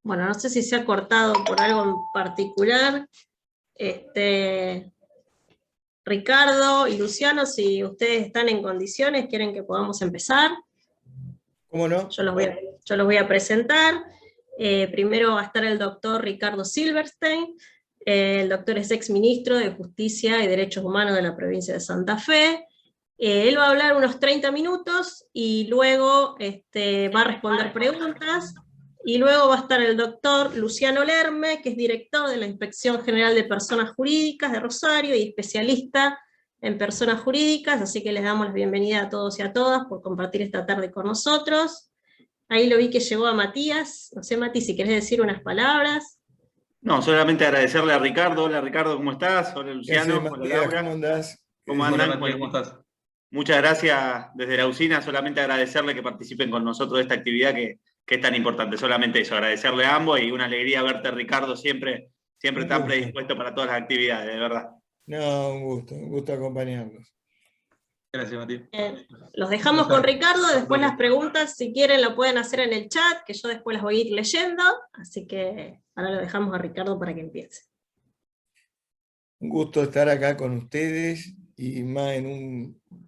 Bueno, no sé si se ha cortado por algo en particular. Ricardo y Luciano, si ustedes están en condiciones, quieren que podamos empezar. ¿Cómo no? Yo los voy a presentar. Primero va a estar el doctor Ricardo Silverstein. El doctor es exministro de Justicia y Derechos Humanos de la provincia de Santa Fe. Él va a hablar unos 30 minutos y luego va a responder preguntas. Y luego va a estar el doctor Luciano Lerme, que es director de la Inspección General de Personas Jurídicas de Rosario y especialista en personas jurídicas, así que les damos la bienvenida a todos y a todas por compartir esta tarde con nosotros. Ahí lo vi que llegó a Matías. No sé, Mati, si querés decir unas palabras. No, solamente agradecerle a Ricardo. Hola Ricardo, ¿cómo estás? Hola Luciano, Matías? hola Laura. ¿Cómo andás? ¿Cómo andan? Hola, Matías, ¿cómo estás? Muchas gracias desde la usina, solamente agradecerle que participen con nosotros de esta actividad que es tan importante. Solamente eso, agradecerle a ambos y una alegría verte, Ricardo, siempre tan predispuesto para todas las actividades, de verdad. No, un gusto acompañarlos. Gracias, Matías. Los dejamos con Ricardo, después las preguntas, si quieren, lo pueden hacer en el chat, que yo después las voy a ir leyendo, así que ahora lo dejamos a Ricardo para que empiece. Un gusto estar acá con ustedes y más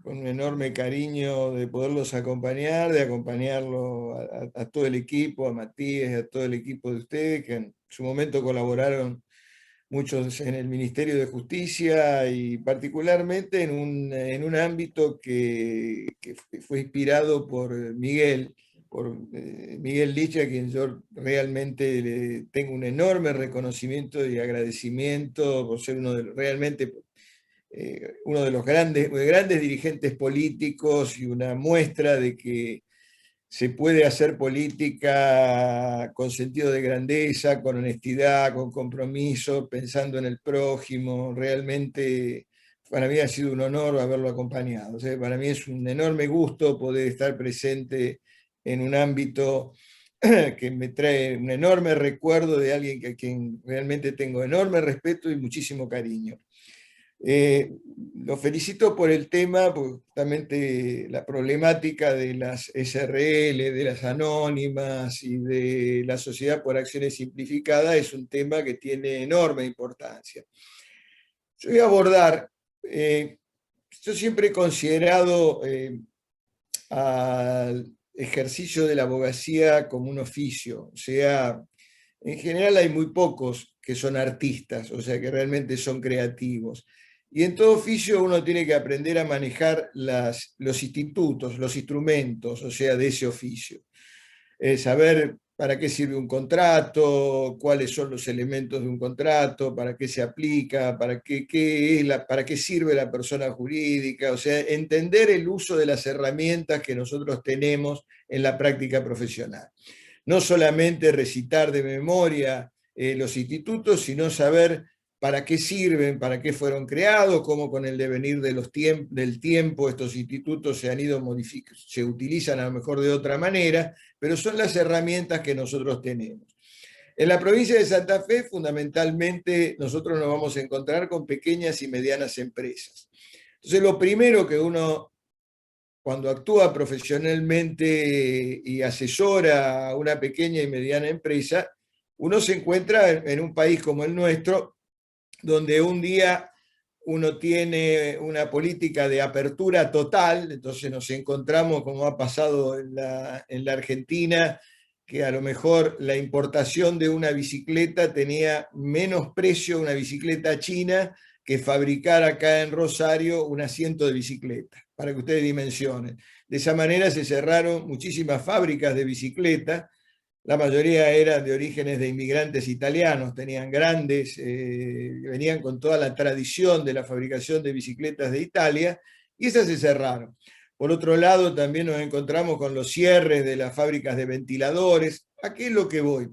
con un enorme cariño de poderlos acompañar, de acompañarlo a todo el equipo, a Matías y a todo el equipo de ustedes, que en su momento colaboraron muchos en el Ministerio de Justicia y particularmente en un ámbito que fue inspirado por Miguel Licha, a quien yo realmente le tengo un enorme reconocimiento y agradecimiento por ser uno de los grandes dirigentes políticos y una muestra de que se puede hacer política con sentido de grandeza, con honestidad, con compromiso, pensando en el prójimo. Realmente para mí ha sido un honor haberlo acompañado. O sea, para mí es un enorme gusto poder estar presente en un ámbito que me trae un enorme recuerdo de alguien a quien realmente tengo enorme respeto y muchísimo cariño. Lo felicito por el tema, porque justamente la problemática de las SRL, de las anónimas y de la sociedad por acciones simplificadas es un tema que tiene enorme importancia. Yo voy a abordar, yo siempre he considerado al ejercicio de la abogacía como un oficio, o sea, en general hay muy pocos que son artistas, o sea, que realmente son creativos. Y en todo oficio uno tiene que aprender a manejar los institutos, los instrumentos, o sea, de ese oficio. Saber para qué sirve un contrato, cuáles son los elementos de un contrato, para qué se aplica, para qué sirve la persona jurídica, o sea, entender el uso de las herramientas que nosotros tenemos en la práctica profesional. No solamente recitar de memoria los institutos, sino saber para qué sirven, para qué fueron creados, cómo con el devenir del tiempo estos institutos se han ido modificando, se utilizan a lo mejor de otra manera, pero son las herramientas que nosotros tenemos. En la provincia de Santa Fe, fundamentalmente, nosotros nos vamos a encontrar con pequeñas y medianas empresas. Entonces, lo primero que uno, cuando actúa profesionalmente y asesora a una pequeña y mediana empresa, uno se encuentra en un país como el nuestro, donde un día uno tiene una política de apertura total, entonces nos encontramos, como ha pasado en la Argentina, que a lo mejor la importación de una bicicleta tenía menos precio, una bicicleta china, que fabricar acá en Rosario un asiento de bicicleta, para que ustedes dimensionen. De esa manera se cerraron muchísimas fábricas de bicicletas. La mayoría eran de orígenes de inmigrantes italianos, tenían venían con toda la tradición de la fabricación de bicicletas de Italia, y esas se cerraron. Por otro lado, también nos encontramos con los cierres de las fábricas de ventiladores. ¿A qué es lo que voy?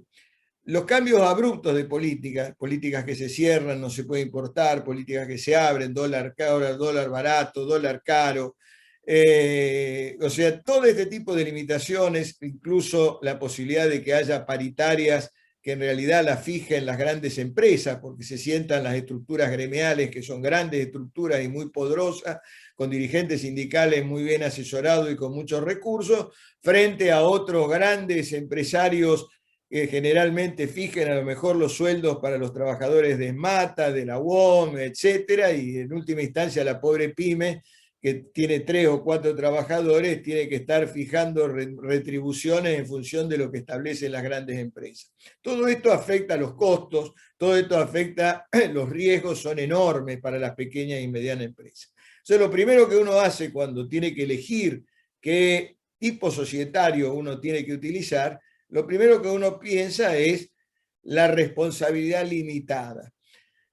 Los cambios abruptos de políticas que se cierran, no se puede importar, políticas que se abren, dólar caro, dólar barato, dólar caro. O sea, todo este tipo de limitaciones, incluso la posibilidad de que haya paritarias que en realidad las fijen las grandes empresas, porque se sientan las estructuras gremiales, que son grandes estructuras y muy poderosas, con dirigentes sindicales muy bien asesorados y con muchos recursos, frente a otros grandes empresarios que generalmente fijen a lo mejor los sueldos para los trabajadores de ESMATA, de la UOM, etcétera, y en última instancia la pobre pyme, que tiene 3 o 4 trabajadores, tiene que estar fijando retribuciones en función de lo que establecen las grandes empresas. Todo esto afecta a los costos, todo esto afecta, los riesgos son enormes para las pequeñas y medianas empresas. Entonces, lo primero que uno hace cuando tiene que elegir qué tipo societario uno tiene que utilizar, lo primero que uno piensa es la responsabilidad limitada.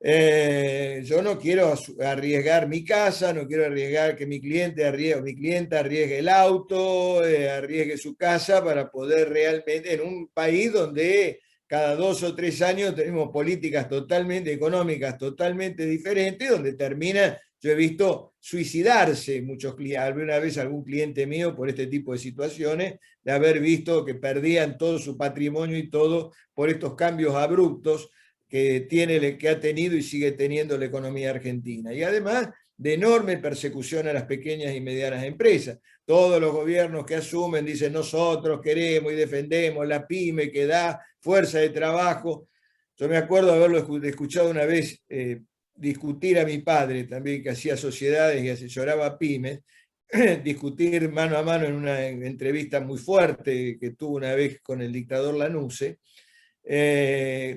Yo no quiero arriesgar mi casa, no quiero arriesgar que mi cliente arriesgue, mi clienta arriesgue el auto, arriesgue su casa para poder realmente, en un país donde cada 2 o 3 años tenemos políticas totalmente económicas, totalmente diferentes, donde termina, yo he visto suicidarse muchos clientes, alguna vez algún cliente mío por este tipo de situaciones, de haber visto que perdían todo su patrimonio y todo por estos cambios abruptos que ha tenido y sigue teniendo la economía argentina. Y además de enorme persecución a las pequeñas y medianas empresas. Todos los gobiernos que asumen dicen nosotros queremos y defendemos la pyme que da fuerza de trabajo. Yo me acuerdo de haberlo escuchado una vez discutir a mi padre también, que hacía sociedades y asesoraba a pymes, discutir mano a mano en una entrevista muy fuerte que tuvo una vez con el dictador Lanusse,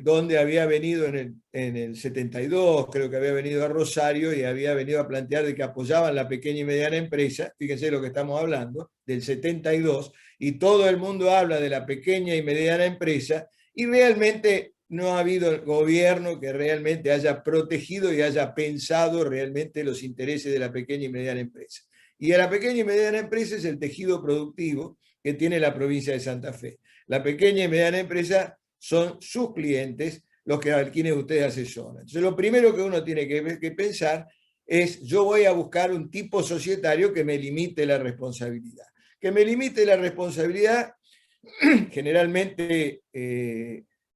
donde había venido en el 72, creo que había venido a Rosario y había venido a plantear de que apoyaban la pequeña y mediana empresa, fíjense lo que estamos hablando, del 72, y todo el mundo habla de la pequeña y mediana empresa, y realmente no ha habido gobierno que realmente haya protegido y haya pensado realmente los intereses de la pequeña y mediana empresa. Y a la pequeña y mediana empresa es el tejido productivo que tiene la provincia de Santa Fe. La pequeña y mediana empresa son sus clientes los que a quienes ustedes asesoran. Entonces, lo primero que uno tiene que pensar es, yo voy a buscar un tipo societario que me limite la responsabilidad. Que me limite la responsabilidad, generalmente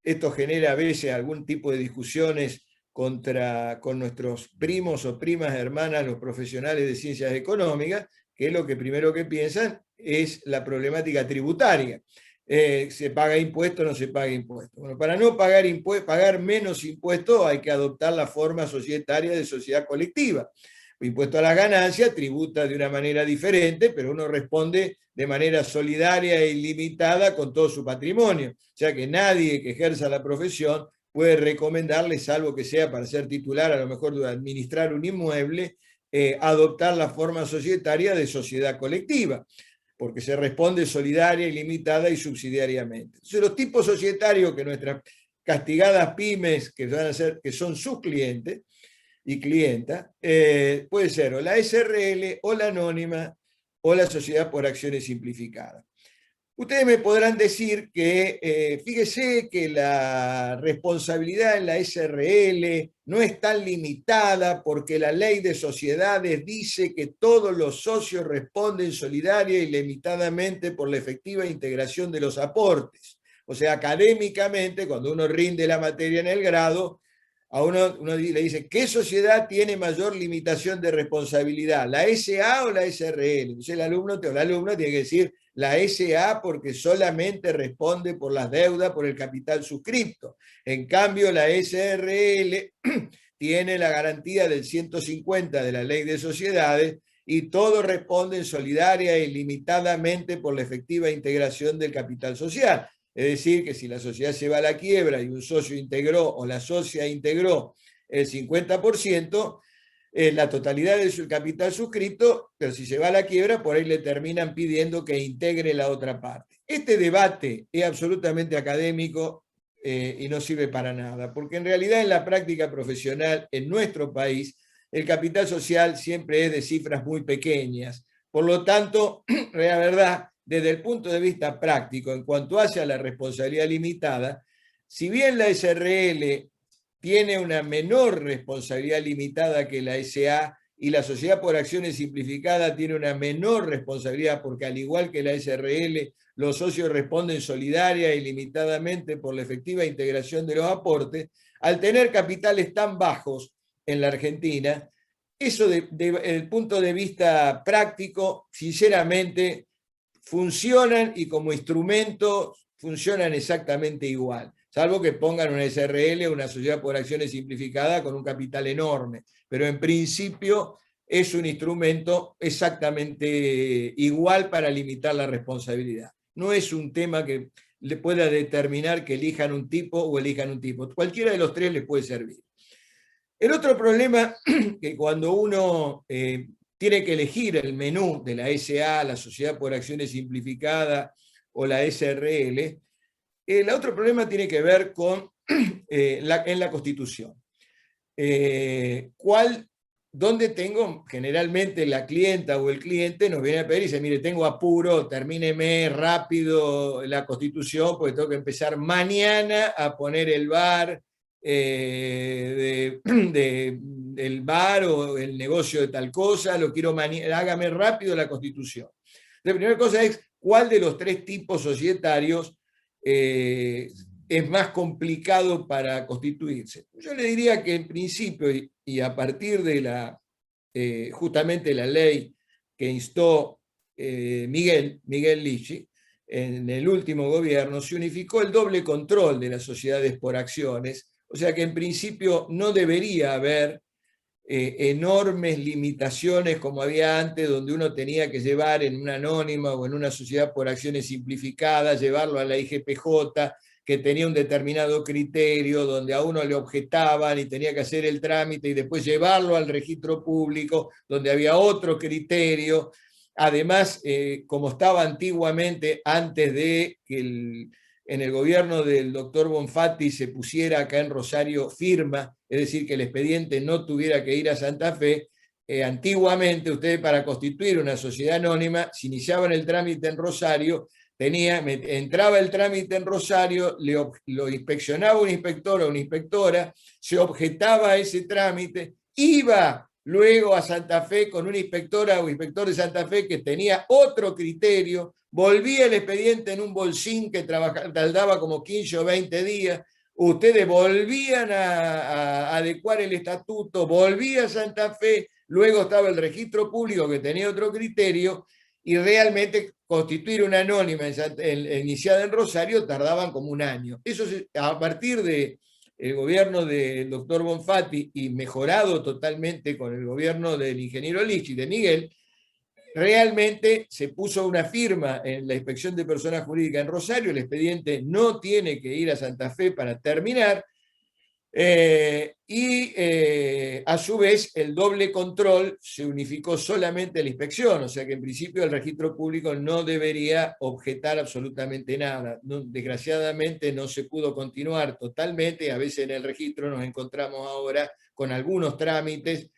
esto genera a veces algún tipo de discusiones con nuestros primos o primas hermanas, los profesionales de ciencias económicas, que es lo que primero que piensan es la problemática tributaria. ¿Se paga impuesto o no se paga impuesto? Bueno, para no pagar menos impuestos hay que adoptar la forma societaria de sociedad colectiva. El impuesto a las ganancias tributa de una manera diferente, pero uno responde de manera solidaria e ilimitada con todo su patrimonio. O sea que nadie que ejerza la profesión puede recomendarle, salvo que sea para ser titular, a lo mejor de administrar un inmueble, adoptar la forma societaria de sociedad colectiva, porque se responde solidaria, ilimitada y subsidiariamente. Entonces, los tipos societarios que nuestras castigadas pymes, que son sus clientes y clientas, puede ser o la SRL, o la anónima, o la sociedad por acciones simplificadas. Ustedes me podrán decir que, fíjese que la responsabilidad en la SRL no es tan limitada porque la ley de sociedades dice que todos los socios responden solidaria y limitadamente por la efectiva integración de los aportes. O sea, académicamente, cuando uno rinde la materia en el grado, a uno le dice, ¿qué sociedad tiene mayor limitación de responsabilidad? ¿La SA o la SRL? Entonces el alumno tiene que decir la SA porque solamente responde por las deudas, por el capital suscripto. En cambio, la SRL tiene la garantía del 150 de la Ley de Sociedades y todos responden solidaria e ilimitadamente por la efectiva integración del capital social. Es decir, que si la sociedad se va a la quiebra y un socio integró o la socia integró el 50%, la totalidad de su capital suscrito, pero si se va a la quiebra, por ahí le terminan pidiendo que integre la otra parte. Este debate es absolutamente académico y no sirve para nada, porque en realidad en la práctica profesional en nuestro país, el capital social siempre es de cifras muy pequeñas. Por lo tanto, la verdad, desde el punto de vista práctico, en cuanto hace a la responsabilidad limitada, si bien la SRL tiene una menor responsabilidad limitada que la SA y la sociedad por acciones simplificada tiene una menor responsabilidad porque al igual que la SRL, los socios responden solidaria y limitadamente por la efectiva integración de los aportes, al tener capitales tan bajos en la Argentina, eso desde el punto de vista práctico, sinceramente, funcionan y como instrumento funcionan exactamente igual, salvo que pongan una SRL, una sociedad por acciones simplificada con un capital enorme, pero en principio es un instrumento exactamente igual para limitar la responsabilidad. No es un tema que le pueda determinar que elijan un tipo o elijan un tipo. Cualquiera de los tres les puede servir. El otro problema que cuando uno tiene que elegir el menú de la SA, la Sociedad por Acciones Simplificada o la SRL, el otro problema tiene que ver con en la Constitución. ¿Dónde tengo? Generalmente la clienta o el cliente nos viene a pedir y dice, mire, tengo apuro, termíneme rápido la Constitución porque tengo que empezar mañana a poner el bar del bar o el negocio de tal cosa, lo quiero hágame rápido la Constitución. La primera cosa es, ¿cuál de los tres tipos societarios es más complicado para constituirse? Yo le diría que en principio, y a partir de justamente la ley que instó Miguel Lichi, en el último gobierno, se unificó el doble control de las sociedades por acciones, o sea que en principio no debería haber enormes limitaciones como había antes, donde uno tenía que llevar en una anónima o en una sociedad por acciones simplificada, llevarlo a la IGPJ, que tenía un determinado criterio, donde a uno le objetaban y tenía que hacer el trámite y después llevarlo al registro público, donde había otro criterio. Además, como estaba antiguamente, antes de que en el gobierno del doctor Bonfatti se pusiera acá en Rosario firma, es decir, que el expediente no tuviera que ir a Santa Fe, antiguamente ustedes para constituir una sociedad anónima, si iniciaban el trámite en Rosario, entraba el trámite en Rosario, lo inspeccionaba un inspector o una inspectora, se objetaba ese trámite, iba luego a Santa Fe con una inspectora o inspector de Santa Fe que tenía otro criterio, volvía el expediente en un bolsín que tardaba como 15 o 20 días, ustedes volvían a adecuar el estatuto, volvía a Santa Fe, luego estaba el registro público que tenía otro criterio, y realmente constituir una anónima iniciada en Rosario tardaban como un año. Eso a partir del gobierno del doctor Bonfatti y mejorado totalmente con el gobierno del ingeniero Lichi, de Miguel, realmente se puso una firma en la Inspección de Personas Jurídicas en Rosario, el expediente no tiene que ir a Santa Fe para terminar, a su vez el doble control se unificó solamente a la inspección, o sea que en principio el registro público no debería objetar absolutamente nada. Desgraciadamente no se pudo continuar totalmente, a veces en el registro nos encontramos ahora con algunos trámites,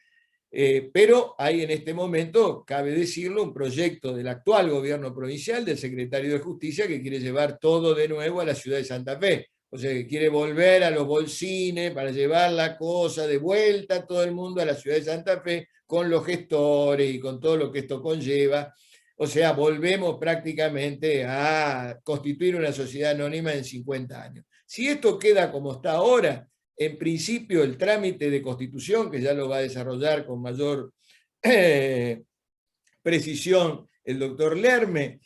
pero hay en este momento, cabe decirlo, un proyecto del actual gobierno provincial, del secretario de Justicia, que quiere llevar todo de nuevo a la ciudad de Santa Fe. O sea, que quiere volver a los bolsines para llevar la cosa de vuelta a todo el mundo a la ciudad de Santa Fe, con los gestores y con todo lo que esto conlleva. O sea, volvemos prácticamente a constituir una sociedad anónima en 50 años. Si esto queda como está ahora, en principio el trámite de constitución, que ya lo va a desarrollar con mayor precisión el doctor Lerme,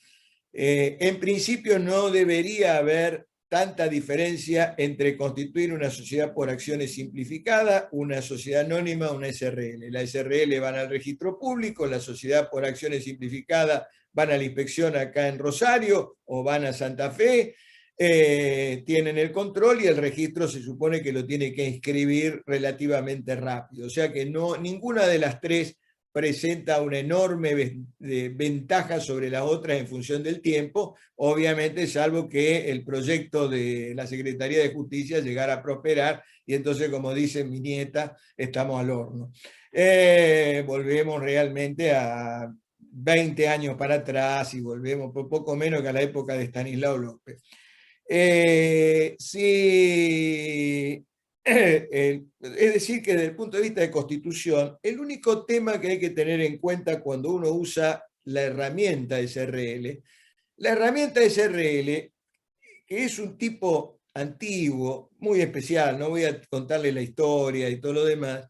en principio no debería haber tanta diferencia entre constituir una sociedad por acciones simplificada, una sociedad anónima, una SRL. La SRL van al registro público, la sociedad por acciones simplificada van a la inspección acá en Rosario o van a Santa Fe, tienen el control y el registro se supone que lo tiene que inscribir relativamente rápido. O sea que ninguna de las tres presenta una enorme ventaja sobre las otras en función del tiempo, obviamente salvo que el proyecto de la Secretaría de Justicia llegara a prosperar y entonces, como dice mi nieta, estamos al horno. Volvemos realmente a 20 años para atrás y volvemos poco menos que a la época de Estanislao López. Sí. Es decir, que desde el punto de vista de constitución, el único tema que hay que tener en cuenta cuando uno usa la herramienta SRL, que es un tipo antiguo, muy especial, no voy a contarle la historia y todo lo demás,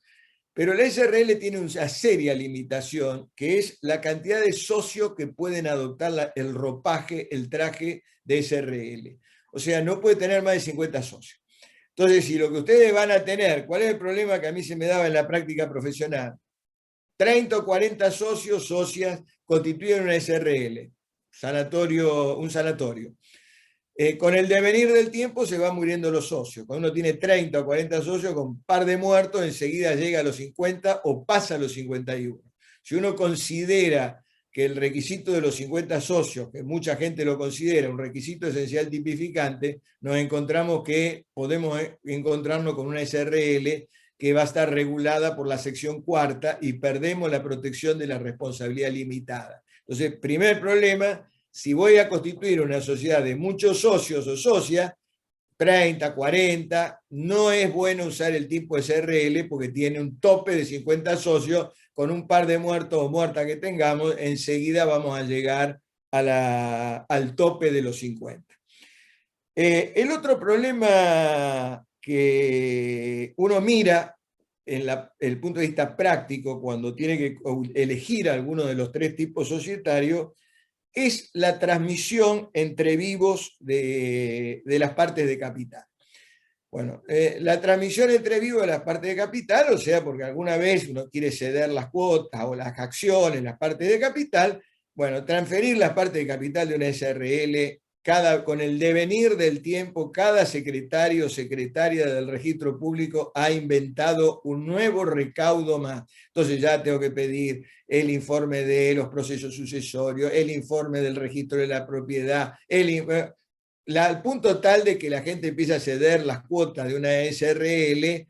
pero la SRL tiene una seria limitación, que es la cantidad de socios que pueden adoptar el ropaje, el traje de SRL. O sea, no puede tener más de 50 socios. Entonces, si lo que ustedes van a tener, ¿cuál es el problema que a mí se me daba en la práctica profesional? 30 o 40 socios, socias, constituyen una SRL, un sanatorio. Con el devenir del tiempo se van muriendo los socios. Cuando uno tiene 30 o 40 socios, con un par de muertos, enseguida llega a los 50 o pasa a los 51. Si uno considera que el requisito de los 50 socios, que mucha gente lo considera un requisito esencial tipificante, nos encontramos que podemos encontrarnos con una SRL que va a estar regulada por la sección cuarta y perdemos la protección de la responsabilidad limitada. Entonces, primer problema, si voy a constituir una sociedad de muchos socios o socias, 30, 40, no es bueno usar el tipo SRL porque tiene un tope de 50 socios. Con un par de muertos o muertas que tengamos, enseguida vamos a llegar al tope de los 50. El otro problema que uno mira en el punto de vista práctico cuando tiene que elegir alguno de los tres tipos societarios es la transmisión entre vivos de las partes de capital. Bueno, la transmisión entre vivos de las partes de capital, o sea, porque alguna vez uno quiere ceder las cuotas o las acciones, las partes de capital, bueno, transferir las partes de capital de una SRL, con el devenir del tiempo, cada secretario o secretaria del registro público ha inventado un nuevo recaudo más. Entonces ya tengo que pedir el informe de los procesos sucesorios, el informe del registro de la propiedad, al punto tal de que la gente empieza a ceder las cuotas de una SRL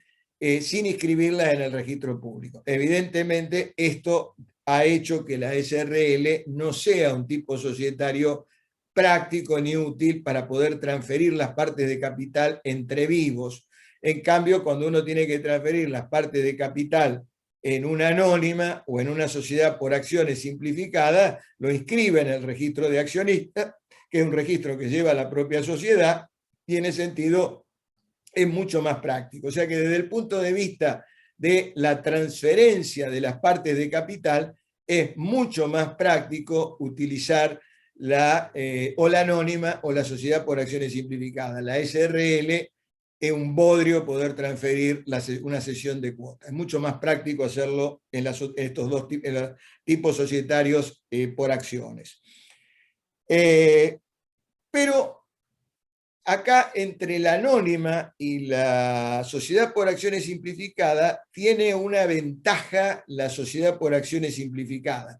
sin inscribirlas en el registro público. Evidentemente, esto ha hecho que la SRL no sea un tipo societario práctico ni útil para poder transferir las partes de capital entre vivos. En cambio, cuando uno tiene que transferir las partes de capital en una anónima o en una sociedad por acciones simplificada, lo inscribe en el registro de accionistas, que es un registro que lleva la propia sociedad, y en ese sentido es mucho más práctico. O sea que desde el punto de vista de la transferencia de las partes de capital, es mucho más práctico utilizar o la anónima o la sociedad por acciones simplificadas. La SRL es un bodrio poder transferir una cesión de cuotas. Es mucho más práctico hacerlo en estos dos tipos societarios por acciones. Pero acá entre la anónima y la sociedad por acciones simplificada tiene una ventaja la sociedad por acciones simplificada.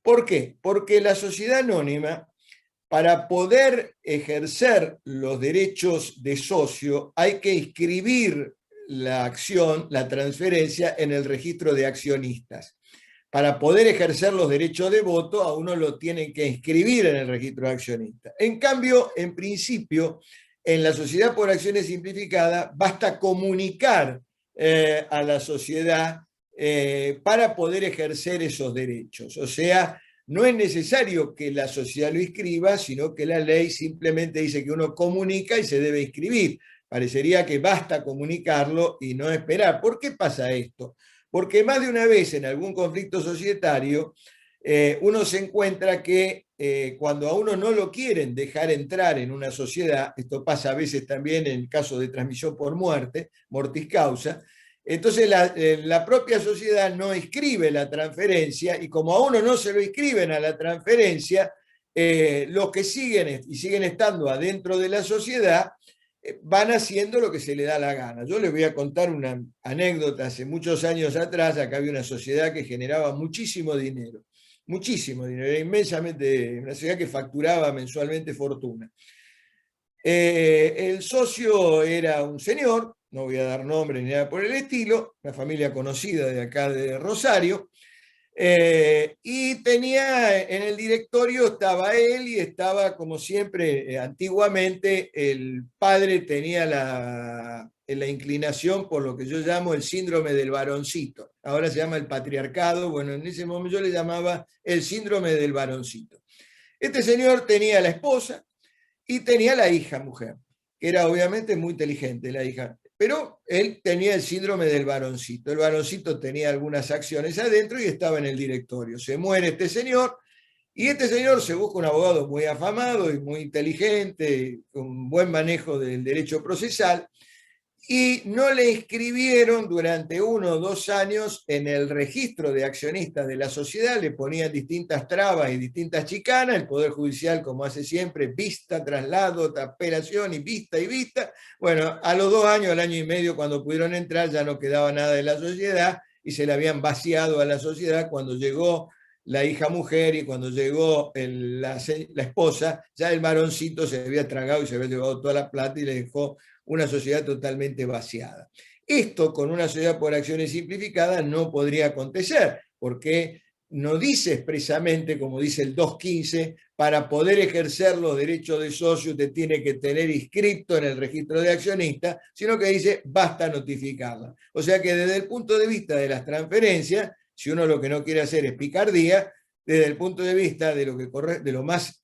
¿Por qué? Porque la sociedad anónima, para poder ejercer los derechos de socio, hay que inscribir la acción, la transferencia, en el registro de accionistas. Para poder ejercer los derechos de voto, a uno lo tienen que inscribir en el registro de accionistas. En cambio, en principio, en la sociedad por acciones simplificada, basta comunicar a la sociedad para poder ejercer esos derechos. O sea, no es necesario que la sociedad lo inscriba, sino que la ley simplemente dice que uno comunica y se debe inscribir. Parecería que basta comunicarlo y no esperar. ¿Por qué pasa esto? Porque más de una vez en algún conflicto societario uno se encuentra que cuando a uno no lo quieren dejar entrar en una sociedad, esto pasa a veces también en caso de transmisión por muerte, mortis causa, entonces la propia sociedad no inscribe la transferencia, y como a uno no se lo inscriben a la transferencia, los que siguen estando adentro de la sociedad van haciendo lo que se le da la gana. Yo les voy a contar una anécdota. Hace muchos años atrás, acá había una sociedad que generaba muchísimo dinero, era inmensamente, una sociedad que facturaba mensualmente fortuna. El socio era un señor, no voy a dar nombre ni nada por el estilo, una familia conocida de acá de Rosario, y tenía en el directorio, estaba él y estaba, como siempre, antiguamente, el padre tenía la inclinación por lo que yo llamo el síndrome del varoncito. Ahora se llama el patriarcado. Bueno, en ese momento yo le llamaba el síndrome del varoncito. Este señor tenía la esposa y tenía la hija mujer, que era obviamente muy inteligente la hija. Pero él tenía el síndrome del varoncito. El varoncito tenía algunas acciones adentro y estaba en el directorio. Se muere este señor Y este señor se busca un abogado muy afamado y muy inteligente, con buen manejo del derecho procesal, y no le inscribieron durante 1 o 2 años en el registro de accionistas de la sociedad, le ponían distintas trabas y distintas chicanas, el Poder Judicial, como hace siempre, vista, traslado, apelación y vista. Bueno, a los 2 años, al año y medio, cuando pudieron entrar, ya no quedaba nada de la sociedad y se le habían vaciado a la sociedad. Cuando llegó la hija mujer y cuando llegó la esposa, ya el varoncito se había tragado y se había llevado toda la plata y le dejó una sociedad totalmente vaciada. Esto con una sociedad por acciones simplificada no podría acontecer, porque no dice expresamente, como dice el 215, para poder ejercer los derechos de socio usted tiene que tener inscrito en el registro de accionistas, sino que dice basta notificarla. O sea que desde el punto de vista de las transferencias, si uno lo que no quiere hacer es picardía, desde el punto de vista de lo que corre, de lo más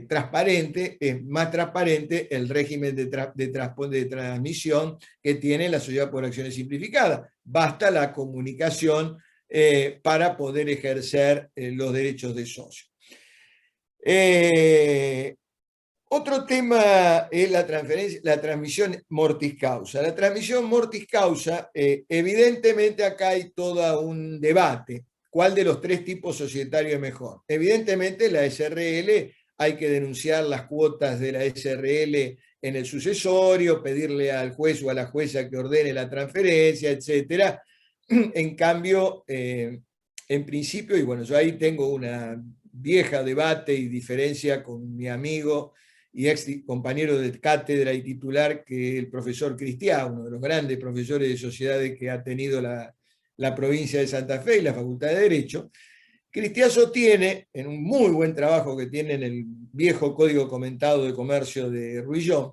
transparente, es más transparente el régimen de transmisión que tiene la sociedad por acciones simplificadas. Basta la comunicación para poder ejercer los derechos de socio. Otro tema es la transmisión mortis causa. La transmisión mortis causa, evidentemente acá hay todo un debate. ¿Cuál de los 3 tipos societarios es mejor? Evidentemente la SRL, hay que denunciar las cuotas de la SRL en el sucesorio, pedirle al juez o a la jueza que ordene la transferencia, etc. En cambio, en principio, y bueno, yo ahí tengo una vieja debate y diferencia con mi amigo y ex compañero de cátedra y titular, que es el profesor Cristiá, uno de los grandes profesores de sociedades que ha tenido la provincia de Santa Fe y la Facultad de Derecho. Cristiá sostiene, en un muy buen trabajo que tiene en el viejo Código Comentado de Comercio de Ruillón,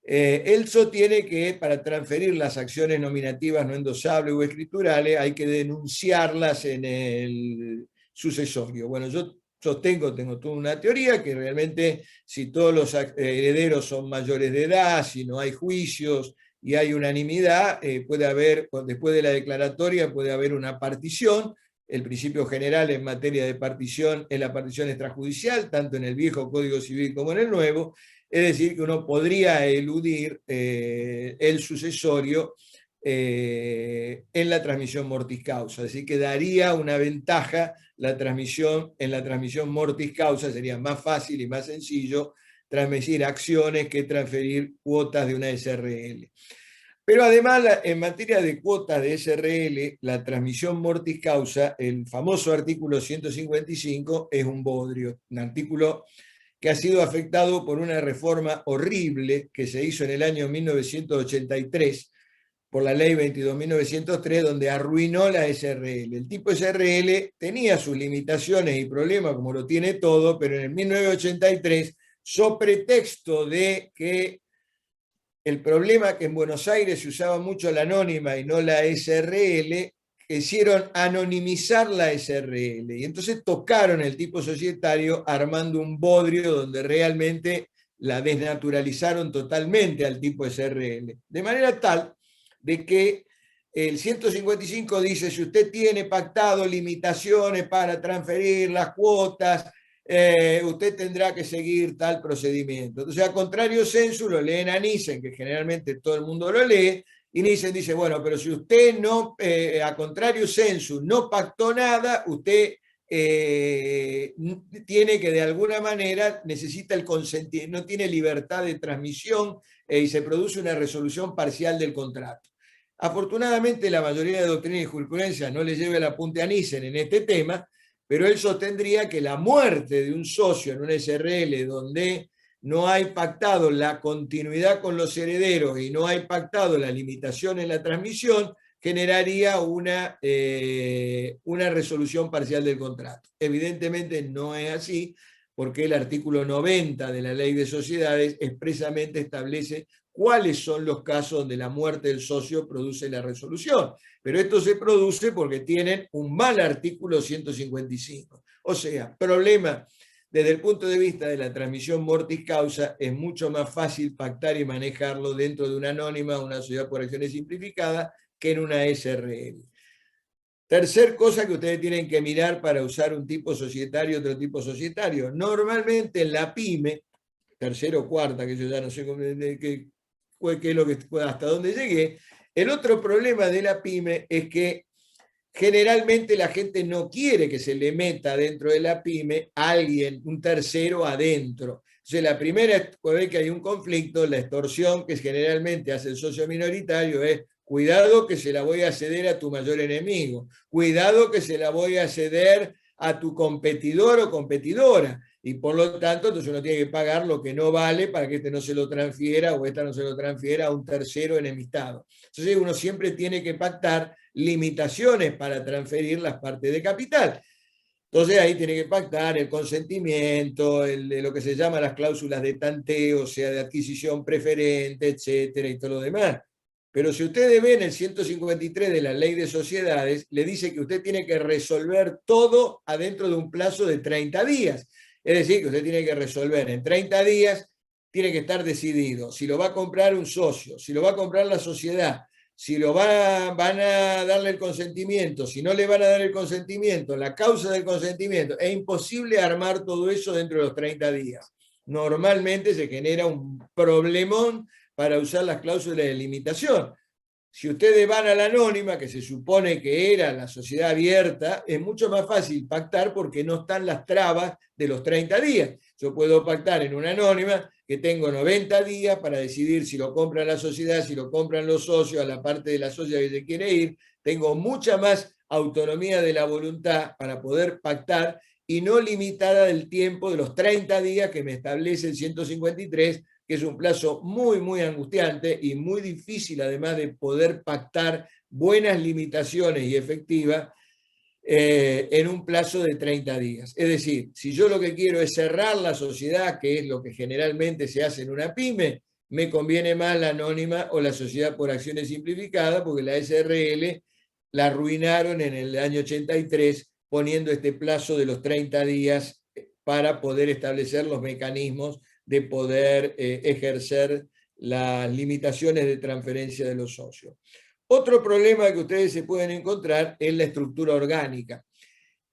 él sostiene que para transferir las acciones nominativas no endosables o escriturales hay que denunciarlas en el sucesorio. Bueno, yo sostengo, tengo toda una teoría, que realmente si todos los herederos son mayores de edad, si no hay juicios y hay unanimidad, puede haber, después de la declaratoria, puede haber una partición. El principio general en materia de partición es la partición extrajudicial, tanto en el viejo Código Civil como en el nuevo, es decir, que uno podría eludir el sucesorio en la transmisión mortis causa, así que daría una ventaja en la transmisión mortis causa, sería más fácil y más sencillo transmitir acciones que transferir cuotas de una SRL. Pero además, en materia de cuotas de SRL, la transmisión mortis causa, el famoso artículo 155, es un bodrio, un artículo que ha sido afectado por una reforma horrible que se hizo en el año 1983 por la ley 22.903, donde arruinó la SRL. El tipo SRL tenía sus limitaciones y problemas, como lo tiene todo, pero en el 1983, sobre pretexto de que el problema que en Buenos Aires se usaba mucho la anónima y no la SRL, quisieron anonimizar la SRL y entonces tocaron el tipo societario armando un bodrio donde realmente la desnaturalizaron totalmente al tipo SRL, de manera tal de que el 155 dice: si usted tiene pactado limitaciones para transferir las cuotas, usted tendrá que seguir tal procedimiento. Entonces, a contrario sensu, lo leen a Nissen, que generalmente todo el mundo lo lee, y Nissen dice: bueno, pero si usted no, a contrario sensu, no pactó nada, usted tiene que de alguna manera, necesita el consentimiento, no tiene libertad de transmisión y se produce una resolución parcial del contrato. Afortunadamente, la mayoría de doctrina y jurisprudencia no le lleva el apunte a Nissen en este tema, pero él sostendría que la muerte de un socio en una SRL donde no hay pactado la continuidad con los herederos y no hay pactado la limitación en la transmisión, generaría una resolución parcial del contrato. Evidentemente no es así, porque el artículo 90 de la Ley de Sociedades expresamente establece cuáles son los casos donde la muerte del socio produce la resolución. Pero esto se produce porque tienen un mal artículo 155. O sea, problema desde el punto de vista de la transmisión mortis causa, es mucho más fácil pactar y manejarlo dentro de una anónima, una sociedad por acciones simplificada, que en una SRL. Tercer cosa que ustedes tienen que mirar para usar un tipo societario, otro tipo societario. Normalmente en la pyme, tercera o cuarta, que yo ya no sé qué es lo que, hasta dónde llegué, el otro problema de la pyme es que generalmente la gente no quiere que se le meta dentro de la pyme alguien, un tercero adentro. Entonces, la primera vez que hay un conflicto, la extorsión que generalmente hace el socio minoritario es: cuidado que se la voy a ceder a tu mayor enemigo, cuidado que se la voy a ceder a tu competidor o competidora, y por lo tanto entonces uno tiene que pagar lo que no vale para que este no se lo transfiera o esta no se lo transfiera a un tercero enemistado. Entonces uno siempre tiene que pactar limitaciones para transferir las partes de capital. Entonces ahí tiene que pactar el consentimiento, lo que se llama las cláusulas de tanteo, o sea, de adquisición preferente, etcétera, y todo lo demás. Pero si ustedes ven el 153 de la Ley de Sociedades, le dice que usted tiene que resolver todo adentro de un plazo de 30 días. Es decir, que usted tiene que resolver en 30 días, tiene que estar decidido si lo va a comprar un socio, si lo va a comprar la sociedad, si van a darle el consentimiento, si no le van a dar el consentimiento, la causa del consentimiento. Es imposible armar todo eso dentro de los 30 días. Normalmente se genera un problemón para usar las cláusulas de limitación. Si ustedes van a la anónima, que se supone que era la sociedad abierta, es mucho más fácil pactar porque no están las trabas de los 30 días. Yo puedo pactar en una anónima que tengo 90 días para decidir si lo compra la sociedad, si lo compran los socios, a la parte de la sociedad que se quiere ir. Tengo mucha más autonomía de la voluntad para poder pactar y no limitada del tiempo de los 30 días que me establece el 153, que es un plazo muy, muy angustiante y muy difícil, además de poder pactar buenas limitaciones y efectivas en un plazo de 30 días. Es decir, si yo lo que quiero es cerrar la sociedad, que es lo que generalmente se hace en una pyme, me conviene más la anónima o la sociedad por acciones simplificadas, porque la SRL la arruinaron en el año 83 poniendo este plazo de los 30 días para poder establecer los mecanismos de poder ejercer las limitaciones de transferencia de los socios. Otro problema que ustedes se pueden encontrar es la estructura orgánica.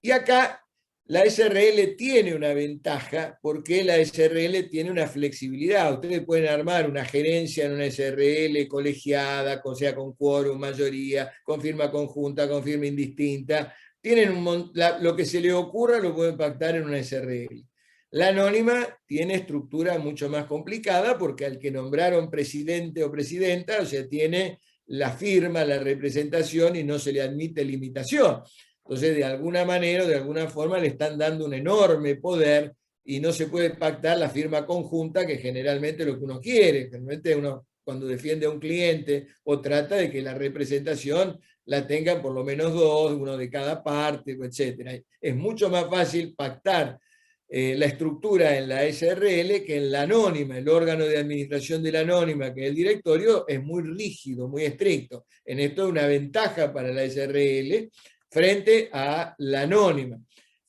Y acá la SRL tiene una ventaja porque la SRL tiene una flexibilidad. Ustedes pueden armar una gerencia en una SRL colegiada, o sea, con quórum, mayoría, con firma conjunta, con firma indistinta. Tienen lo que se les ocurra lo pueden pactar en una SRL. La anónima tiene estructura mucho más complicada porque al que nombraron presidente o presidenta, o sea, tiene la firma, la representación y no se le admite limitación. Entonces, de alguna manera, de alguna forma, le están dando un enorme poder y no se puede pactar la firma conjunta, que generalmente es lo que uno quiere. Generalmente uno, cuando defiende a un cliente o trata de que la representación la tengan por lo menos dos, uno de cada parte, etc. Es mucho más fácil pactar la estructura en la SRL que en la anónima. El órgano de administración de la anónima, que es el directorio, es muy rígido, muy estricto. En esto es una ventaja para la SRL frente a la anónima.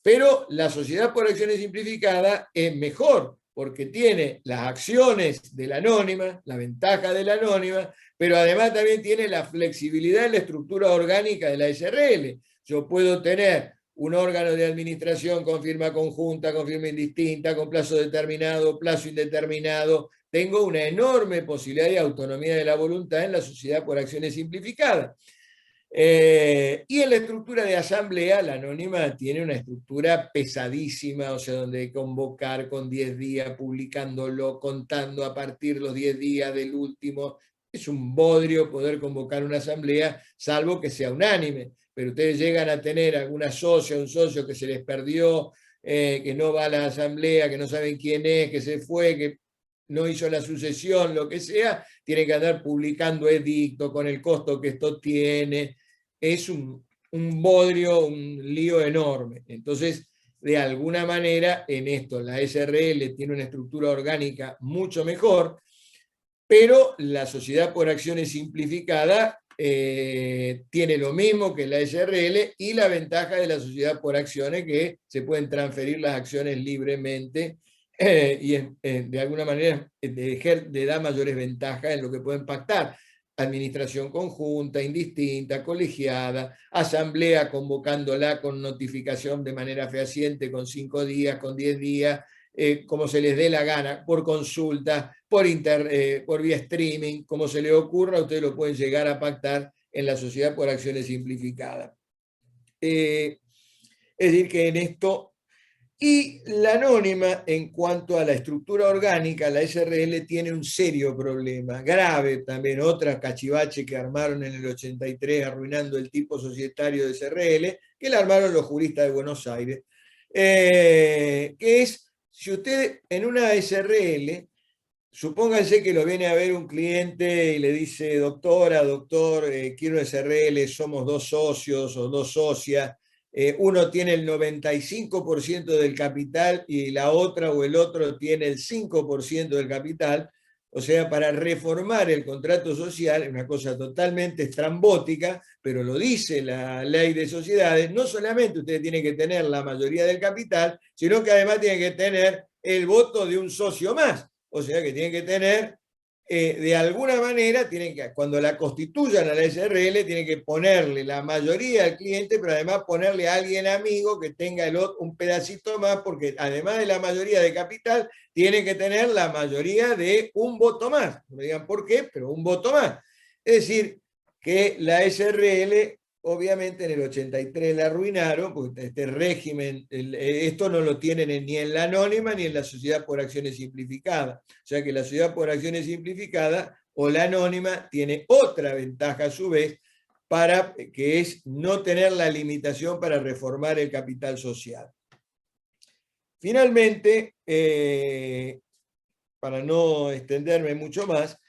Pero la sociedad por acciones simplificada es mejor porque tiene las acciones de la anónima, la ventaja de la anónima, pero además también tiene la flexibilidad en la estructura orgánica de la SRL. Yo puedo tener un órgano de administración con firma conjunta, con firma indistinta, con plazo determinado, plazo indeterminado. Tengo una enorme posibilidad de autonomía de la voluntad en la sociedad por acciones simplificadas. Y en la estructura de asamblea, la anónima tiene una estructura pesadísima, o sea, donde hay que convocar con 10 días, publicándolo, contando a partir de los 10 días del último. Es un bodrio poder convocar una asamblea, salvo que sea unánime. Pero ustedes llegan a tener alguna socia, un socio que se les perdió, que no va a la asamblea, que no saben quién es, que se fue, que no hizo la sucesión, lo que sea, tienen que andar publicando edicto con el costo que esto tiene. Es un bodrio, un lío enorme. Entonces, de alguna manera, en esto, la SRL tiene una estructura orgánica mucho mejor, pero la sociedad por acciones simplificada tiene lo mismo que la SRL y la ventaja de la sociedad por acciones, que se pueden transferir las acciones libremente y de alguna manera le da mayores ventajas en lo que pueden pactar. administración conjunta, indistinta, colegiada, asamblea convocándola con notificación de manera fehaciente, con 5 días, con 10 días, como se les dé la gana, por consulta, por vía streaming, como se les ocurra, ustedes lo pueden llegar a pactar en la Sociedad por Acciones Simplificadas. Es decir, que en esto... Y la anónima, en cuanto a la estructura orgánica, la SRL tiene un serio problema, grave también, otra cachivache que armaron en el 83, arruinando el tipo societario de SRL, que la armaron los juristas de Buenos Aires, que es, si usted en una SRL, supónganse que lo viene a ver un cliente y le dice, doctora, doctor, quiero una SRL, somos 2 socios o 2 socias, uno tiene el 95% del capital y la otra o el otro tiene el 5% del capital, o sea, para reformar el contrato social, es una cosa totalmente estrambótica, pero lo dice la ley de sociedades, no solamente usted tiene que tener la mayoría del capital, sino que además tiene que tener el voto de un socio más, o sea que tiene que tener... de alguna manera, cuando la constituyan a la SRL, tienen que ponerle la mayoría al cliente, pero además ponerle a alguien amigo que tenga un pedacito más, porque además de la mayoría de capital, tiene que tener la mayoría de un voto más. No me digan por qué, pero un voto más. Es decir, que la SRL, obviamente en el 83 la arruinaron, porque este régimen, esto no lo tienen ni en la anónima ni en la Sociedad por Acciones Simplificadas. O sea que la Sociedad por Acciones Simplificadas o la anónima tiene otra ventaja a su vez, que es no tener la limitación para reformar el capital social. Finalmente, para no extenderme mucho más,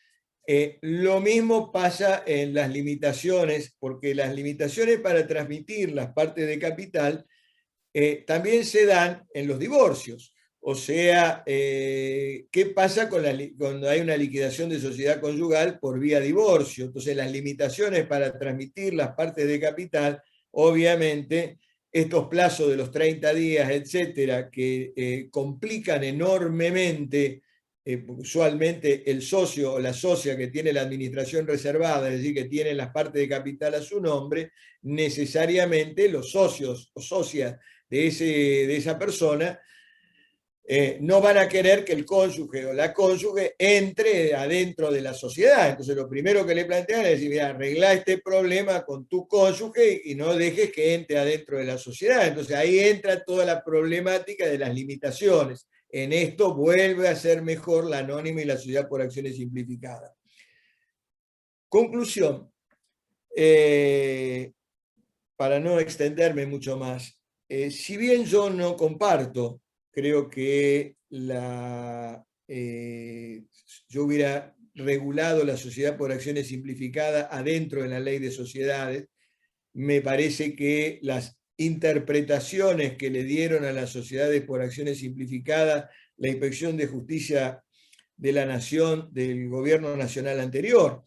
lo mismo pasa en las limitaciones, porque las limitaciones para transmitir las partes de capital también se dan en los divorcios. O sea, ¿qué pasa cuando hay una liquidación de sociedad conyugal por vía divorcio? Entonces, las limitaciones para transmitir las partes de capital, obviamente, estos plazos de los 30 días, etcétera, que complican enormemente. Usualmente el socio o la socia que tiene la administración reservada, es decir, que tiene las partes de capital a su nombre, necesariamente los socios o socias de esa persona no van a querer que el cónyuge o la cónyuge entre adentro de la sociedad. Entonces lo primero que le plantean es decir, mira, arregla este problema con tu cónyuge y no dejes que entre adentro de la sociedad. Entonces ahí entra toda la problemática de las limitaciones. En esto vuelve a ser mejor la anónima y la Sociedad por Acciones Simplificadas. Conclusión, para no extenderme mucho más, si bien yo no comparto, creo que yo hubiera regulado la Sociedad por Acciones Simplificadas adentro de la Ley de Sociedades, me parece que las interpretaciones que le dieron a las sociedades por acciones simplificadas la Inspección de Justicia de la Nación del gobierno nacional anterior,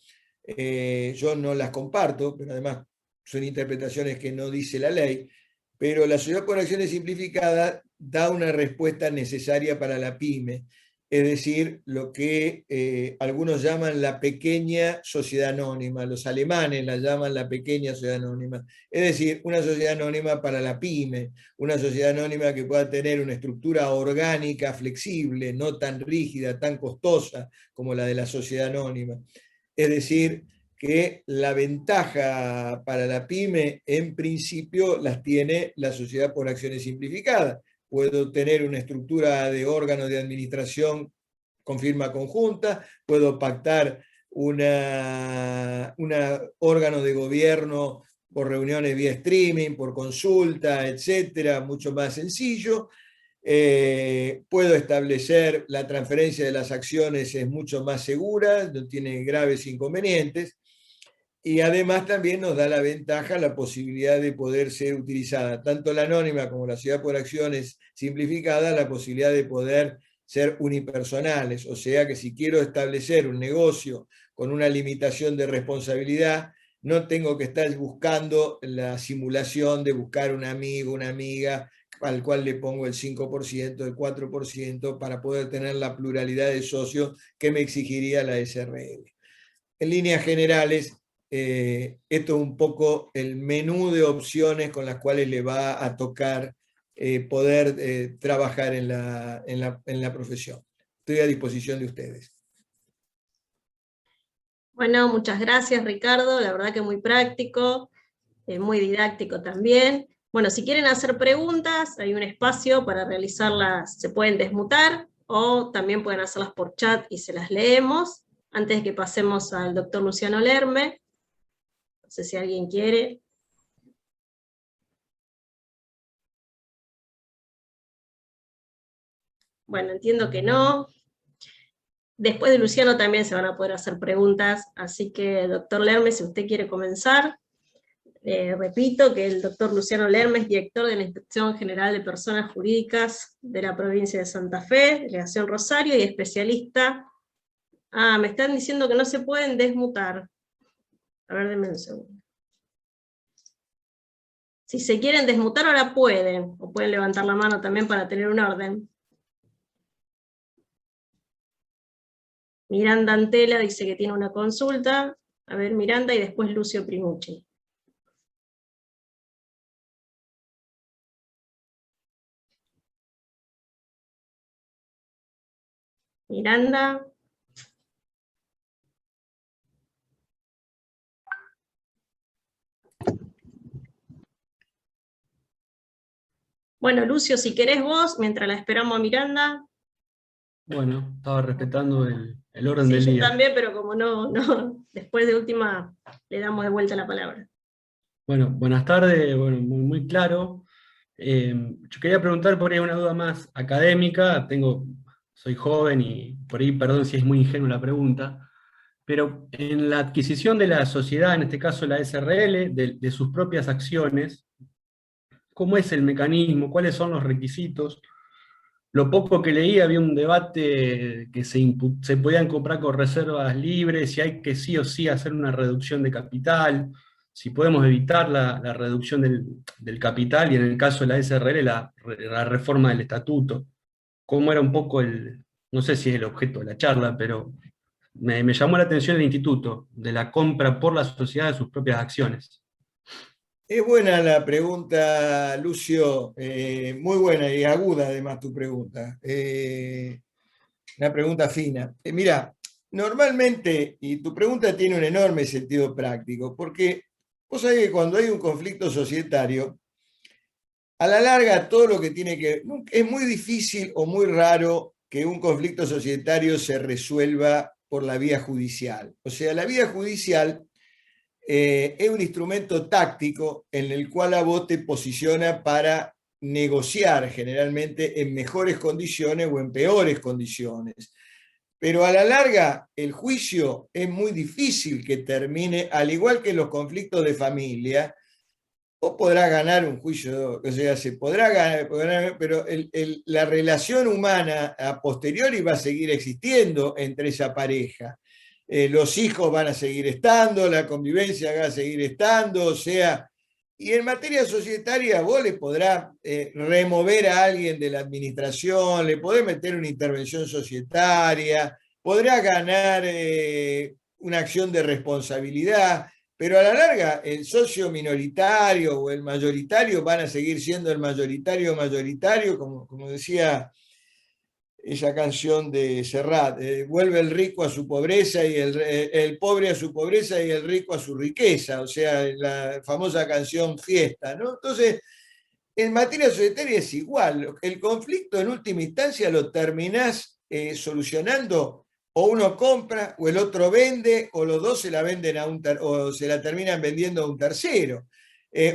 yo no las comparto, pero además son interpretaciones que no dice la ley, pero la Sociedad por Acciones Simplificadas da una respuesta necesaria para la pyme, es decir, lo que algunos llaman la pequeña sociedad anónima, los alemanes la llaman la pequeña sociedad anónima, es decir, una sociedad anónima para la pyme, una sociedad anónima que pueda tener una estructura orgánica flexible, no tan rígida, tan costosa como la de la sociedad anónima. Es decir, que la ventaja para la pyme en principio las tiene la Sociedad por Acciones Simplificadas. Puedo tener una estructura de órgano de administración con firma conjunta, puedo pactar un órgano de gobierno por reuniones vía streaming, por consulta, etcétera, mucho más sencillo. Puedo establecer la transferencia de las acciones, es mucho más segura, no tiene graves inconvenientes. Y además también nos da la ventaja, la posibilidad de poder ser utilizada, tanto la anónima como la Sociedad por Acciones Simplificada, la posibilidad de poder ser unipersonales. O sea que si quiero establecer un negocio con una limitación de responsabilidad, no tengo que estar buscando la simulación de buscar un amigo, una amiga, al cual le pongo el 5%, el 4%, para poder tener la pluralidad de socios que me exigiría la SRL. en líneas generales, esto es un poco el menú de opciones con las cuales le va a tocar poder trabajar en la profesión. Estoy a disposición de ustedes. Bueno, muchas gracias, Ricardo, la verdad que muy práctico, muy didáctico también. Bueno, si quieren hacer preguntas, hay un espacio para realizarlas, se pueden desmutar, o también pueden hacerlas por chat y se las leemos, antes de que pasemos al doctor Luciano Lerme. No sé si alguien quiere. Bueno, entiendo que no. Después de Luciano también se van a poder hacer preguntas, así que, doctor Lerme, si usted quiere comenzar. Repito que el doctor Luciano Lerme es director de la Inspección General de Personas Jurídicas de la provincia de Santa Fe, Delegación Rosario, y especialista. Me están diciendo que no se pueden desmutar. A ver, denme un segundo. Si se quieren desmutar ahora pueden, o pueden levantar la mano también para tener un orden. Miranda Antela dice que tiene una consulta. A ver, Miranda, y después Lucio Primucci. Miranda. Bueno, Lucio, si querés vos, mientras la esperamos a Miranda. Bueno, estaba respetando el orden Sí, del yo día. también, pero como no, después de última le damos de vuelta la palabra. Bueno, buenas tardes, bueno, muy claro. Yo quería preguntar por ahí una duda más académica. Soy joven y por ahí, perdón si es muy ingenua la pregunta, pero en la adquisición de la sociedad, en este caso la SRL, de sus propias acciones, ¿cómo es el mecanismo? ¿Cuáles son los requisitos? Lo poco que leí, había un debate que se podían comprar con reservas libres, si hay que sí o sí hacer una reducción de capital, si podemos evitar la reducción del capital, y en el caso de la SRL, la reforma del estatuto. ¿Cómo era un poco no sé si es el objeto de la charla, pero me llamó la atención el instituto, de la compra por la sociedad de sus propias acciones. Es buena la pregunta, Lucio, muy buena y aguda además tu pregunta. Una pregunta fina. Mira, normalmente, y tu pregunta tiene un enorme sentido práctico, porque vos sabés que cuando hay un conflicto societario, a la larga todo lo que tiene que... Es muy difícil o muy raro que un conflicto societario se resuelva por la vía judicial. O sea, la vía judicial es un instrumento táctico en el cual a vos te posiciona para negociar generalmente en mejores condiciones o en peores condiciones. Pero a la larga el juicio es muy difícil que termine, al igual que los conflictos de familia. Vos podrás ganar un juicio, o sea, se podrá ganar, pero la relación humana a posteriori va a seguir existiendo entre esa pareja. Los hijos van a seguir estando, la convivencia va a seguir estando, o sea, y en materia societaria vos le podrás remover a alguien de la administración, le podés meter una intervención societaria, podrás ganar una acción de responsabilidad, pero a la larga el socio minoritario o el mayoritario van a seguir siendo el mayoritario, como decía esa canción de Serrat, vuelve el rico a su pobreza y el pobre a su pobreza y el rico a su riqueza, o sea, la famosa canción Fiesta, ¿no? Entonces, en materia societaria es igual, el conflicto en última instancia lo terminás solucionando, o uno compra, o el otro vende, o los dos se la venden o se la terminan vendiendo a un tercero.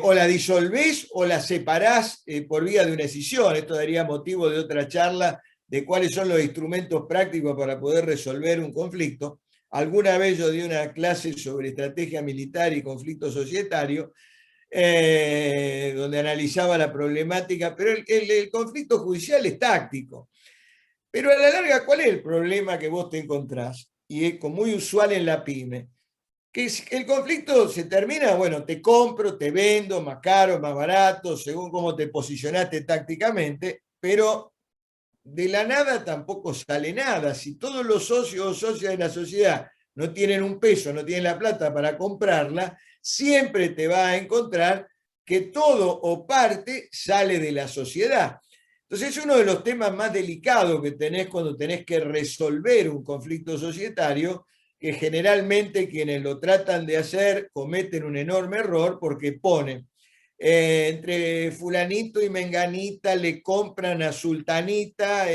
O la disolvés o la separás por vía de una escisión. Esto daría motivo de otra charla de cuáles son los instrumentos prácticos para poder resolver un conflicto. Alguna vez yo di una clase sobre estrategia militar y conflicto societario, donde analizaba la problemática, pero el conflicto judicial es táctico. Pero a la larga, ¿cuál es el problema que vos te encontrás? Y es muy usual en la pyme. Que el conflicto se termina, bueno, te compro, te vendo, más caro, más barato, según cómo te posicionaste tácticamente, pero de la nada tampoco sale nada. Si todos los socios o socias de la sociedad no tienen un peso, no tienen la plata para comprarla, siempre te va a encontrar que todo o parte sale de la sociedad. Entonces es uno de los temas más delicados que tenés cuando tenés que resolver un conflicto societario, que generalmente quienes lo tratan de hacer cometen un enorme error porque ponen entre fulanito y menganita le compran a sultanita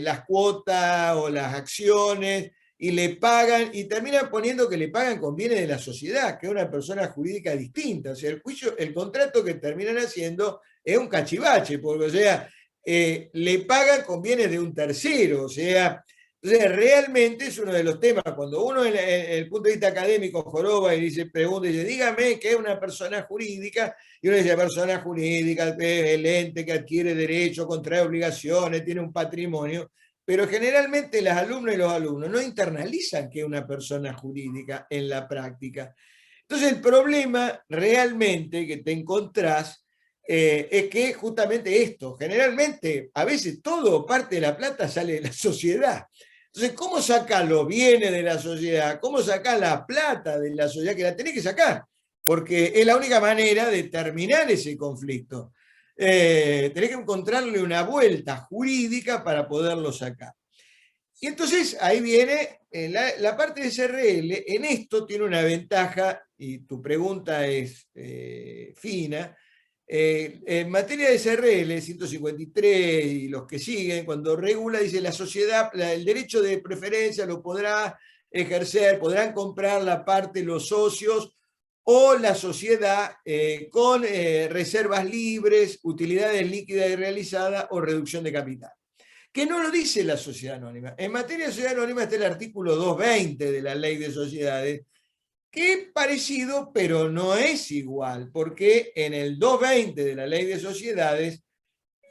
las cuotas o las acciones y le pagan, y terminan poniendo que le pagan con bienes de la sociedad, que es una persona jurídica distinta. O sea, el contrato que terminan haciendo es un cachivache, porque, o sea, le pagan con bienes de un tercero, o sea, entonces realmente es uno de los temas, cuando uno en el punto de vista académico joroba y dice, pregunta y dice, dígame qué es una persona jurídica, y uno dice, persona jurídica, el ente que adquiere derechos, contrae obligaciones, tiene un patrimonio, pero generalmente las alumnas y los alumnos no internalizan que es una persona jurídica en la práctica. Entonces el problema realmente que te encontrás es que justamente esto, generalmente, a veces todo o parte de la plata sale de la sociedad. Entonces, ¿cómo sacás los bienes de la sociedad? ¿Cómo sacás la plata de la sociedad? Que la tenés que sacar, porque es la única manera de terminar ese conflicto. Tenés que encontrarle una vuelta jurídica para poderlo sacar. Y entonces ahí viene la parte de SRL. En esto tiene una ventaja, y tu pregunta es fina. En materia de SRL, 153 y los que siguen, cuando regula, dice la sociedad, el derecho de preferencia lo podrá ejercer, podrán comprar la parte los socios o la sociedad con reservas libres, utilidades líquidas y realizadas o reducción de capital. Que no lo dice la sociedad anónima. En materia de sociedad anónima está el artículo 220 de la Ley de Sociedades, que es parecido, pero no es igual, porque en el 220 de la Ley de Sociedades,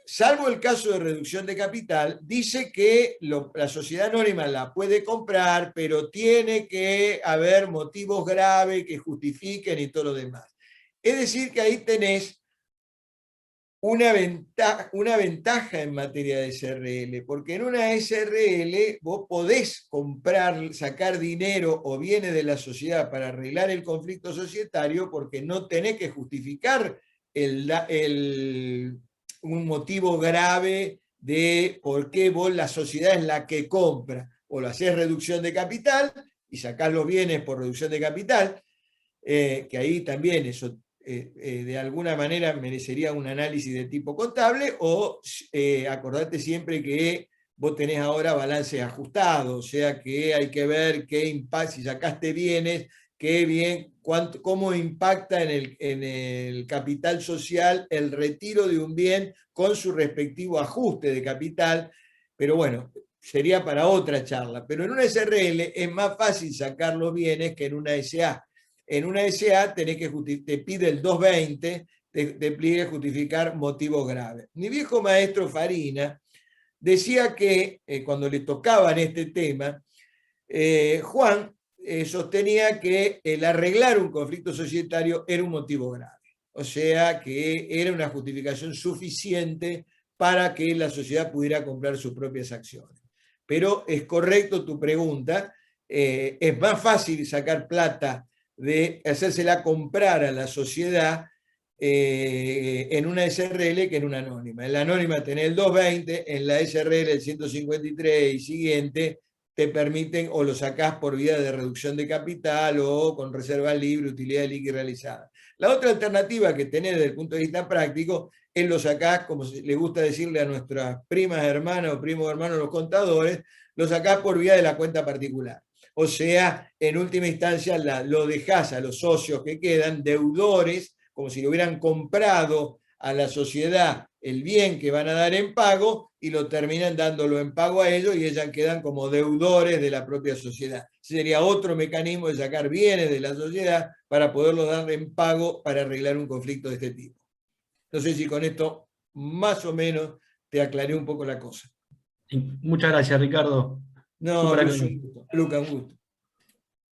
salvo el caso de reducción de capital, dice que la sociedad anónima la puede comprar, pero tiene que haber motivos graves que justifiquen y todo lo demás. Es decir, que ahí tenés una ventaja en materia de SRL, porque en una SRL vos podés comprar, sacar dinero o bienes de la sociedad para arreglar el conflicto societario, porque no tenés que justificar un motivo grave de por qué vos la sociedad es la que compra. O lo hacés reducción de capital y sacás los bienes por reducción de capital, que ahí también eso de alguna manera merecería un análisis de tipo contable, o acordate siempre que vos tenés ahora balances ajustados, o sea que hay que ver qué impacta, si sacaste bienes, qué bien, cómo impacta en el capital social el retiro de un bien con su respectivo ajuste de capital, pero bueno, sería para otra charla. Pero en una SRL es más fácil sacar los bienes que en una SA. En una SA tenés que te pide el 220, te pide justificar motivos graves. Mi viejo maestro Farina decía que cuando le tocaban este tema, Juan sostenía que el arreglar un conflicto societario era un motivo grave. O sea que era una justificación suficiente para que la sociedad pudiera comprar sus propias acciones. Pero es correcto tu pregunta, es más fácil sacar plata de hacérsela comprar a la sociedad en una SRL que en una anónima. En la anónima tenés el 220, en la SRL el 153 y siguiente te permiten o lo sacás por vía de reducción de capital o con reserva libre, utilidad líquida realizada. La otra alternativa que tenés desde el punto de vista práctico es lo sacás, como le gusta decirle a nuestras primas hermanas o primos hermanos los contadores, lo sacás por vía de la cuenta particular. O sea, en última instancia lo dejás a los socios que quedan deudores, como si lo hubieran comprado a la sociedad el bien que van a dar en pago y lo terminan dándolo en pago a ellos y ellas quedan como deudores de la propia sociedad. Sería otro mecanismo de sacar bienes de la sociedad para poderlo dar en pago para arreglar un conflicto de este tipo. No sé si con esto más o menos te aclaré un poco la cosa. Muchas gracias, Ricardo. No, Luca, un gusto.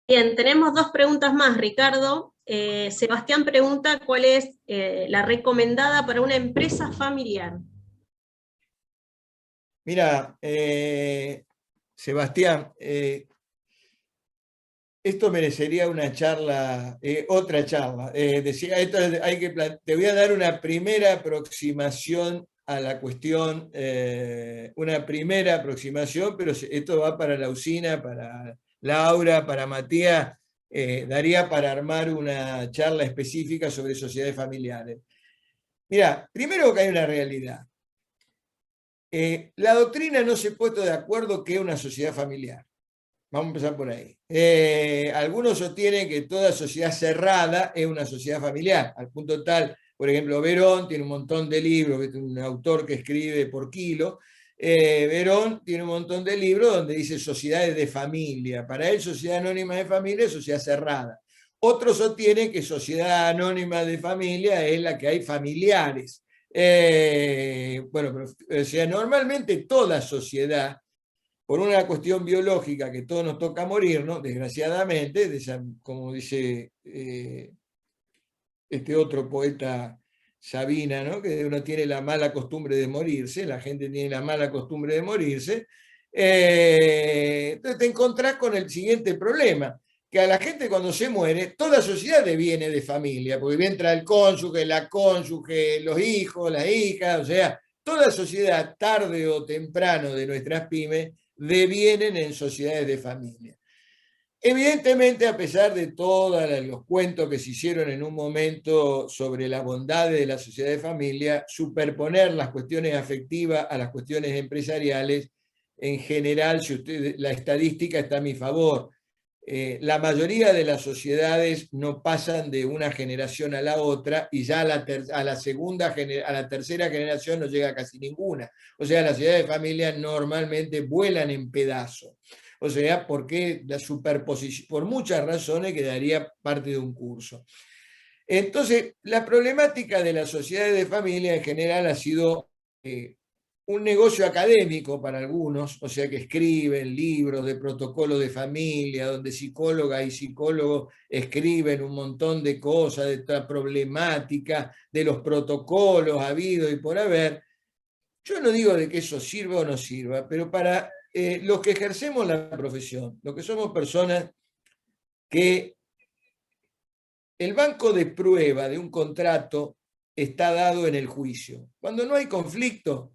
Bien, tenemos dos preguntas más, Ricardo. Sebastián pregunta cuál es la recomendada para una empresa familiar. Mira, Sebastián, esto merecería una charla, otra charla. Decía, te voy a dar una primera aproximación a la cuestión, una primera aproximación, pero esto va para Lausina, para Laura, para Matías, daría para armar una charla específica sobre sociedades familiares. Mirá, primero que hay una realidad. La doctrina no se ha puesto de acuerdo que es una sociedad familiar. Vamos a empezar por ahí. Algunos sostienen que toda sociedad cerrada es una sociedad familiar, al punto tal, por ejemplo, Verón tiene un montón de libros, es un autor que escribe por kilo. Verón tiene un montón de libros donde dice sociedades de familia. Para él, sociedad anónima de familia es sociedad cerrada. Otros sostienen que sociedad anónima de familia es la que hay familiares. Bueno, pero, o sea, normalmente toda sociedad, por una cuestión biológica que todos nos toca morir, ¿no? Desgraciadamente, como dice este otro poeta Sabina, ¿no? Que uno tiene la mala costumbre de morirse, la gente tiene la mala costumbre de morirse. Entonces te encontrás con el siguiente problema, que a la gente cuando se muere, toda sociedad deviene de familia, porque entra el cónyuge, la cónyuge, los hijos, las hijas, o sea, toda sociedad, tarde o temprano de nuestras pymes, devienen en sociedades de familia. Evidentemente, a pesar de todos los cuentos que se hicieron en un momento sobre las bondades de la sociedad de familia, superponer las cuestiones afectivas a las cuestiones empresariales, en general, la estadística está a mi favor. La mayoría de las sociedades no pasan de una generación a la otra y ya a la tercera generación no llega casi ninguna. O sea, las sociedades de familia normalmente vuelan en pedazos. O sea, porque la superposición, por muchas razones, quedaría parte de un curso. Entonces, la problemática de las sociedades de familia en general ha sido un negocio académico para algunos, o sea que escriben libros de protocolo de familia, donde psicólogas y psicólogos escriben un montón de cosas, de esta problemática, de los protocolos habidos y por haber. Yo no digo de que eso sirva o no sirva, pero para los que ejercemos la profesión, los que somos personas que el banco de prueba de un contrato está dado en el juicio. Cuando no hay conflicto,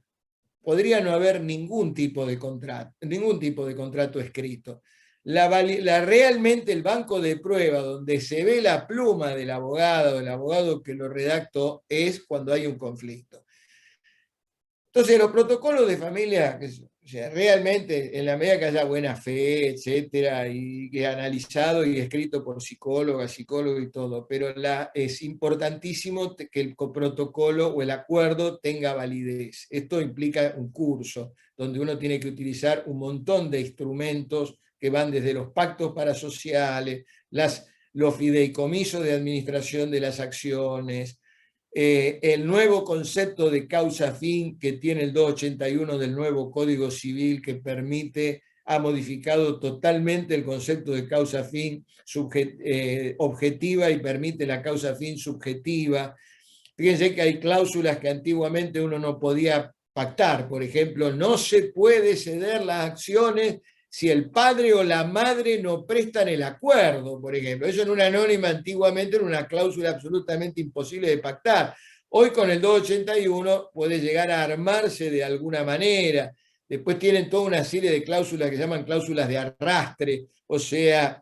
podría no haber ningún tipo de contrato escrito. Realmente el banco de prueba donde se ve la pluma del abogado que lo redactó, es cuando hay un conflicto. Entonces, los protocolos de familia, o sea, realmente, en la medida que haya buena fe, etcétera, y que analizado y escrito por psicólogos y todo, pero es importantísimo que el protocolo o el acuerdo tenga validez. Esto implica un curso, donde uno tiene que utilizar un montón de instrumentos que van desde los pactos parasociales, los fideicomisos de administración de las acciones, el nuevo concepto de causa-fin que tiene el 281 del nuevo Código Civil, que ha modificado totalmente el concepto de causa-fin objetiva y permite la causa-fin subjetiva. Fíjense que hay cláusulas que antiguamente uno no podía pactar. Por ejemplo, no se puede ceder las acciones si el padre o la madre no prestan el acuerdo, por ejemplo. Eso en una anónima antiguamente era una cláusula absolutamente imposible de pactar. Hoy con el 281 puede llegar a armarse de alguna manera. Después tienen toda una serie de cláusulas que se llaman cláusulas de arrastre, o sea,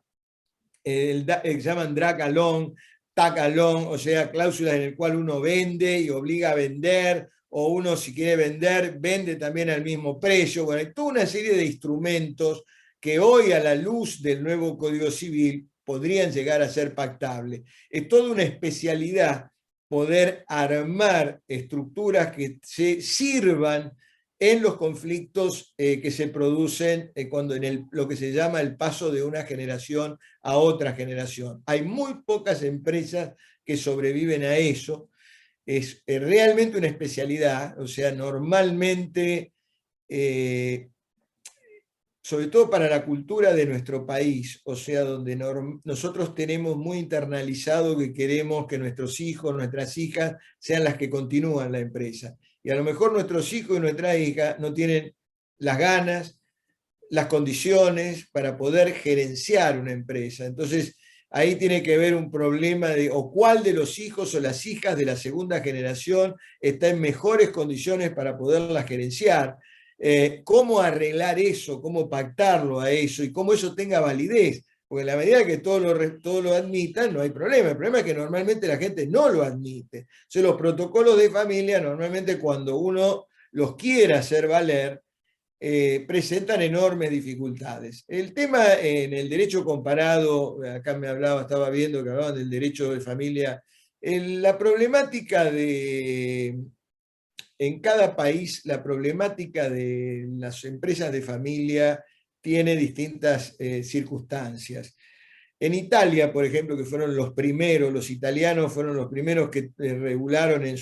llaman drag along, tag along, o sea, cláusulas en las cuales uno vende y obliga a vender, o uno si quiere vender, vende también al mismo precio. Bueno, hay toda una serie de instrumentos que hoy a la luz del nuevo Código Civil podrían llegar a ser pactables. Es toda una especialidad poder armar estructuras que se sirvan en los conflictos que se producen cuando lo que se llama el paso de una generación a otra generación. Hay muy pocas empresas que sobreviven a eso. Es realmente una especialidad, o sea, normalmente, sobre todo para la cultura de nuestro país, o sea, donde nosotros tenemos muy internalizado que queremos que nuestros hijos, nuestras hijas, sean las que continúan la empresa. Y a lo mejor nuestros hijos y nuestras hijas no tienen las ganas, las condiciones para poder gerenciar una empresa. Entonces, ahí tiene que ver un problema de o cuál de los hijos o las hijas de la segunda generación está en mejores condiciones para poderlas gerenciar. Cómo arreglar eso, cómo pactarlo a eso y cómo eso tenga validez. Porque en la medida que todos lo admitan, no hay problema. El problema es que normalmente la gente no lo admite. Entonces, los protocolos de familia, normalmente cuando uno los quiere hacer valer, presentan enormes dificultades. El tema en el derecho comparado, acá estaba viendo que hablaban del derecho de familia, la problemática en cada país, la problemática de las empresas de familia tiene distintas circunstancias. En Italia, por ejemplo, que fueron los primeros, los italianos fueron los primeros que regularon en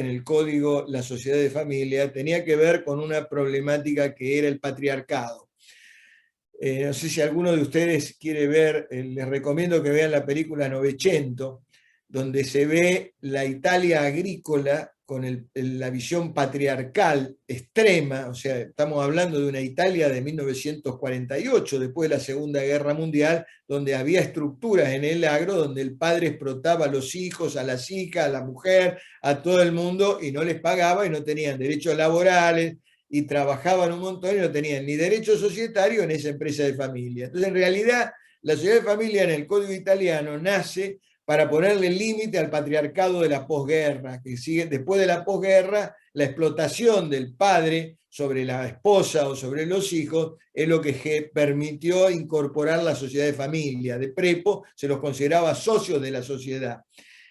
el código la sociedad de familia, tenía que ver con una problemática que era el patriarcado. No sé si alguno de ustedes quiere ver, les recomiendo que vean la película Novecento, donde se ve la Italia agrícola con la visión patriarcal extrema, o sea, estamos hablando de una Italia de 1948, después de la Segunda Guerra Mundial, donde había estructuras en el agro, donde el padre explotaba a los hijos, a las hijas, a la mujer, a todo el mundo, y no les pagaba y no tenían derechos laborales, y trabajaban un montón y no tenían ni derecho societario en esa empresa de familia. Entonces, en realidad, la sociedad de familia en el Código italiano nace para ponerle límite al patriarcado de la posguerra, que sigue después de la posguerra, la explotación del padre sobre la esposa o sobre los hijos es lo que permitió incorporar la sociedad de familia. De prepo se los consideraba socios de la sociedad.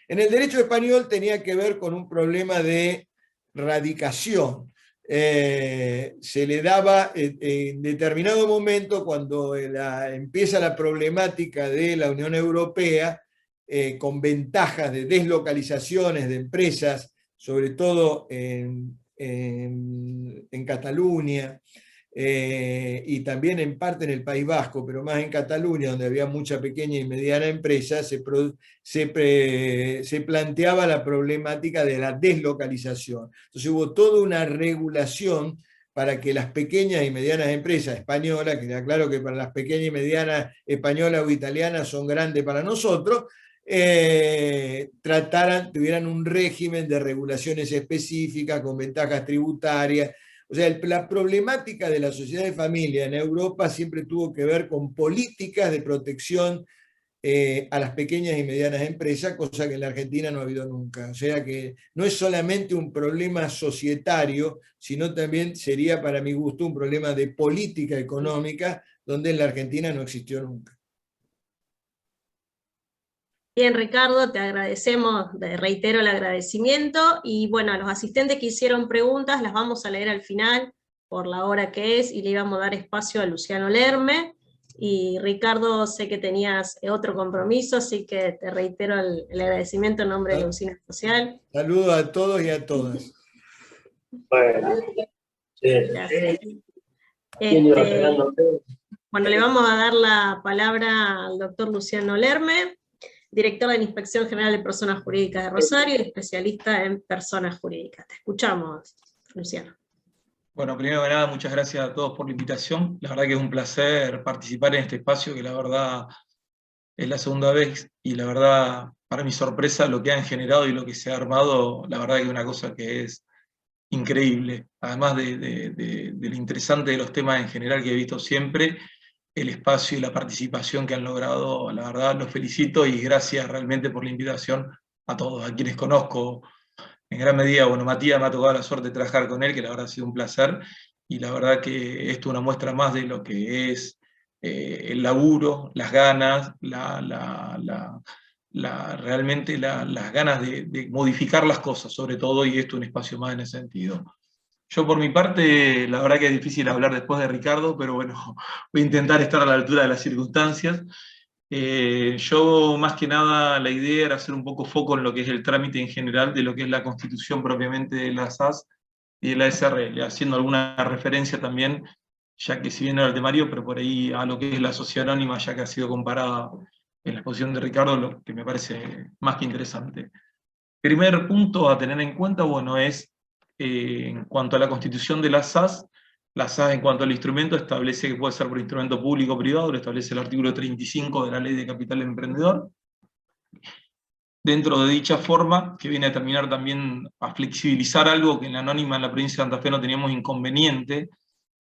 En el derecho español tenía que ver con un problema de radicación. Se le daba en determinado momento, cuando empieza la problemática de la Unión Europea, con ventajas de deslocalizaciones de empresas, sobre todo en Cataluña, y también en parte en el País Vasco, pero más en Cataluña, donde había mucha pequeña y mediana empresa, se planteaba la problemática de la deslocalización. Entonces hubo toda una regulación para que las pequeñas y medianas empresas españolas, que era claro que para las pequeñas y medianas españolas o italianas son grandes para nosotros, tuvieran un régimen de regulaciones específicas con ventajas tributarias. O sea, la problemática de la sociedad de familia en Europa siempre tuvo que ver con políticas de protección a las pequeñas y medianas empresas, cosa que en la Argentina no ha habido nunca. O sea que no es solamente un problema societario, sino también sería, para mi gusto, un problema de política económica, donde en la Argentina no existió nunca. Bien, Ricardo, te agradecemos, reitero el agradecimiento, y bueno, a los asistentes que hicieron preguntas las vamos a leer al final, por la hora que es, y le íbamos a dar espacio a Luciano Lerme, y Ricardo, sé que tenías otro compromiso, así que te reitero el agradecimiento en nombre de la Usina Social. Saludos a todos y a todas. Bueno, Gracias. Bueno, le vamos a dar la palabra al doctor Luciano Lerme, director de la Inspección General de Personas Jurídicas de Rosario y especialista en personas jurídicas. Te escuchamos, Luciano. Bueno, primero que nada, muchas gracias a todos por la invitación. La verdad que es un placer participar en este espacio, que la verdad es la segunda vez, y la verdad, para mi sorpresa, lo que han generado y lo que se ha armado, la verdad que es una cosa que es increíble. Además de lo interesante de los temas en general que he visto siempre, el espacio y la participación que han logrado, la verdad los felicito, y gracias realmente por la invitación a todos, a quienes conozco en gran medida. Bueno, Matías, me ha tocado la suerte de trabajar con él, que la verdad ha sido un placer, y la verdad que esto es una muestra más de lo que es el laburo, las ganas, realmente las ganas de modificar las cosas, sobre todo, y esto es un espacio más en ese sentido. Yo por mi parte, la verdad que es difícil hablar después de Ricardo, pero bueno, voy a intentar estar a la altura de las circunstancias. Yo más que nada la idea era hacer un poco foco en lo que es el trámite en general de lo que es la constitución propiamente de la SAS y de la SRL, haciendo alguna referencia también, ya que si bien no era el temario, pero por ahí a lo que es la sociedad anónima, ya que ha sido comparada en la exposición de Ricardo, lo que me parece más que interesante. Primer punto a tener en cuenta, bueno, es en cuanto a la constitución de la SAS, La SAS, en cuanto al instrumento, establece que puede ser por instrumento público o privado, lo establece el artículo 35 de la Ley de Capital Emprendedor. Dentro de dicha forma, que viene a terminar también a flexibilizar algo que en la anónima en la provincia de Santa Fe no teníamos inconveniente,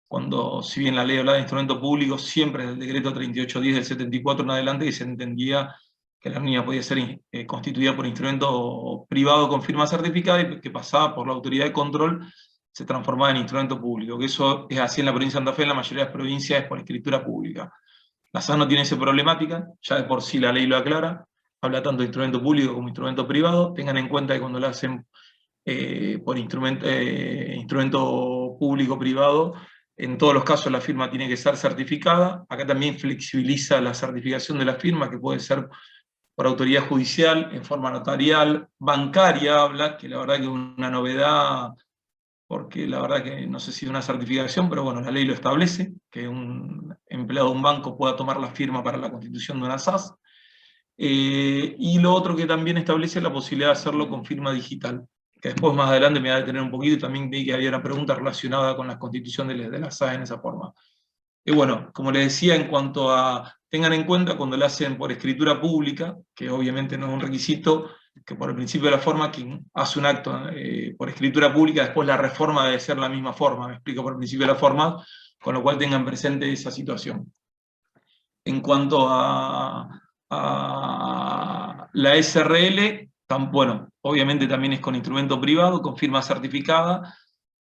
cuando, si bien la ley hablaba de instrumento público, siempre en el decreto 3810 del 74 en adelante, que se entendía que la anónima podía ser constituida por instrumento privado con firma certificada y que pasaba por la autoridad de control, se transformaba en instrumento público, que eso es así en la provincia de Santa Fe, en la mayoría de las provincias es por escritura pública. La SAS no tiene esa problemática, ya de por sí la ley lo aclara, habla tanto de instrumento público como instrumento privado. Tengan en cuenta que cuando lo hacen por instrumento público-privado, en todos los casos la firma tiene que ser certificada. Acá también flexibiliza la certificación de la firma, que puede ser por autoridad judicial, en forma notarial, bancaria habla, que la verdad que es una novedad, porque la verdad que no sé si es una certificación, pero bueno, la ley lo establece, que un empleado de un banco pueda tomar la firma para la constitución de una SAS. Y lo otro que también establece es la posibilidad de hacerlo con firma digital, que después más adelante me va a detener un poquito, y también vi que había una pregunta relacionada con la constitución de la SAS en esa forma. Y bueno, como les decía, en cuanto a, tengan en cuenta cuando lo hacen por escritura pública, que obviamente no es un requisito, que por el principio de la forma, quien hace un acto por escritura pública, después la reforma debe ser la misma forma, me explico, por el principio de la forma, con lo cual tengan presente esa situación. En cuanto a la SRL, bueno, obviamente también es con instrumento privado, con firma certificada.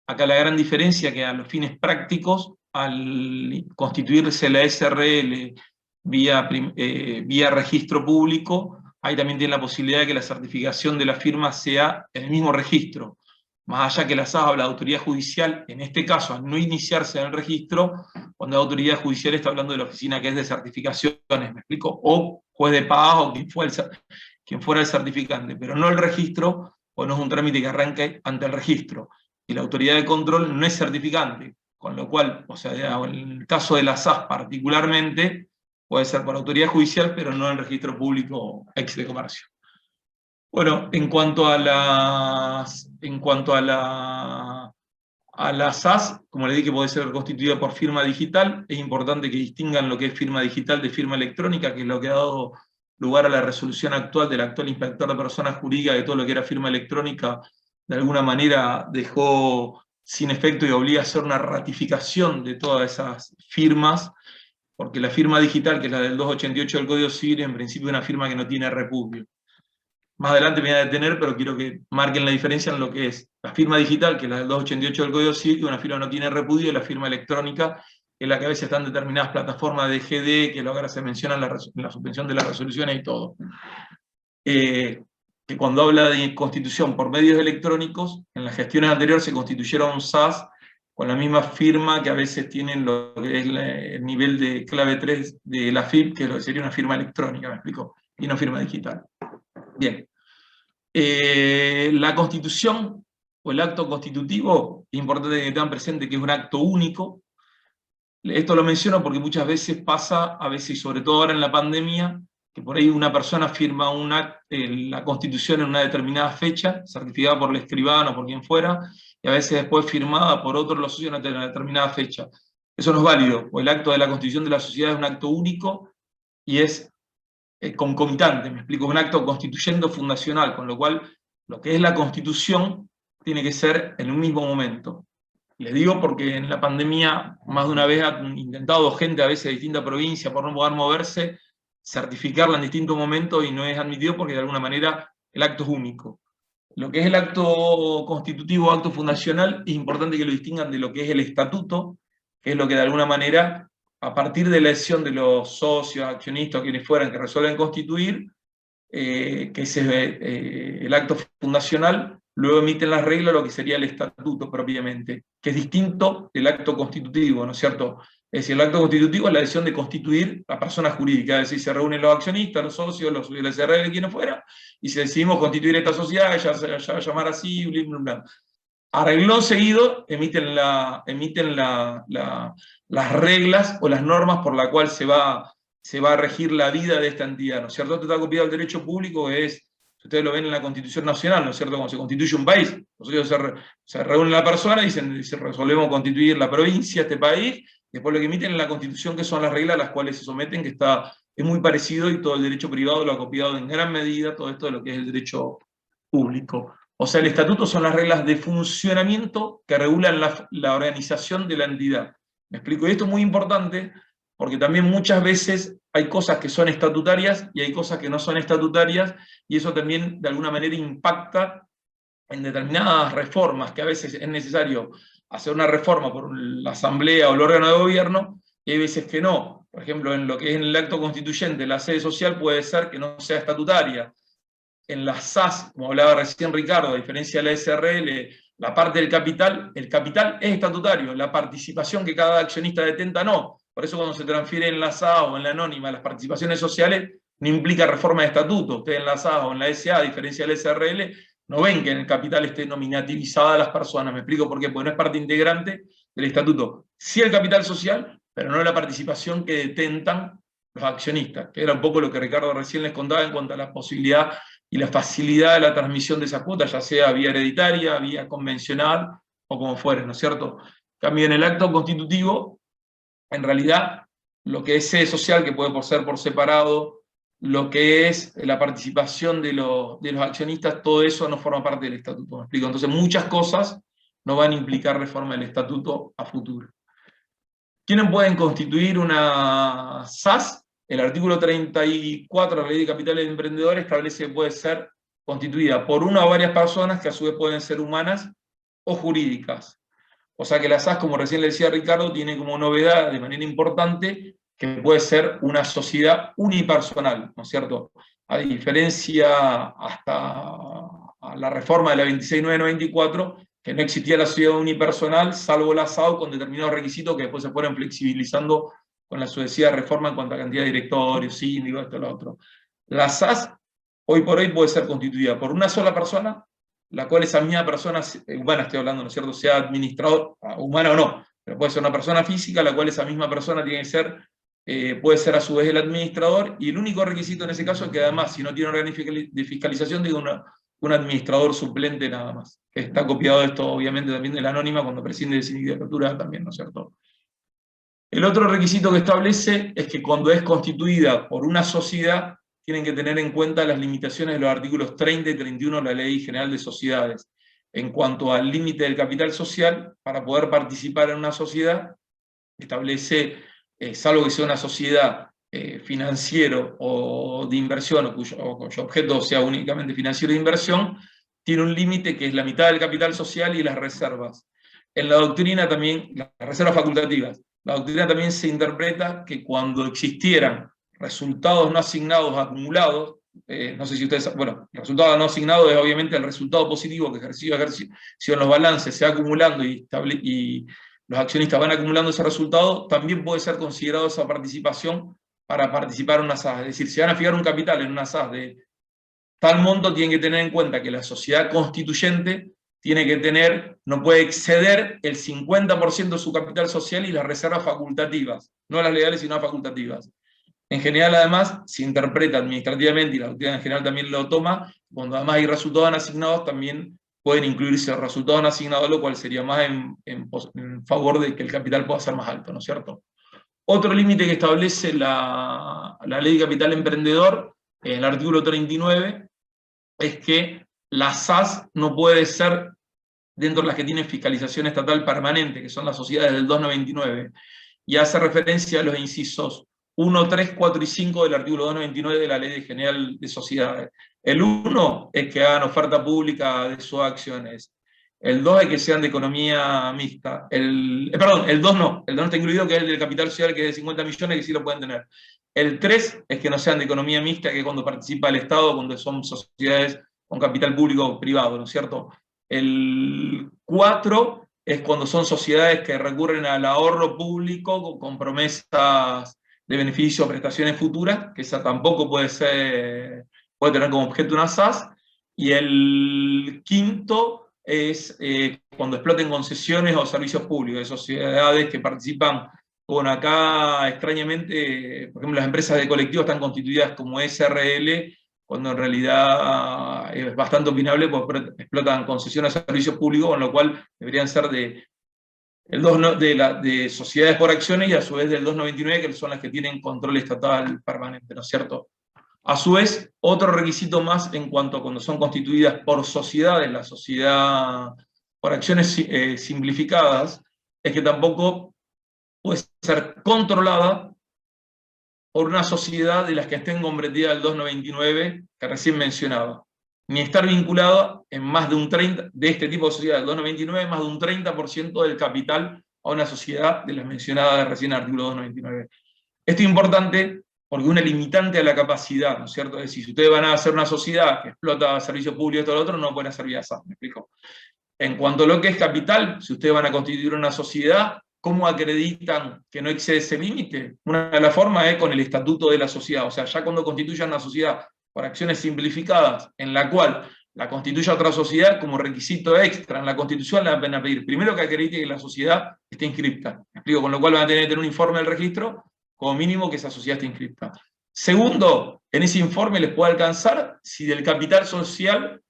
Acá la gran diferencia que a los fines prácticos, al constituirse la SRL vía registro público, ahí también tiene la posibilidad de que la certificación de la firma sea en el mismo registro. Más allá que la SAS habla de autoridad judicial, en este caso, al no iniciarse en el registro, cuando la autoridad judicial está hablando de la oficina que es de certificaciones, ¿me explico? O juez de paz o quien fuera el certificante, pero no el registro, o no es un trámite que arranque ante el registro. Y la autoridad de control no es certificante, con lo cual, o sea, en el caso de la SAS particularmente, puede ser por autoridad judicial, pero no en el registro público ex de comercio. Bueno, en cuanto a la SAS, como le dije, puede ser constituida por firma digital. Es importante que distingan lo que es firma digital de firma electrónica, que es lo que ha dado lugar a la resolución actual del actual inspector de personas jurídicas, de todo lo que era firma electrónica, de alguna manera dejó sin efecto y obliga a hacer una ratificación de todas esas firmas, porque la firma digital, que es la del 288 del Código Civil, en principio es una firma que no tiene repudio. Más adelante me voy a detener, pero quiero que marquen la diferencia en lo que es la firma digital, que es la del 288 del Código Civil, que una firma no tiene repudio, y la firma electrónica, que es la que a veces están determinadas plataformas de GD, que ahora se menciona en la suspensión de las resoluciones y todo. Que cuando habla de constitución por medios electrónicos, en las gestiones anteriores se constituyeron SAS con la misma firma que a veces tienen lo que es el nivel de clave 3 de la FIP, que sería una firma electrónica, ¿me explico? Y no firma digital. Bien. La constitución o el acto constitutivo, es importante que tengan presente que es un acto único. Esto lo menciono porque muchas veces pasa, a veces y sobre todo ahora en la pandemia, que por ahí una persona firma la constitución en una determinada fecha, certificada por el escribano o por quien fuera, y a veces después firmada por otro de los socios en una determinada fecha. Eso no es válido, porque el acto de la constitución de la sociedad es un acto único y es concomitante, me explico, un acto constituyendo fundacional, con lo cual lo que es la constitución tiene que ser en un mismo momento. Les digo porque en la pandemia más de una vez han intentado gente, a veces de distintas provincias, por no poder moverse, certificarla en distintos momentos y no es admitido porque de alguna manera el acto es único. Lo que es el acto constitutivo o acto fundacional es importante que lo distingan de lo que es el estatuto, que es lo que de alguna manera, a partir de la elección de los socios, accionistas, quienes fueran que resuelven constituir, que ese es el acto fundacional, luego emiten las reglas lo que sería el estatuto propiamente, que es distinto del acto constitutivo, ¿no es cierto? Es decir, el acto constitutivo es la decisión de constituir a personas jurídicas, es decir, se reúnen los accionistas, los socios, los SRL, quienes fuera, y si decidimos constituir esta sociedad, ya se va a llamar así, bla, bla, bla. Arreglón seguido, emiten las reglas o las normas por la cual se va a regir la vida de esta entidad, ¿no es cierto? Esto está copiado del derecho público, es Ustedes lo ven en la Constitución Nacional, ¿no es cierto? Cuando se constituye un país, se reúne la persona y dicen, resolvemos constituir la provincia, este país, después lo que emiten en la Constitución, que son las reglas a las cuales se someten, que es muy parecido, y todo el derecho privado lo ha copiado en gran medida, todo esto de lo que es el derecho público. O sea, el estatuto son las reglas de funcionamiento que regulan la organización de la entidad. ¿Me explico? Y esto es muy importante, porque también muchas veces hay cosas que son estatutarias y hay cosas que no son estatutarias, y eso también de alguna manera impacta en determinadas reformas, que a veces es necesario hacer una reforma por la asamblea o el órgano de gobierno, y hay veces que no. Por ejemplo, en lo que es en el acto constituyente, la sede social puede ser que no sea estatutaria. En las SAS, como hablaba recién Ricardo, a diferencia de la SRL, la parte del capital, el capital es estatutario, la participación que cada accionista detenta no. Por eso cuando se transfiere en la SA o en la anónima las participaciones sociales, no implica reforma de estatuto. Ustedes en la SA o en la SA, a diferencia del SRL, no ven que en el capital esté nominativizada las personas. Me explico por qué, porque no es parte integrante del estatuto. Sí el capital social, pero no la participación que detentan los accionistas, que era un poco lo que Ricardo recién les contaba en cuanto a la posibilidad y la facilidad de la transmisión de esa cuota, ya sea vía hereditaria, vía convencional, o como fuere, ¿no es cierto? Cambio en el acto constitutivo, en realidad, lo que es sede social, que puede ser por separado, lo que es la participación de los accionistas, todo eso no forma parte del estatuto, ¿me explico? Entonces muchas cosas no van a implicar reforma del estatuto a futuro. ¿Quiénes pueden constituir una SAS? El artículo 34 de la Ley de Capitales de Emprendedores establece que puede ser constituida por una o varias personas que a su vez pueden ser humanas o jurídicas. O sea que la SAS, como recién le decía Ricardo, tiene como novedad de manera importante que puede ser una sociedad unipersonal, ¿no es cierto? A diferencia hasta la reforma de la 26.994, que no existía la sociedad unipersonal, salvo la SAO con determinados requisitos que después se fueron flexibilizando con la sucesiva reforma en cuanto a cantidad de directorios, síndicos, esto y lo otro. La SAS, hoy por hoy, puede ser constituida por una sola persona, la cual esa misma persona, humana estoy hablando, ¿no es cierto?, sea administrador, humana o no, pero puede ser una persona física, la cual esa misma persona tiene que ser, puede ser a su vez el administrador, y el único requisito en ese caso es que además, si no tiene órgano de fiscalización, diga un administrador suplente nada más. Está copiado esto, obviamente, también de la anónima, cuando prescinde de sindicatura también, ¿no es cierto? El otro requisito que establece es que cuando es constituida por una sociedad, tienen que tener en cuenta las limitaciones de los artículos 30 y 31 de la Ley General de Sociedades. En cuanto al límite del capital social, para poder participar en una sociedad, establece, salvo que sea una sociedad financiero o de inversión, o cuyo objeto sea únicamente financiero de inversión, tiene un límite que es la mitad del capital social y las reservas. En la doctrina también, las reservas facultativas, la doctrina también se interpreta que cuando existieran resultados no asignados acumulados, no sé si ustedes, bueno, el resultado no asignado es obviamente el resultado positivo que ejerció en los balances, se va acumulando y los accionistas van acumulando ese resultado, también puede ser considerado esa participación para participar en una SAS. Es decir, si van a fijar un capital en una SAS de tal monto, tienen que tener en cuenta que la sociedad constituyente tiene que tener, no puede exceder el 50% de su capital social y las reservas facultativas, no las legales sino las facultativas. En general, además, se interpreta administrativamente, y la doctrina en general también lo toma, cuando además hay resultados no asignados, también pueden incluirse resultados no asignados, lo cual sería más en favor de que el capital pueda ser más alto, ¿no es cierto? Otro límite que establece la Ley de Capital Emprendedor, en el artículo 39, es que la SAS no puede ser dentro de las que tienen fiscalización estatal permanente, que son las sociedades del 299, y hace referencia a los incisos 1, 3, 4 y 5 del artículo 299 de la Ley General de Sociedades. El 1 es que hagan oferta pública de sus acciones. El 2 es que sean de economía mixta. Perdón, el 2 no está incluido, que es el del capital social, que es de 50 millones, que sí lo pueden tener. El 3 es que no sean de economía mixta, que es cuando participa el Estado, cuando son sociedades con capital público o privado, ¿no es cierto? El 4 es cuando son sociedades que recurren al ahorro público con promesas de beneficio o prestaciones futuras, que esa tampoco puede tener como objeto una SAS. Y el 5 es cuando exploten concesiones o servicios públicos, de sociedades que participan. Bueno, acá extrañamente, por ejemplo, las empresas de colectivos están constituidas como SRL cuando en realidad es bastante opinable porque explotan concesiones a servicios públicos, con lo cual deberían ser de sociedades por acciones y a su vez del 299, que son las que tienen control estatal permanente, ¿no es cierto? A su vez, otro requisito más en cuanto a cuando son constituidas por sociedades, la sociedad por acciones simplificadas, es que tampoco puede ser controlada por una sociedad de las que estén comprometidas del 299 que recién mencionaba, ni estar vinculada en más de un 30%, de este tipo de sociedad del 299, más de un 30% del capital a una sociedad de las mencionadas recién en el artículo 299. Esto es importante porque una limitante a la capacidad, ¿no es cierto? Es decir, si ustedes van a hacer una sociedad que explota servicios públicos y todo lo otro, no pueden hacer vía SAF, ¿me explico? En cuanto a lo que es capital, si ustedes van a constituir una sociedad, ¿cómo acreditan que no excede ese límite? Una de las formas es con el estatuto de la sociedad, o sea, ya cuando constituyan una sociedad por acciones simplificadas, en la cual la constituye otra sociedad como requisito extra en la Constitución, le van a pedir primero que acredite que la sociedad esté inscripta, ¿me explico? Con lo cual van a tener un informe del registro, como mínimo que esa sociedad esté inscripta. Segundo, en ese informe les puede alcanzar si del capital social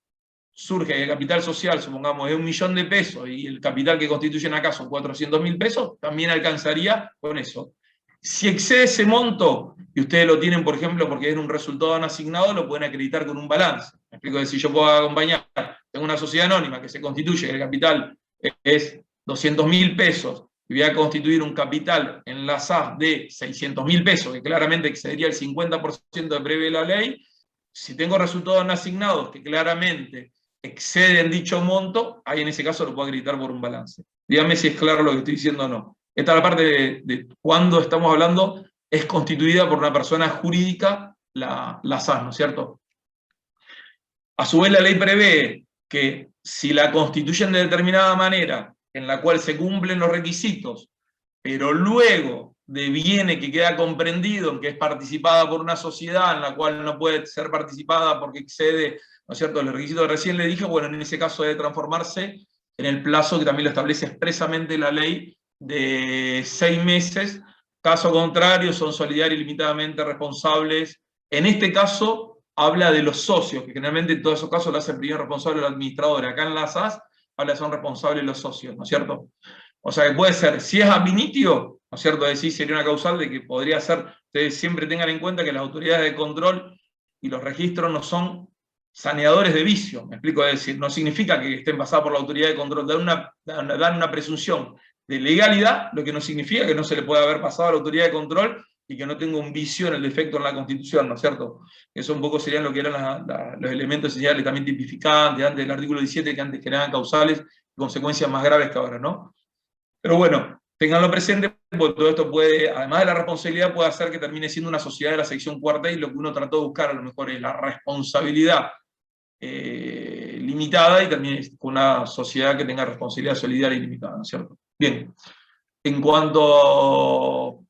surge que el capital social, supongamos, es 1 millón de pesos y el capital que constituyen acá son 400.000 pesos, también alcanzaría con eso. Si excede ese monto, y ustedes lo tienen, por ejemplo, porque es un resultado no asignado, lo pueden acreditar con un balance. Me explico, que si yo puedo acompañar, tengo una sociedad anónima que se constituye, que el capital es 200.000 pesos, y voy a constituir un capital en la SAS de 600.000 pesos, que claramente excedería el 50% que prevé la ley. Si tengo resultados no asignados que claramente exceden dicho monto, ahí en ese caso lo puedo acreditar por un balance. Dígame si es claro lo que estoy diciendo o no. Esta es la parte de cuando estamos hablando, es constituida por una persona jurídica la SAS, ¿no es cierto? A su vez la ley prevé que si la constituyen de determinada manera, en la cual se cumplen los requisitos, pero luego deviene que queda comprendido en que es participada por una sociedad en la cual no puede ser participada porque excede, ¿no es cierto?, los requisitos que recién le dije, bueno, en ese caso debe transformarse en el plazo que también lo establece expresamente la ley de 6 meses. Caso contrario, son solidarios y limitadamente responsables. En este caso, habla de los socios, que generalmente en todos esos casos lo hacen primero responsable el administrador. Acá en la SAS, habla de son responsables los socios, ¿no es cierto? O sea que puede ser, si es ab initio, ¿no es cierto? Es decir, sería una causal de que podría ser, ustedes siempre tengan en cuenta que las autoridades de control y los registros no son saneadores de vicio, me explico, es decir, no significa que estén pasados por la autoridad de control, dan una presunción de legalidad, lo que no significa que no se le pueda haber pasado a la autoridad de control y que no tenga un vicio en el defecto en la Constitución, ¿no es cierto? Eso un poco serían lo que eran los elementos esenciales también tipificantes, antes del artículo 17, que antes generaban causales y consecuencias más graves que ahora, ¿no? Pero bueno, tenganlo presente, porque todo esto puede, además de la responsabilidad, puede hacer que termine siendo una sociedad de la sección cuarta, y lo que uno trató de buscar a lo mejor es la responsabilidad limitada y termine con una sociedad que tenga responsabilidad solidaria y limitada, ¿no es cierto? Bien, en cuanto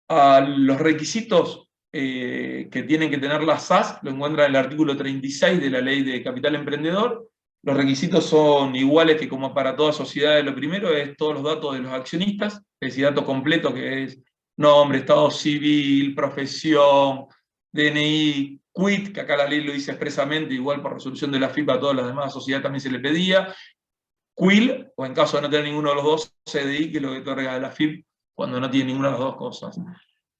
a los requisitos que tienen que tener las SAS, lo encuentran en el artículo 36 de la Ley de Capital Emprendedor. Los requisitos son iguales que como para todas sociedades. Lo primero es todos los datos de los accionistas, es decir, dato completo que es nombre, estado civil, profesión, DNI, quit, que acá la ley lo dice expresamente, igual por resolución de la FIP a todas las demás sociedades también se le pedía, QUIL, o en caso de no tener ninguno de los dos, CDI, que es lo que otorga la FIP cuando no tiene ninguna de las dos cosas.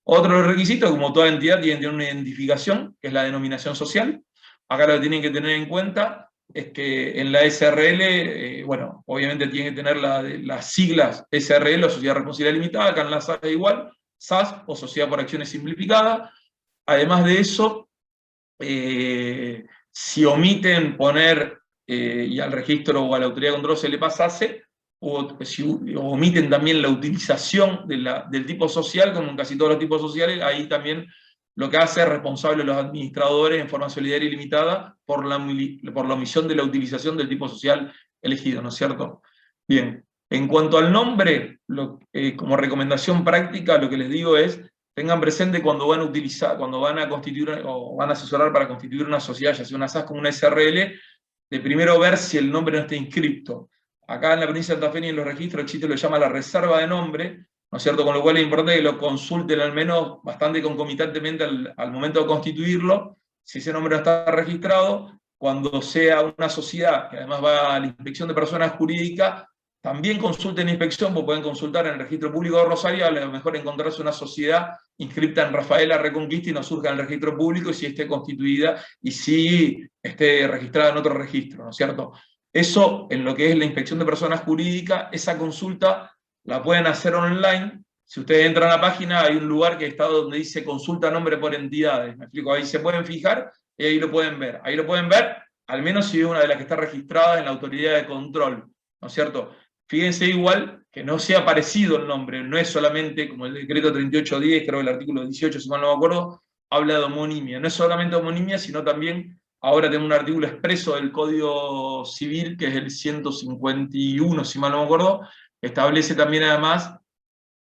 Otro requisito, como toda entidad, tiene que tener una identificación, que es la denominación social. Acá lo que tienen que tener en cuenta es que en la SRL, bueno, obviamente tienen que tener las siglas SRL o Sociedad Responsabilidad Limitada, acá en la SAS es igual, SAS o Sociedad por Acciones Simplificadas. Además de eso, si omiten poner, y al registro o a la autoridad de control se le pasase, o si omiten también la utilización del tipo social, como en casi todos los tipos sociales, ahí también lo que hace es responsable los administradores en forma solidaria y limitada por la omisión de la utilización del tipo social elegido, ¿no es cierto? Bien, en cuanto al nombre, como recomendación práctica, lo que les digo es, tengan presente cuando van a utilizar, cuando van a constituir o van a asesorar para constituir una sociedad, ya sea una SAS como una SRL, de primero ver si el nombre no está inscripto. Acá en la provincia de Santa Fe y en los registros el chiste lo llama la reserva de nombre, ¿no es cierto? Con lo cual es importante que lo consulten al menos bastante concomitantemente al momento de constituirlo, si ese nombre no está registrado, cuando sea una sociedad, que además va a la inspección de personas jurídicas, también consulten inspección, porque pueden consultar en el registro público de Rosario, a lo mejor encontrarse una sociedad inscripta en Rafaela Reconquista y no surja en el registro público, y si esté constituida y si esté registrada en otro registro, ¿no es cierto? Eso, en lo que es la inspección de personas jurídicas, esa consulta la pueden hacer online. Si ustedes entran a la página, hay un lugar que está donde dice consulta nombre por entidades. Me explico, ahí se pueden fijar y ahí lo pueden ver. Ahí lo pueden ver, al menos si es una de las que está registrada en la autoridad de control, ¿no es cierto? Fíjense igual que no sea parecido el nombre, no es solamente como el decreto 3810, creo que el artículo 18, si mal no me acuerdo, habla de homonimia. No es solamente homonimia, sino también, ahora tengo un artículo expreso del Código Civil, que es el 151, si mal no me acuerdo, que establece también además,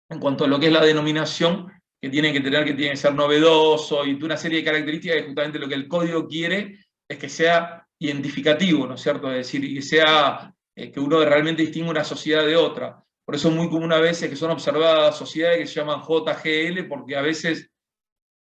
en cuanto a lo que es la denominación, que tiene que ser novedoso, y una serie de características que justamente lo que el código quiere es que sea identificativo, ¿no es cierto? Es decir, y que sea que uno realmente distinga una sociedad de otra. Por eso es muy común a veces que son observadas sociedades que se llaman JGL, porque a veces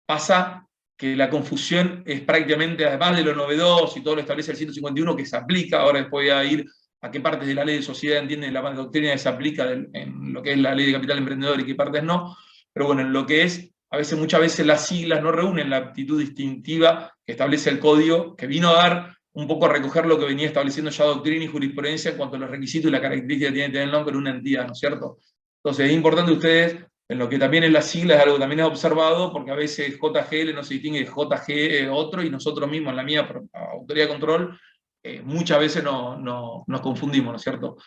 pasa que la confusión es prácticamente, además de lo novedoso y todo lo establece el 151 que se aplica, ahora después voy a ir a qué partes de la ley de sociedad entiende la doctrina que se aplica en lo que es la ley de capital emprendedor y qué partes no, pero bueno, en lo que es, muchas veces las siglas no reúnen la aptitud distintiva que establece el código, que vino a dar un poco a recoger lo que venía estableciendo ya doctrina y jurisprudencia en cuanto a los requisitos y la característica que tiene que tener el nombre de una entidad, ¿no es cierto? Entonces es importante ustedes, en lo que también en las siglas es algo que también es observado, porque a veces JGL no se distingue de JG otro, y nosotros mismos en la mía autoridad de control, muchas veces nos confundimos, ¿no es cierto?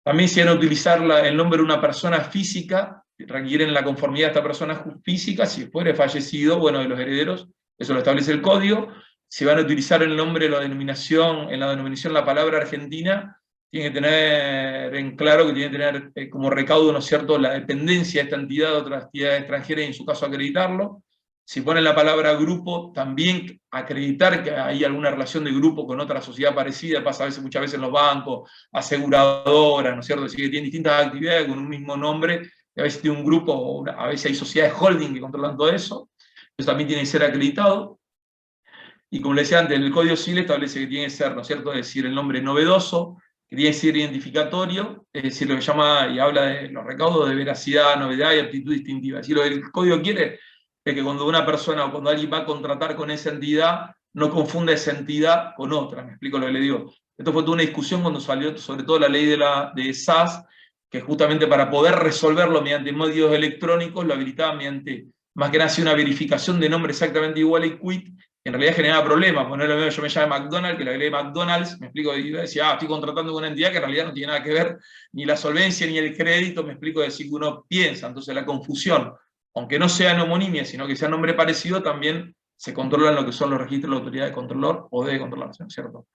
También si van a utilizar el nombre de una persona física, requieren la conformidad de esta persona física, si fuere fallecido, bueno, de los herederos, eso lo establece el código. Si van a utilizar el nombre, en la denominación la palabra Argentina, tiene que tener en claro que tiene que tener como recaudo, ¿no es cierto?, la dependencia de esta entidad de otra entidad extranjera y en su caso acreditarlo. Si ponen la palabra grupo, también acreditar que hay alguna relación de grupo con otra sociedad parecida, pasa muchas veces en los bancos, aseguradoras, ¿no es cierto?, es decir, que tienen distintas actividades con un mismo nombre, y a veces tiene un grupo, a veces hay sociedades holding que controlan todo eso, eso también tiene que ser acreditado. Y como le decía antes, el Código Civil establece que tiene que ser, ¿no es cierto?, es decir, el nombre novedoso, que tiene que ser identificatorio, es decir, lo que llama y habla de los recaudos de veracidad, novedad y aptitud distintiva. Es decir, lo que el Código quiere es que cuando una persona o cuando alguien va a contratar con esa entidad, no confunda esa entidad con otra. ¿Me explico lo que le digo? Esto fue toda una discusión cuando salió sobre todo la ley de SAS, que justamente para poder resolverlo mediante medios electrónicos, lo habilitaba mediante, más que nada, una verificación de nombre exactamente igual y quit, en realidad generaba problemas, porque no es lo mismo yo me llame McDonald's, que la ley de McDonald's, me explico, y decía, estoy contratando con una entidad que en realidad no tiene nada que ver, ni la solvencia ni el crédito, me explico, decir que uno piensa, entonces la confusión, aunque no sea en homonimia, sino que sea nombre parecido, también se controlan lo que son los registros de la autoridad de controlor o de controlación, ¿cierto?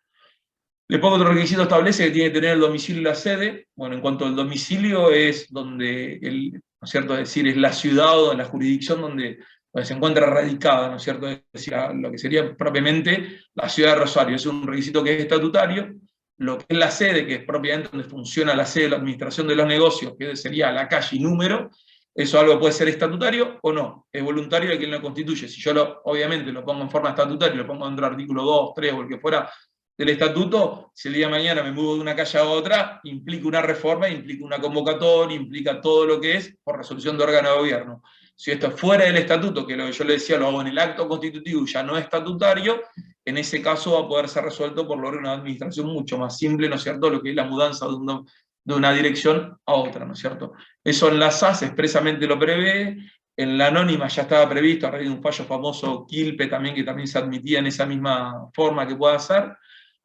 Le pongo otro requisito, establece que tiene que tener el domicilio y la sede. Bueno, en cuanto al domicilio es donde, ¿no es cierto?, es decir, es la ciudad o la jurisdicción donde se encuentra radicada, ¿no es cierto?, es decir, lo que sería propiamente la ciudad de Rosario. Es un requisito que es estatutario. Lo que es la sede, que es propiamente donde funciona la sede de la administración de los negocios, que sería la calle y número, eso algo puede ser estatutario o no, es voluntario de quien lo constituye. Si yo obviamente lo pongo en forma estatutaria, lo pongo dentro del artículo 2, 3 o el que fuera del estatuto, si el día de mañana me muevo de una calle a otra, implica una reforma, implica una convocatoria, implica todo lo que es por resolución de órgano de gobierno. Si esto es fuera del estatuto, que lo que yo le decía lo hago en el acto constitutivo y ya no es estatutario, en ese caso va a poder ser resuelto por lo de una administración mucho más simple, ¿no es cierto?, lo que es la mudanza de una dirección a otra, ¿no es cierto? Eso en la SAS expresamente lo prevé, en la anónima ya estaba previsto, a raíz de un fallo famoso Quilpe también, que también se admitía en esa misma forma que pueda hacer,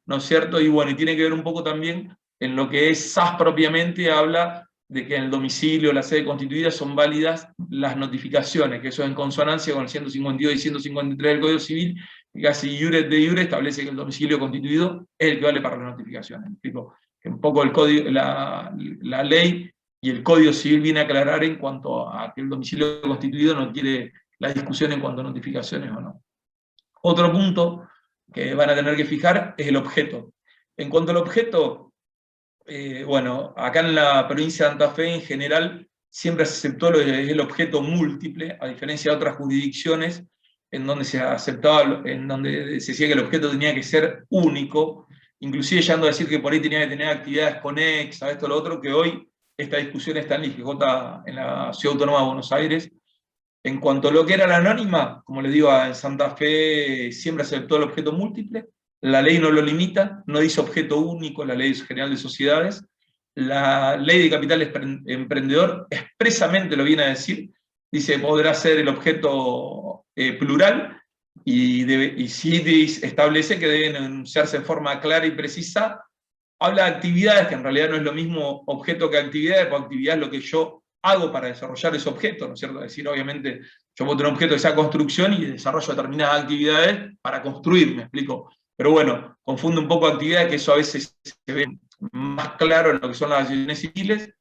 ¿no es cierto? Y bueno, y tiene que ver un poco también en lo que es SAS propiamente, habla de que en el domicilio, la sede constituida, son válidas las notificaciones, que eso es en consonancia con el 152 y 153 del Código Civil, que casi iure de iure establece que el domicilio constituido es el que vale para las notificaciones. ¿Me explico? Que un poco el código, la ley y el Código Civil viene a aclarar en cuanto a que el domicilio constituido no quiere la discusión en cuanto a notificaciones o no. Otro punto que van a tener que fijar es el objeto. En cuanto al objeto, bueno, acá en la provincia de Santa Fe en general siempre se aceptó lo que es el objeto múltiple, a diferencia de otras jurisdicciones, en donde se aceptaba, en donde se decía que el objeto tenía que ser único, inclusive llegando a decir que por ahí tenía que tener actividades conexas, esto, lo otro, que hoy esta discusión está en el IGJ, en la Ciudad Autónoma de Buenos Aires. En cuanto a lo que era la anónima, como les digo, en Santa Fe siempre aceptó el objeto múltiple, la ley no lo limita, no dice objeto único, la Ley General de Sociedades, la Ley de Capital Emprendedor expresamente lo viene a decir, dice podrá ser el objeto plural, y sí establece que deben enunciarse en forma clara y precisa. Habla de actividades, que en realidad no es lo mismo objeto que actividad, porque actividad es lo que yo hago para desarrollar ese objeto, ¿no es cierto? Es decir, obviamente, yo puedo tener un objeto que sea construcción y desarrollo determinadas actividades para construir, ¿me explico? Pero bueno, confunde un poco actividades, que eso a veces se ve más claro en lo que son las acciones civiles.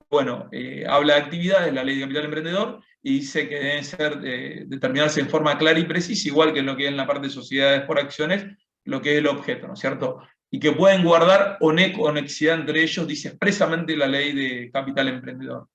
Bueno, habla de actividades, la Ley de Capital Emprendedor, y dice que deben ser determinarse en forma clara y precisa, igual que en lo que es en la parte de sociedades por acciones, lo que es el objeto, ¿no es cierto? Y que pueden guardar conexidad entre ellos, dice expresamente la Ley de Capital Emprendedor.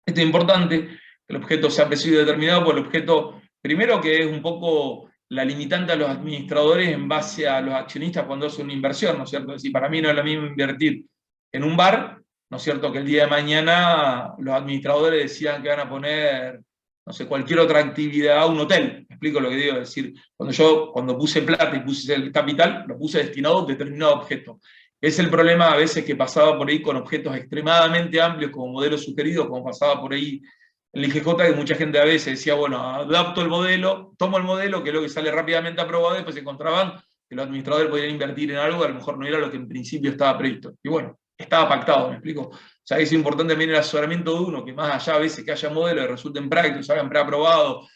Esto es importante, que el objeto sea preciso y determinado, por el objeto, primero, que es un poco la limitante a los administradores en base a los accionistas cuando hacen una inversión, ¿no es cierto? Es decir, para mí no es lo mismo invertir en un bar, ¿no es cierto?, que el día de mañana los administradores decían que van a poner, no sé, cualquier otra actividad, un hotel. ¿Me explico lo que digo? Es decir, cuando puse plata y puse el capital, lo puse destinado a un determinado objeto. Es el problema a veces que pasaba por ahí con objetos extremadamente amplios como modelos sugeridos, como pasaba por ahí en el IGJ, que mucha gente a veces decía, bueno, adapto el modelo, tomo el modelo, que es lo que sale rápidamente aprobado, y después se encontraban que los administradores podían invertir en algo que a lo mejor no era lo que en principio estaba previsto. Y bueno, estaba pactado, ¿me explico? O sea, es importante también el asesoramiento de uno, que más allá a veces que haya modelos que resulten prácticos, hagan preaprobados,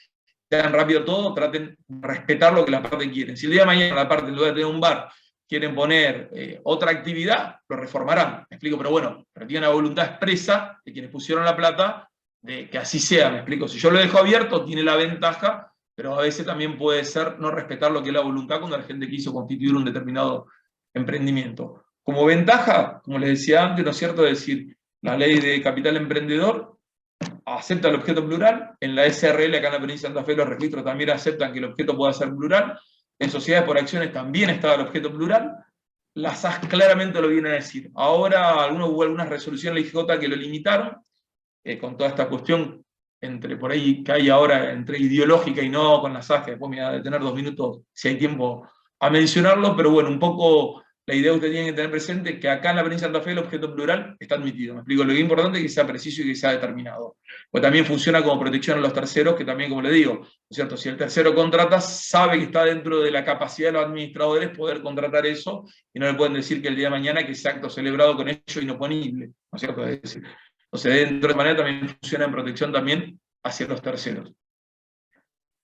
que hagan rápido todo, traten de respetar lo que la parte quiere. Si el día de mañana la parte, en lugar de tener un bar, quieren poner otra actividad, lo reformarán, me explico, pero bueno, pero tienen la voluntad expresa de quienes pusieron la plata, de que así sea, me explico. Si yo lo dejo abierto, tiene la ventaja, pero a veces también puede ser no respetar lo que es la voluntad cuando la gente quiso constituir un determinado emprendimiento. Como ventaja, como les decía antes, ¿no es cierto?, es decir, la Ley de Capital Emprendedor acepta el objeto plural, en la SRL acá en la provincia de Santa Fe los registros también aceptan que el objeto pueda ser plural, en sociedades por acciones también estaba el objeto plural, las SAS claramente lo vienen a decir. Ahora hubo algunas resoluciones de la IGJ que lo limitaron, con toda esta cuestión entre por ahí que hay ahora entre ideológica y no con las SAS, que después me voy a detener 2 minutos si hay tiempo a mencionarlo, pero bueno, un poco la idea que ustedes tienen que tener presente que acá en la provincia de Santa Fe el objeto plural está admitido. Me explico, lo que es importante es que sea preciso y que sea determinado. Pues también funciona como protección a los terceros, que también, como le digo, ¿no es cierto? Si el tercero contrata, sabe que está dentro de la capacidad de los administradores poder contratar eso, y no le pueden decir que el día de mañana que ese acto celebrado con ello inoponible, ¿no es cierto? Es decir, entonces, dentro de manera también funciona en protección también hacia los terceros.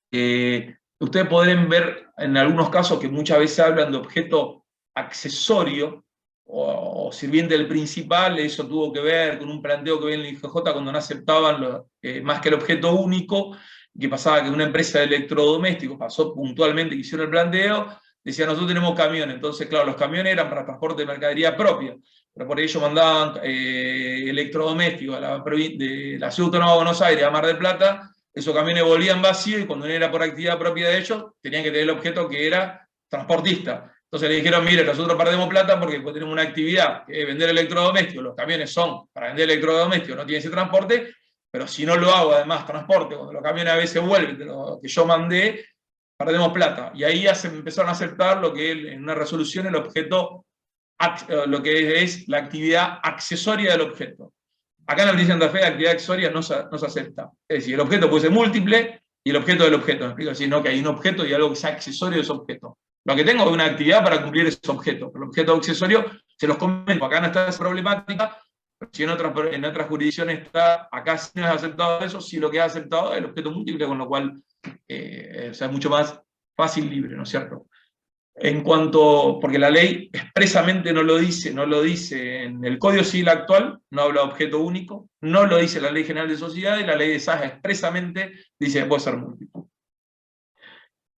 Ustedes podrán ver en algunos casos que muchas veces hablan de objeto accesorio o sirviente del principal. Eso tuvo que ver con un planteo que había en el IGJ cuando no aceptaban más que el objeto único, que pasaba que una empresa de electrodomésticos pasó puntualmente que hicieron el planteo, decía nosotros tenemos camiones, entonces claro, los camiones eran para transporte de mercadería propia, pero por ello mandaban electrodomésticos de la Ciudad Autónoma de Buenos Aires a Mar del Plata, esos camiones volvían vacíos y cuando no era por actividad propia de ellos, tenían que tener el objeto que era transportista. Entonces le dijeron, mire, nosotros perdemos plata porque pues, tenemos una actividad que es vender electrodomésticos, los camiones son para vender electrodomésticos, no tienen ese transporte, pero si no lo hago además transporte, cuando los camiones a veces vuelven de lo que yo mandé, perdemos plata. Y ahí ya se empezaron a aceptar lo que en una resolución el objeto, lo que es la actividad accesoria del objeto. Acá en la provincia de Santa Fe la actividad accesoria no se acepta. Es decir, el objeto puede ser múltiple y el objeto del objeto. ¿Me explico? Es decir, no que hay un objeto y algo que sea accesorio de ese objeto. Lo que tengo es una actividad para cumplir ese objeto. Pero el objeto accesorio, se los comento, acá no está esa problemática, pero si en otras jurisdicciones está, acá sí no es aceptado eso, sí lo que es aceptado es el objeto múltiple, con lo cual es mucho más fácil, libre, ¿no es cierto? En cuanto, porque la ley expresamente no lo dice en el Código Civil actual, no habla de objeto único, no lo dice la Ley General de Sociedades, y la ley de SAS expresamente dice que puede ser múltiple.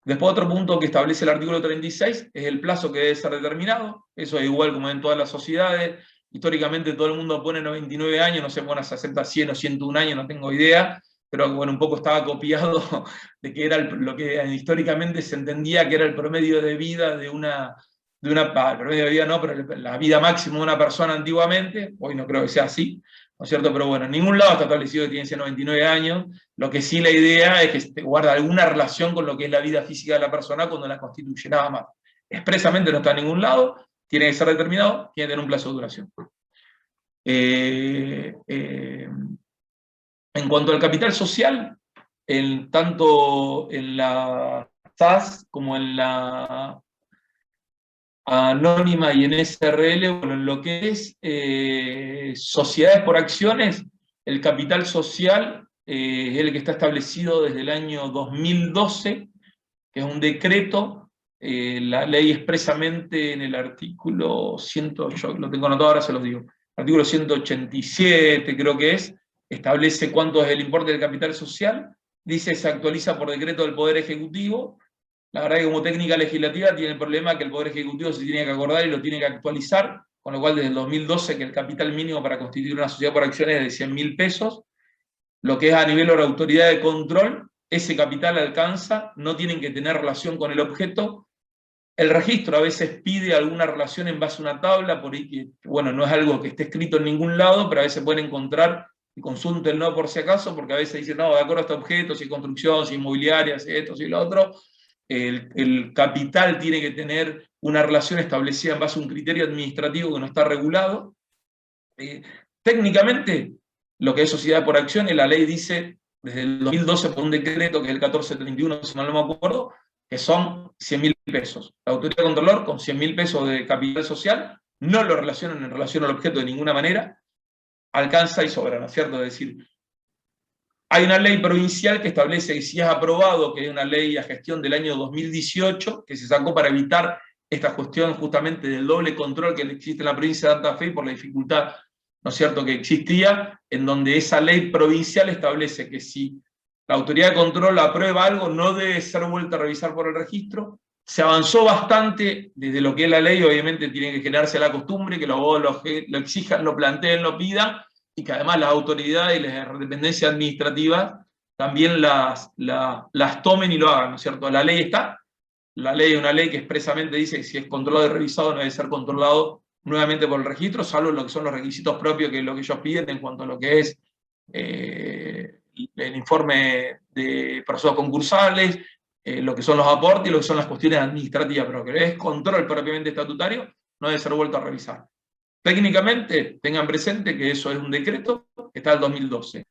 Después otro punto que establece el artículo 36 es el plazo que debe ser determinado. Eso es igual como en todas las sociedades. Históricamente todo el mundo pone 99 años, no sé, bueno, se acepta 100 o 101 años, no tengo idea, pero bueno, un poco estaba copiado de que era lo que históricamente se entendía que era el promedio de vida de una el promedio de vida no, pero la vida máxima de una persona antiguamente. Hoy no creo que sea así, ¿no es cierto? Pero bueno, en ningún lado está establecido que tiene 99 años. Lo que sí la idea es que guarda alguna relación con lo que es la vida física de la persona cuando la constituye, nada más. Expresamente no está en ningún lado, tiene que ser determinado, tiene que tener un plazo de duración. En cuanto al capital social, tanto en la SAS como en la anónima y en SRL, bueno, en lo que es sociedades por acciones, el capital social es el que está establecido desde el año 2012, que es un decreto, la ley expresamente en el artículo 100, yo lo tengo anotado, ahora se los digo, artículo 187 creo que es, establece cuánto es el importe del capital social, dice se actualiza por decreto del Poder Ejecutivo. La verdad que como técnica legislativa tiene el problema que el Poder Ejecutivo se tiene que acordar y lo tiene que actualizar, con lo cual desde el 2012 que el capital mínimo para constituir una sociedad por acciones es de 100.000 pesos, lo que es a nivel de la autoridad de control, ese capital alcanza, no tienen que tener relación con el objeto. El registro a veces pide alguna relación en base a una tabla, por ahí que, bueno, no es algo que esté escrito en ningún lado, pero a veces pueden encontrar, y consúltenlo por si acaso, porque a veces dicen, no, de acuerdo a este objeto, si construcción, si inmobiliaria, si esto, si lo otro, el capital tiene que tener una relación establecida en base a un criterio administrativo que no está regulado. Técnicamente, lo que es sociedad por acciones, la ley dice, desde el 2012 por un decreto, que es el 1431, si mal no me acuerdo, que son 100.000 pesos. La autoridad de controlor, con 100.000 pesos de capital social, no lo relacionan en relación al objeto de ninguna manera, alcanza y sobra, ¿no es cierto? Es decir, hay una ley provincial que establece que si es aprobado, que es una ley a gestión del año 2018, que se sacó para evitar esta cuestión justamente del doble control que existe en la provincia de Santa Fe por la dificultad, ¿no es cierto?, que existía, en donde esa ley provincial establece que si la autoridad de control aprueba algo, no debe ser vuelta a revisar por el registro. Se avanzó bastante desde lo que es la ley, obviamente tiene que generarse la costumbre, que los abogados lo exijan, lo planteen, lo pidan, y que además las autoridades y las dependencias administrativas también las tomen y lo hagan, ¿no es cierto? La ley está, la ley es una ley que expresamente dice que si es controlado y revisado no debe ser controlado nuevamente por el registro, salvo lo que son los requisitos propios, que es lo que ellos piden en cuanto a lo que es el informe de procesos concursales, lo que son los aportes y lo que son las cuestiones administrativas, pero que es control propiamente estatutario, no debe ser vuelto a revisar. Técnicamente, tengan presente que eso es un decreto que está del 2012.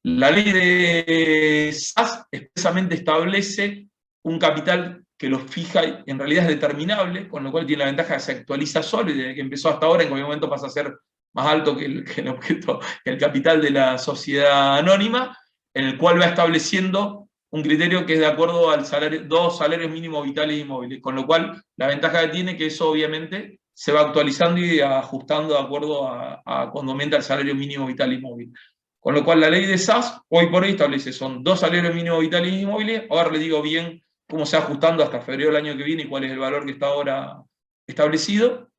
La ley de SAS expresamente establece un capital que lo fija, en realidad es determinable, con lo cual tiene la ventaja de que se actualiza solo, y desde que empezó hasta ahora en cualquier momento pasa a ser más alto que el objeto, que el capital de la sociedad anónima, en el cual va estableciendo un criterio que es de acuerdo al salario, 2 salarios mínimos vitales y móviles, con lo cual la ventaja que tiene es que eso obviamente se va actualizando y ajustando de acuerdo a cuando aumenta el salario mínimo vital y móvil. Con lo cual la ley de SAS hoy por hoy establece, son 2 salarios mínimos vitales y móviles, ahora le digo bien cómo se va ajustando hasta febrero del año que viene y cuál es el valor que está ahora establecido,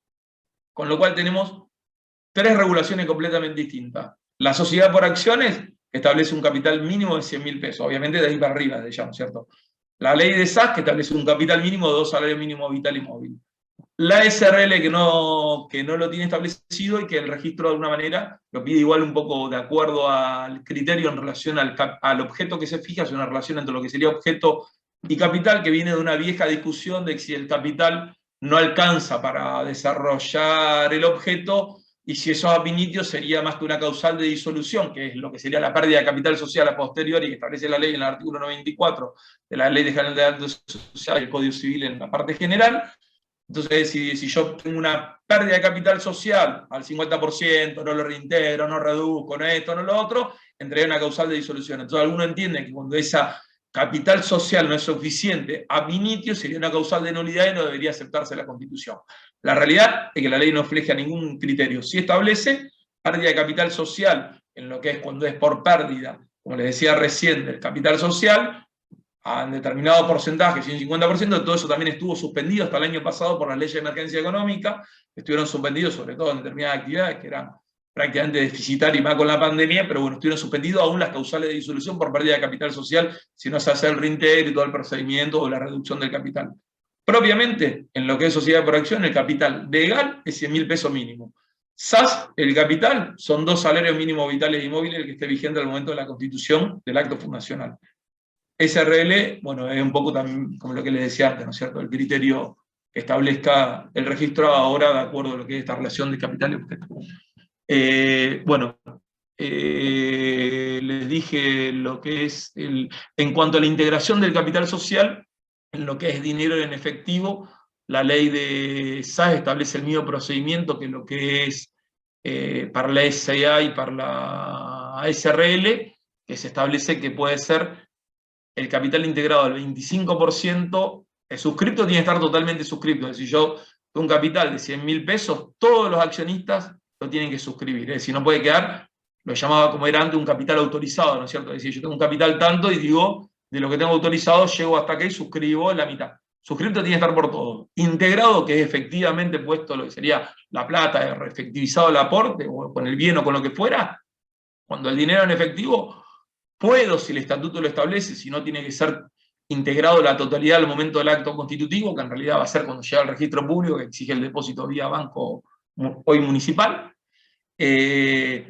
con lo cual tenemos 3 regulaciones completamente distintas. La sociedad por acciones establece un capital mínimo de 100.000 pesos, obviamente de ahí para arriba, digamos, ¿cierto? La ley de SAS que establece un capital mínimo de 2 salarios mínimos vital y móvil. La SRL que no lo tiene establecido y que el registro de alguna manera lo pide igual un poco de acuerdo al criterio en relación al objeto que se fija, es una relación entre lo que sería objeto y capital que viene de una vieja discusión de que si el capital no alcanza para desarrollar el objeto y si eso ab initio sería más que una causal de disolución, que es lo que sería la pérdida de capital social a posteriori que establece la ley en el artículo 94 de la Ley General de Actos Sociales y el Código Civil en la parte general. Entonces, si yo tengo una pérdida de capital social al 50%, no lo reintegro, no reduzco, no esto, no lo otro, entraría una causal de disolución. Entonces, alguno entiende que cuando esa capital social no es suficiente, ab initio sería una causal de nulidad y no debería aceptarse la Constitución. La realidad es que la ley no refleja ningún criterio. Sí establece pérdida de capital social en lo que es cuando es por pérdida, como les decía recién, del capital social, a determinado porcentaje, si un 50%, todo eso también estuvo suspendido hasta el año pasado por las leyes de emergencia económica, estuvieron suspendidos sobre todo en determinadas actividades que eran prácticamente deficitaria y más con la pandemia, pero bueno, estuvieron suspendidos aún las causales de disolución por pérdida de capital social, si no se hace el reintegro y todo el procedimiento o la reducción del capital. Propiamente, en lo que es sociedad por acción, el capital legal es 100.000 pesos mínimo. SAS, el capital, son 2 salarios mínimos vitales y móviles, el que esté vigente al momento de la constitución del acto fundacional. SRL, bueno, es un poco también como lo que les decía antes, ¿no es cierto? El criterio que establezca el registro ahora de acuerdo a lo que es esta relación de capital y objeto. Les dije lo que es, en cuanto a la integración del capital social, en lo que es dinero en efectivo, la ley de SAS establece el mismo procedimiento que lo que es para la SA y para la SRL, que se establece que puede ser el capital integrado del 25%, el suscripto tiene que estar totalmente suscripto. Es decir, yo tengo un capital de 100.000 pesos, todos los accionistas lo tienen que suscribir. Es decir, no puede quedar, lo llamaba como era antes, un capital autorizado, ¿no es cierto? Es decir, yo tengo un capital tanto y digo, de lo que tengo autorizado, llego hasta acá y suscribo la mitad. Suscripto tiene que estar por todo. Integrado, que es efectivamente puesto lo que sería la plata, efectivizado el aporte, o con el bien o con lo que fuera, cuando el dinero en efectivo, puedo, si el estatuto lo establece, si no tiene que ser integrado la totalidad al momento del acto constitutivo, que en realidad va a ser cuando llega al registro público, que exige el depósito vía banco hoy municipal. Si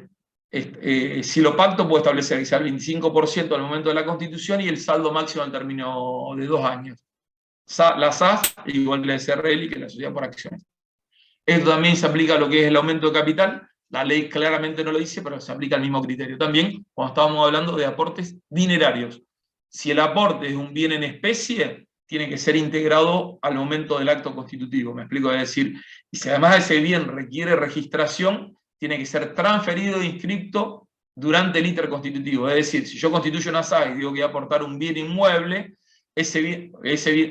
lo pacto, puede establecer que sea el 25% al momento de la constitución y el saldo máximo al término de 2 años. La SAS, igual que la SRL y que la sociedad por acciones. Esto también se aplica a lo que es el aumento de capital. La ley claramente no lo dice, pero se aplica el mismo criterio. También, cuando estábamos hablando de aportes dinerarios. Si el aporte es un bien en especie, tiene que ser integrado al momento del acto constitutivo. Me explico, es decir, y si además ese bien requiere registración, tiene que ser transferido e inscripto durante el íter constitutivo. Es decir, si yo constituyo una SA y digo que voy a aportar un bien inmueble, ese bien,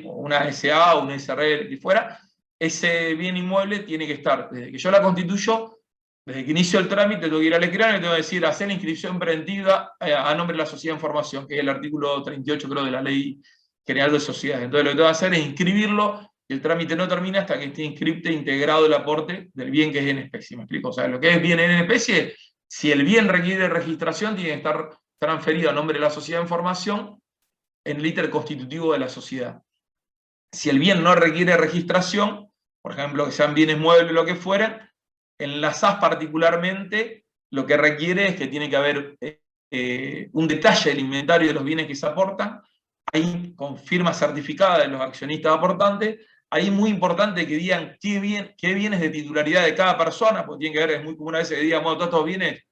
una SA o una SRL, que fuera, ese bien inmueble tiene que estar, desde que yo la constituyo, desde que inicio el trámite, tengo que ir al escribano y tengo que decir, hacer la inscripción preventiva a nombre de la sociedad en formación, que es el artículo 38, creo, de la Ley General de Sociedades. Entonces lo que tengo que hacer es inscribirlo, y el trámite no termina hasta que esté inscripto e integrado el aporte del bien que es en especie. ¿Me explico? O sea, lo que es bien en especie, si el bien requiere registración, tiene que estar transferido a nombre de la sociedad en formación en el íter constitutivo de la sociedad. Si el bien no requiere registración, por ejemplo, que sean bienes muebles o lo que fuera, en la SAS particularmente, lo que requiere es que tiene que haber un detalle del inventario de los bienes que se aportan, ahí con firma certificada de los accionistas aportantes, ahí es muy importante que digan qué bienes de titularidad de cada persona, porque tiene que ver, es muy común a veces que digan, bueno, todos estos bienes,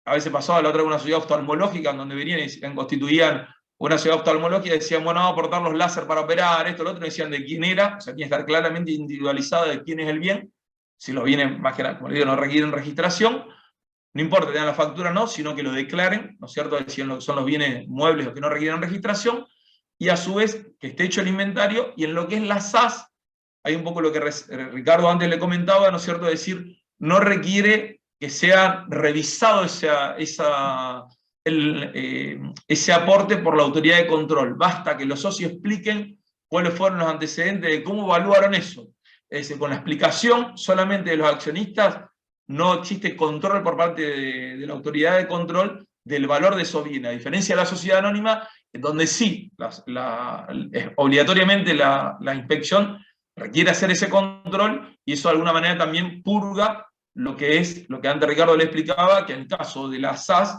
a veces pasaba la otra vez una sociedad oftalmológica, donde venían y constituían una sociedad oftalmológica y decían, bueno, vamos a aportar los láser para operar, esto, lo otro, y decían de quién era, o sea, tiene que estar claramente individualizado de quién es el bien. Si los bienes, más que nada, como le digo, no requieren registración, no importa que tengan la factura o no, sino que lo declaren, ¿no es cierto? Decían lo que son los bienes muebles o que no requieren registración, y a su vez que esté hecho el inventario, y en lo que es la SAS, hay un poco lo que Ricardo antes le comentaba, ¿no es cierto? Es decir, no requiere que sea revisado ese aporte por la autoridad de control, basta que los socios expliquen cuáles fueron los antecedentes de cómo evaluaron eso. Es decir, con la explicación solamente de los accionistas no existe control por parte de la autoridad de control del valor de esos bienes, a diferencia de la sociedad anónima, donde sí, obligatoriamente la inspección requiere hacer ese control, y eso de alguna manera también purga lo que antes Ricardo le explicaba, que en el caso de la SAS,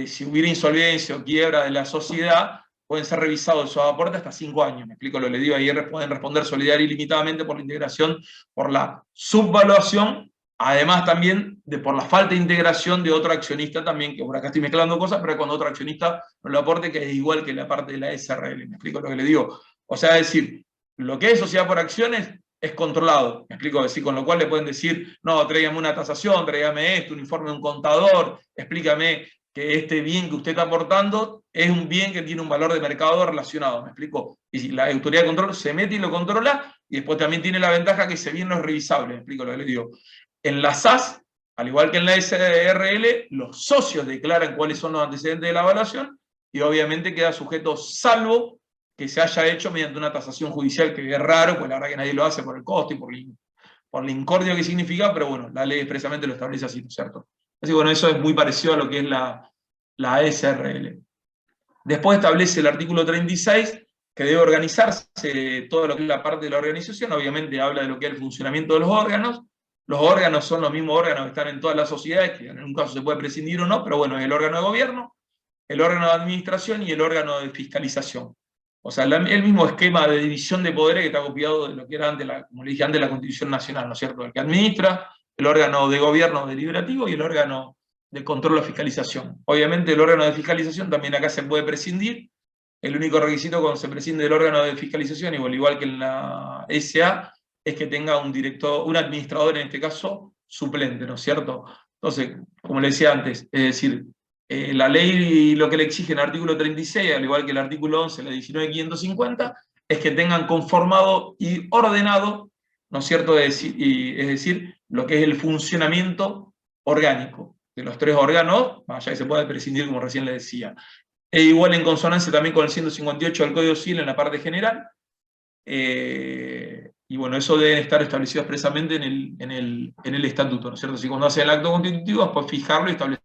si hubiera insolvencia o quiebra de la sociedad, pueden ser revisados esos aportes hasta 5 años. Me explico lo que le digo, ahí pueden responder solidaria y limitadamente por la integración, por la subvaluación, además también por la falta de integración de otro accionista también, que por acá estoy mezclando cosas, pero cuando otro accionista no lo aporte, que es igual que la parte de la SRL. Me explico lo que le digo. O sea, es decir, lo que es sociedad por acciones es controlado. Me explico, decir, con lo cual le pueden decir, no, tráigame una tasación, tráigame esto, un informe de un contador, explícame que este bien que usted está aportando es un bien que tiene un valor de mercado relacionado, ¿me explico? Y la autoridad de control se mete y lo controla, y después también tiene la ventaja que ese bien no es revisable, ¿me explico lo que le digo? En la SAS, al igual que en la SRL, los socios declaran cuáles son los antecedentes de la evaluación, y obviamente queda sujeto, salvo que se haya hecho mediante una tasación judicial, que es raro, pues la verdad que nadie lo hace por el costo y por la incordia que significa, pero bueno, la ley expresamente lo establece así, ¿no es cierto? Así que bueno, eso es muy parecido a lo que es la SRL. Después establece el artículo 36, que debe organizarse toda lo que es la parte de la organización. Obviamente habla de lo que es el funcionamiento de los órganos. Los órganos son los mismos órganos que están en todas las sociedades, que en un caso se puede prescindir o no, pero bueno, es el órgano de gobierno, el órgano de administración y el órgano de fiscalización. O sea, el mismo esquema de división de poderes que está copiado de lo que era antes, como le dije antes, la Constitución Nacional, ¿no es cierto? El que administra, el órgano de gobierno deliberativo y el órgano de control o fiscalización. Obviamente el órgano de fiscalización también acá se puede prescindir. El único requisito cuando se prescinde del órgano de fiscalización, igual que en la SA, es que tenga un director, un administrador en este caso, suplente, ¿no es cierto? Entonces, como le decía antes, es decir, la ley lo que le exige en el artículo 36, al igual que el artículo 11, la 19.550, es que tengan conformado y ordenado, ¿no es cierto? Es decir, lo que es el funcionamiento orgánico de los tres órganos, más allá que se puede prescindir, como recién le decía. E igual en consonancia también con el 158 del Código Civil en la parte general. Y bueno, eso debe estar establecido expresamente en el estatuto, ¿no es cierto? Si cuando hace el acto constitutivo, después fijarlo y establecer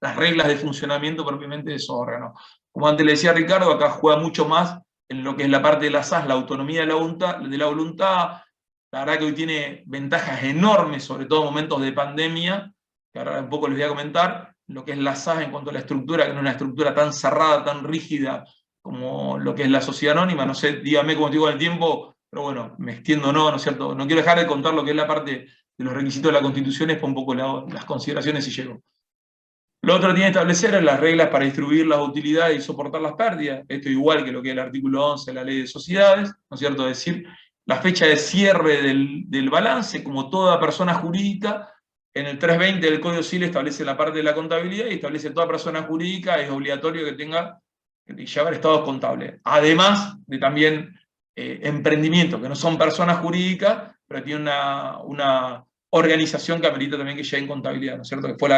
las reglas de funcionamiento propiamente de esos órganos. Como antes le decía Ricardo, acá juega mucho más en lo que es la parte de la SAS, la autonomía de la voluntad. La verdad que hoy tiene ventajas enormes, sobre todo en momentos de pandemia, que ahora un poco les voy a comentar, lo que es la SAS en cuanto a la estructura, que no es una estructura tan cerrada, tan rígida como lo que es la sociedad anónima. No sé, dígame cómo digo el tiempo, pero bueno, me extiendo, ¿no es cierto? No quiero dejar de contar lo que es la parte de los requisitos de la Constitución, es por un poco las consideraciones y llego. Lo otro que tiene que establecer es las reglas para distribuir las utilidades y soportar las pérdidas. Esto igual que lo que es el artículo 11 de la Ley de Sociedades, ¿no es cierto? Es decir, la fecha de cierre del balance, como toda persona jurídica, en el 320 del Código Civil establece la parte de la contabilidad y establece toda persona jurídica, es obligatorio que tenga que llevar estados contables. Además de también emprendimientos, que no son personas jurídicas, pero tienen una organización que amerita también que lleven contabilidad, ¿no es cierto? Que fue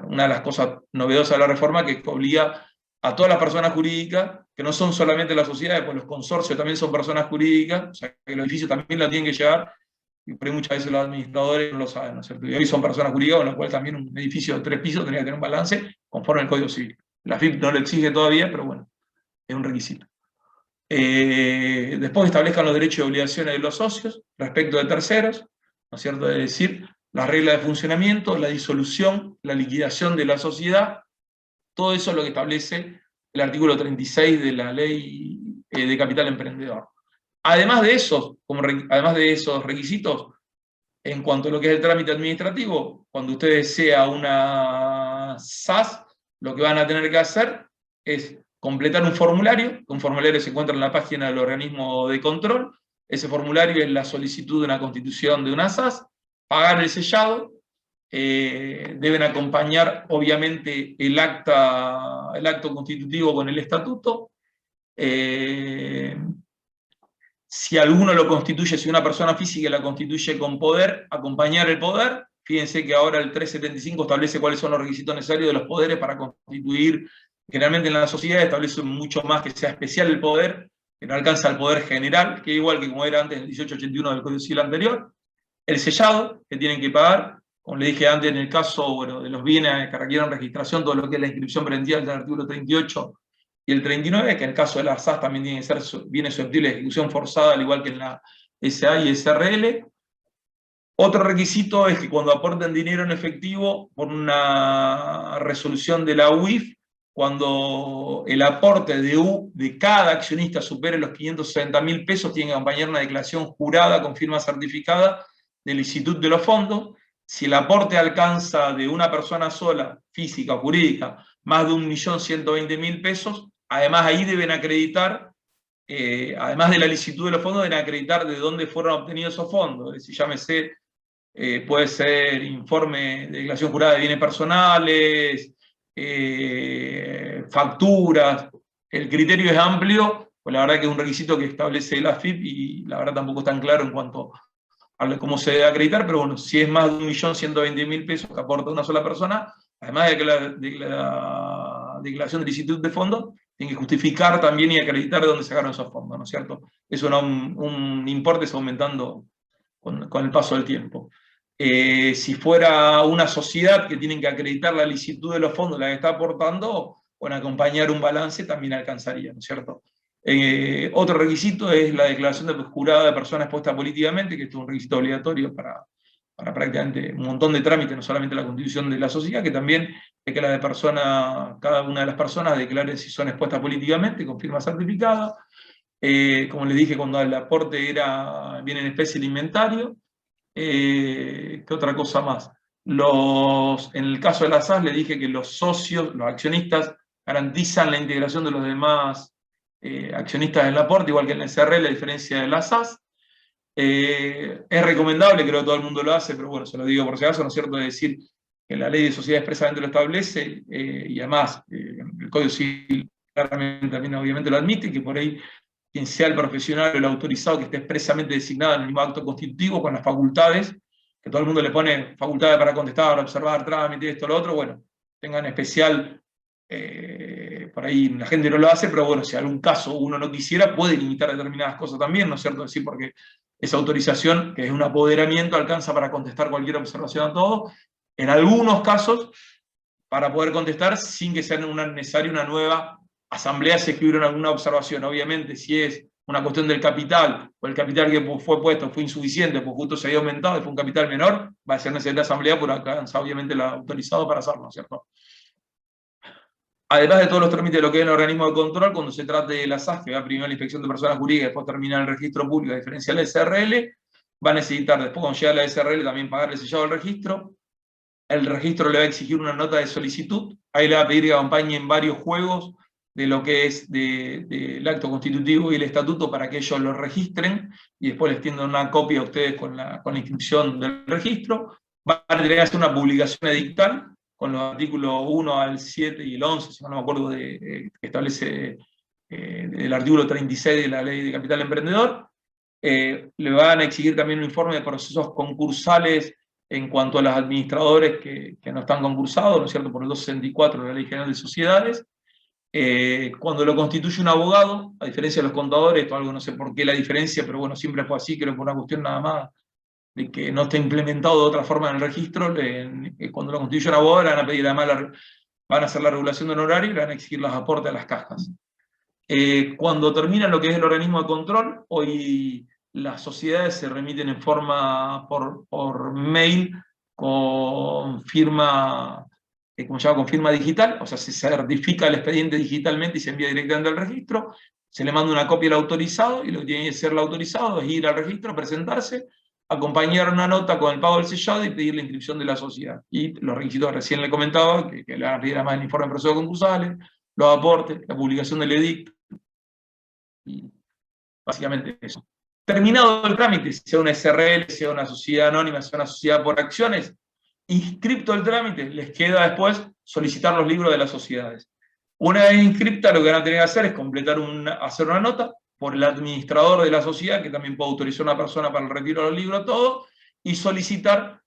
una de las cosas novedosas de la reforma, que obliga a todas las personas jurídicas, que no son solamente las sociedades, pues los consorcios también son personas jurídicas, o sea que los edificios también la tienen que llevar, y por ahí muchas veces los administradores no lo saben, ¿no es cierto? Y hoy son personas jurídicas, con lo cual también un edificio de 3 pisos tendría que tener un balance conforme al Código Civil. La FIP no lo exige todavía, pero bueno, es un requisito. Después establezcan los derechos y obligaciones de los socios respecto de terceros, ¿no es cierto? Es decir, las reglas de funcionamiento, la disolución, la liquidación de la sociedad, todo eso es lo que establece el artículo 36 de la Ley de Capital Emprendedor. Además de esos requisitos, en cuanto a lo que es el trámite administrativo, cuando usted desea una SAS, lo que van a tener que hacer es completar un formulario se encuentra en la página del organismo de control. Ese formulario es la solicitud de una constitución de una SAS, pagar el sellado, deben acompañar obviamente el acto constitutivo con el estatuto. Si alguno lo constituye, si una persona física la constituye con poder, acompañar el poder. Fíjense que ahora el 375 establece cuáles son los requisitos necesarios de los poderes para constituir. Generalmente en la sociedad establece mucho más que sea especial el poder, que no alcanza el poder general, que igual que como era antes el 1881 del Código Civil anterior. El sellado, que tienen que pagar, como le dije antes, en el caso de los bienes que requieren registración, todo lo que es la inscripción preventiva del artículo 38 y el 39, que en el caso de la SAS también tienen que ser bienes susceptibles de ejecución forzada, al igual que en la SA y SRL. Otro requisito es que cuando aporten dinero en efectivo por una resolución de la UIF, cuando el aporte de cada accionista supere los 560.000 pesos, tiene que acompañar una declaración jurada con firma certificada del Instituto de los Fondos. Si el aporte alcanza de una persona sola, física o jurídica, más de 1.120.000 pesos, además ahí deben acreditar, además de la licitud de los fondos, deben acreditar de dónde fueron obtenidos esos fondos. Es decir, llámese, puede ser informe de declaración jurada de bienes personales, facturas. El criterio es amplio, pues la verdad que es un requisito que establece la FIP y la verdad tampoco es tan claro en cuanto a cómo se debe acreditar, pero bueno, si es más de 1.120.000 pesos que aporta una sola persona, además de que la declaración del Instituto de Fondos, tiene que justificar también y acreditar de dónde sacaron esos fondos, ¿no es cierto? Eso no, un importe es aumentando con el paso del tiempo. Si fuera una sociedad que tienen que acreditar la licitud de los fondos, la que está aportando, con acompañar un balance también alcanzaría, ¿no es cierto? Otro requisito es la declaración de jurado de persona expuesta políticamente, que esto es un requisito obligatorio para prácticamente un montón de trámites, no solamente la constitución de la sociedad, que también es que cada una de las personas declare si son expuestas políticamente, con firma certificada. Como les dije, cuando el aporte viene en especie el inventario. ¿Qué otra cosa más? En el caso de la SAS, le dije que los socios, los accionistas, garantizan la integración de los demás accionistas del aporte, igual que en el SRL, a diferencia de la SAS. Es recomendable, creo que todo el mundo lo hace, pero bueno, se lo digo por si acaso, ¿no es cierto?, de decir que la ley de sociedad expresamente lo establece, y además el Código Civil claramente también obviamente lo admite, que por ahí quien sea el profesional o el autorizado que esté expresamente designado en el mismo acto constitutivo con las facultades, que todo el mundo le pone facultades para contestar, observar, trámite, esto, lo otro, bueno, tengan especial, por ahí la gente no lo hace, pero bueno, si en algún caso uno no quisiera, puede limitar determinadas cosas también, ¿no es cierto? Decir, porque esa autorización, que es un apoderamiento, alcanza para contestar cualquier observación a todo, en algunos casos, para poder contestar sin que sea necesaria una nueva asamblea si escribieron alguna observación. Obviamente, si es una cuestión del capital, o el capital que fue puesto fue insuficiente, porque justo se había aumentado y fue un capital menor, va a ser necesaria asamblea, por alcanza obviamente el autorizado para hacerlo, ¿cierto? Además de todos los trámites de lo que es el organismo de control, cuando se trate de la SAS, que va primero la inspección de personas jurídicas, después termina el registro público, a diferencia de la SRL, va a necesitar, después cuando llega a la SRL, también pagar el sellado del registro. El registro le va a exigir una nota de solicitud, ahí le va a pedir que acompañen varios juegos de lo que es del acto constitutivo y el estatuto para que ellos lo registren, y después les tiendan una copia a ustedes con la inscripción del registro. Va a tener que hacer una publicación edictal, con los artículos 1 al 7 y el 11, si no me acuerdo, que establece el artículo 36 de la Ley de Capital Emprendedor. Le van a exigir también un informe de procesos concursales en cuanto a los administradores que no están concursados, ¿no es cierto?, por el 264 de la Ley General de Sociedades. Cuando lo constituye un abogado, a diferencia de los contadores, esto algo no sé por qué la diferencia, pero bueno, siempre fue así, creo que por una cuestión nada más de que no está implementado de otra forma en el registro, cuando lo constituye un abogado le van a pedir además, van a hacer la regulación de honorario y le van a exigir los aportes a las cajas. Cuando termina lo que es el organismo de control, hoy las sociedades se remiten en forma por mail con firma, ¿cómo se llama?, con firma digital, o sea, se certifica el expediente digitalmente y se envía directamente al registro, se le manda una copia al autorizado, y lo que tiene que hacer el autorizado es ir al registro, presentarse, acompañar una nota con el pago del sellado y pedir la inscripción de la sociedad. Y los requisitos que recién le comentaba, que le van a pedir además el informe de procesos concursales, los aportes, la publicación del edicto, y básicamente eso. Terminado el trámite, sea una SRL, sea una sociedad anónima, sea una sociedad por acciones, inscripto el trámite, les queda después solicitar los libros de las sociedades. Una vez inscripta, lo que van a tener que hacer es hacer una nota por el administrador de la sociedad, que también puede autorizar a una persona para el retiro de los libros, todo, y solicitar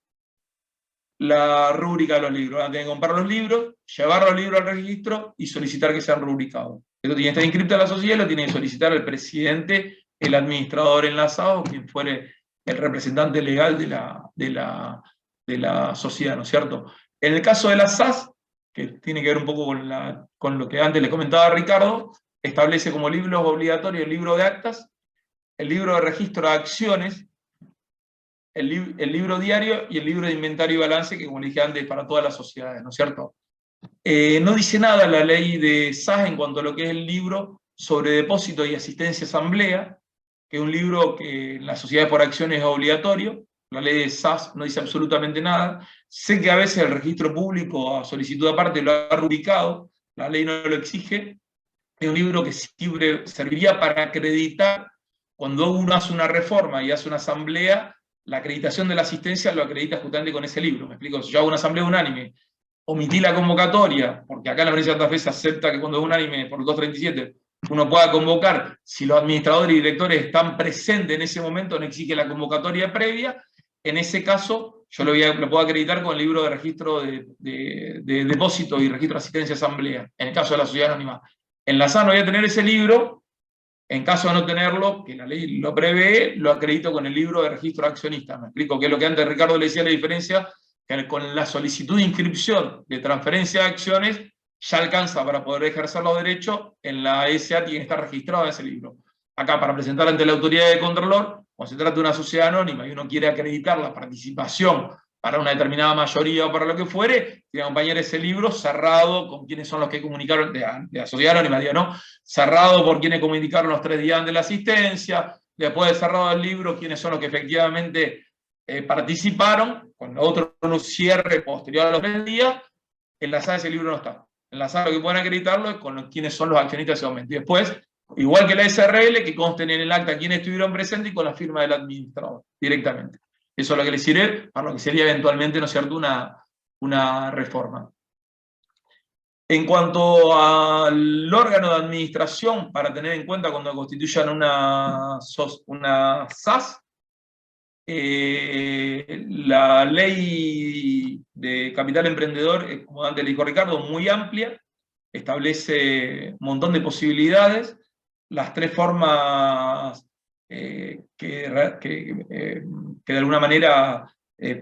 la rúbrica de los libros. Van a tener que comprar los libros, llevar los libros al registro y solicitar que sean rubricados. Esto tiene que estar inscrito en la sociedad, lo tiene que solicitar el presidente, el administrador enlazado, quien fuere el representante legal de la sociedad, ¿no es cierto? En el caso de la SAS, que tiene que ver un poco con lo que antes le comentaba Ricardo, establece como libros obligatorios el libro de actas, el libro de registro de acciones, el libro diario y el libro de inventario y balance, que como le dije antes, para todas las sociedades, ¿no es cierto? No dice nada la ley de SAS en cuanto a lo que es el libro sobre depósito y asistencia a asamblea, que es un libro que en las sociedades por acciones es obligatorio. La ley de SAS no dice absolutamente nada. Sé que a veces el registro público a solicitud aparte lo ha rubricado, la ley no lo exige. Es un libro que serviría para acreditar, cuando uno hace una reforma y hace una asamblea, la acreditación de la asistencia lo acredita justamente con ese libro. ¿Me explico? Si yo hago una asamblea unánime, omití la convocatoria, porque acá en la provincia de Santa Fe se acepta que cuando es unánime por el 237 uno pueda convocar, si los administradores y directores están presentes en ese momento, no exige la convocatoria previa. En ese caso, yo lo puedo acreditar con el libro de registro de depósito y registro de asistencia a asamblea, en el caso de la sociedad anónima. En la SAS no voy a tener ese libro, En caso de no tenerlo, que la ley lo prevé, lo acredito con el libro de registro de accionistas. Me explico que es lo que antes Ricardo le decía, la diferencia, que con la solicitud de inscripción de transferencia de acciones ya alcanza para poder ejercer los derechos, en la SA tiene que estar registrado en ese libro. Acá, para presentar ante la autoridad de Contralor, cuando se trata de una sociedad anónima y uno quiere acreditar la participación para una determinada mayoría o para lo que fuere, tiene que acompañar ese libro cerrado con quienes son los que comunicaron, de la sociedad anónima, digo, ¿no? Cerrado por quienes comunicaron los 3 días de la asistencia, después de cerrado el libro, quienes son los que efectivamente participaron, cuando otro no cierre posterior a los 3 días, en la sala ese libro no está. En la sala lo que pueden acreditarlo es con quienes son los accionistas de ese momento. Y después, igual que la SRL, que consten en el acta quienes estuvieron presentes y con la firma del administrador, directamente. Eso es lo que le sirve para lo que sería eventualmente, ¿no es cierto?, una reforma. En cuanto al órgano de administración, para tener en cuenta cuando constituyan una SAS, la ley de capital emprendedor, como antes le dijo Ricardo, muy amplia, establece un montón de posibilidades, las 3 formas que de alguna manera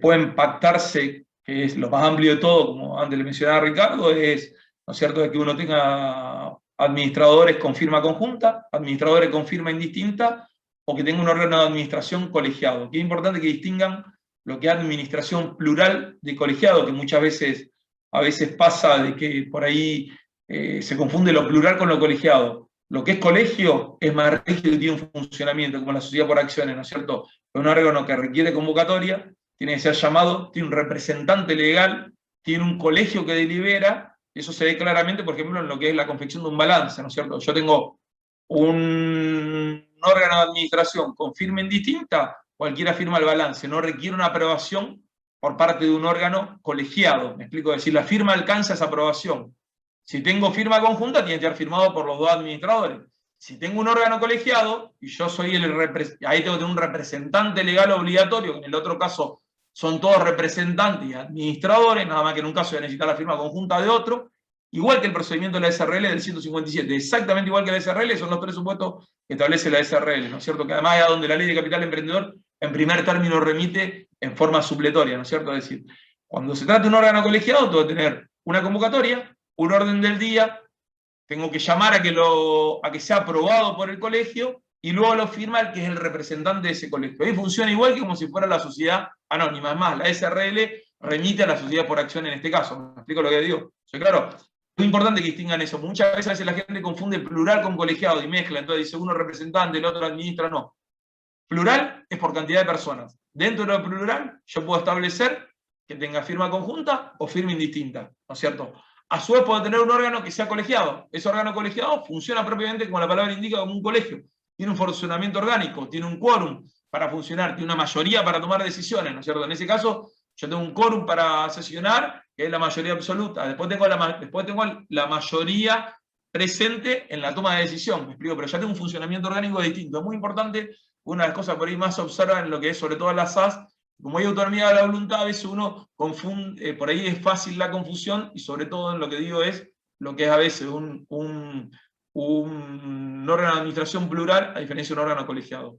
pueden pactarse, que es lo más amplio de todo, como antes le mencionaba Ricardo, es, ¿no es cierto?, de que uno tenga administradores con firma conjunta, administradores con firma indistinta, o que tenga un órgano de administración colegiado. Que es importante que distingan lo que es administración plural de colegiado, que muchas veces, a veces pasa de que por ahí se confunde lo plural con lo colegiado. Lo que es colegio es más rígido y tiene un funcionamiento, como la sociedad por acciones, ¿no es cierto? Es un órgano que requiere convocatoria, tiene que ser llamado, tiene un representante legal, tiene un colegio que delibera, y eso se ve claramente, por ejemplo, en lo que es la confección de un balance, ¿no es cierto? Yo tengo un órgano de administración con firma indistinta, cualquiera firma el balance, no requiere una aprobación por parte de un órgano colegiado. Me explico, es decir, la firma alcanza esa aprobación. Si tengo firma conjunta, tiene que estar firmado por los 2 administradores. Si tengo un órgano colegiado, y yo soy ahí tengo que tener un representante legal obligatorio, que en el otro caso son todos representantes y administradores, nada más que en un caso voy a necesitar la firma conjunta de otro, igual que el procedimiento de la SRL del 157, exactamente igual que la SRL, son los presupuestos que establece la SRL, ¿no es cierto? Que además es a donde la ley de capital emprendedor en primer término remite en forma supletoria, ¿no es cierto? Es decir, cuando se trata de un órgano colegiado, tengo que tener una convocatoria, un orden del día, tengo que llamar a que sea aprobado por el colegio, y luego lo firma el que es el representante de ese colegio. Ahí funciona igual que como si fuera la sociedad anónima. Es más, la SRL remite a la sociedad por acción en este caso. ¿Me explico lo que digo? Sí, claro. Es muy importante que distingan eso. Muchas veces la gente confunde plural con colegiado y mezcla. Entonces dice uno representante, el otro administra. No. Plural es por cantidad de personas. Dentro de lo plural, yo puedo establecer que tenga firma conjunta o firma indistinta. ¿No es cierto? A su vez puedo tener un órgano que sea colegiado. Ese órgano colegiado funciona propiamente, como la palabra indica, como un colegio. Tiene un funcionamiento orgánico, tiene un quórum para funcionar, tiene una mayoría para tomar decisiones, ¿no es cierto? En ese caso, yo tengo un quórum para sesionar, que es la mayoría absoluta. Después tengo la mayoría presente en la toma de decisión, me explico, pero ya tengo un funcionamiento orgánico distinto. Es muy importante, una de las cosas por ahí más se observa en lo que es sobre todo la SAS, como hay autonomía de la voluntad, a veces uno confunde, por ahí es fácil la confusión, y sobre todo en lo que digo es lo que es a veces un órgano de administración plural, a diferencia de un órgano colegiado.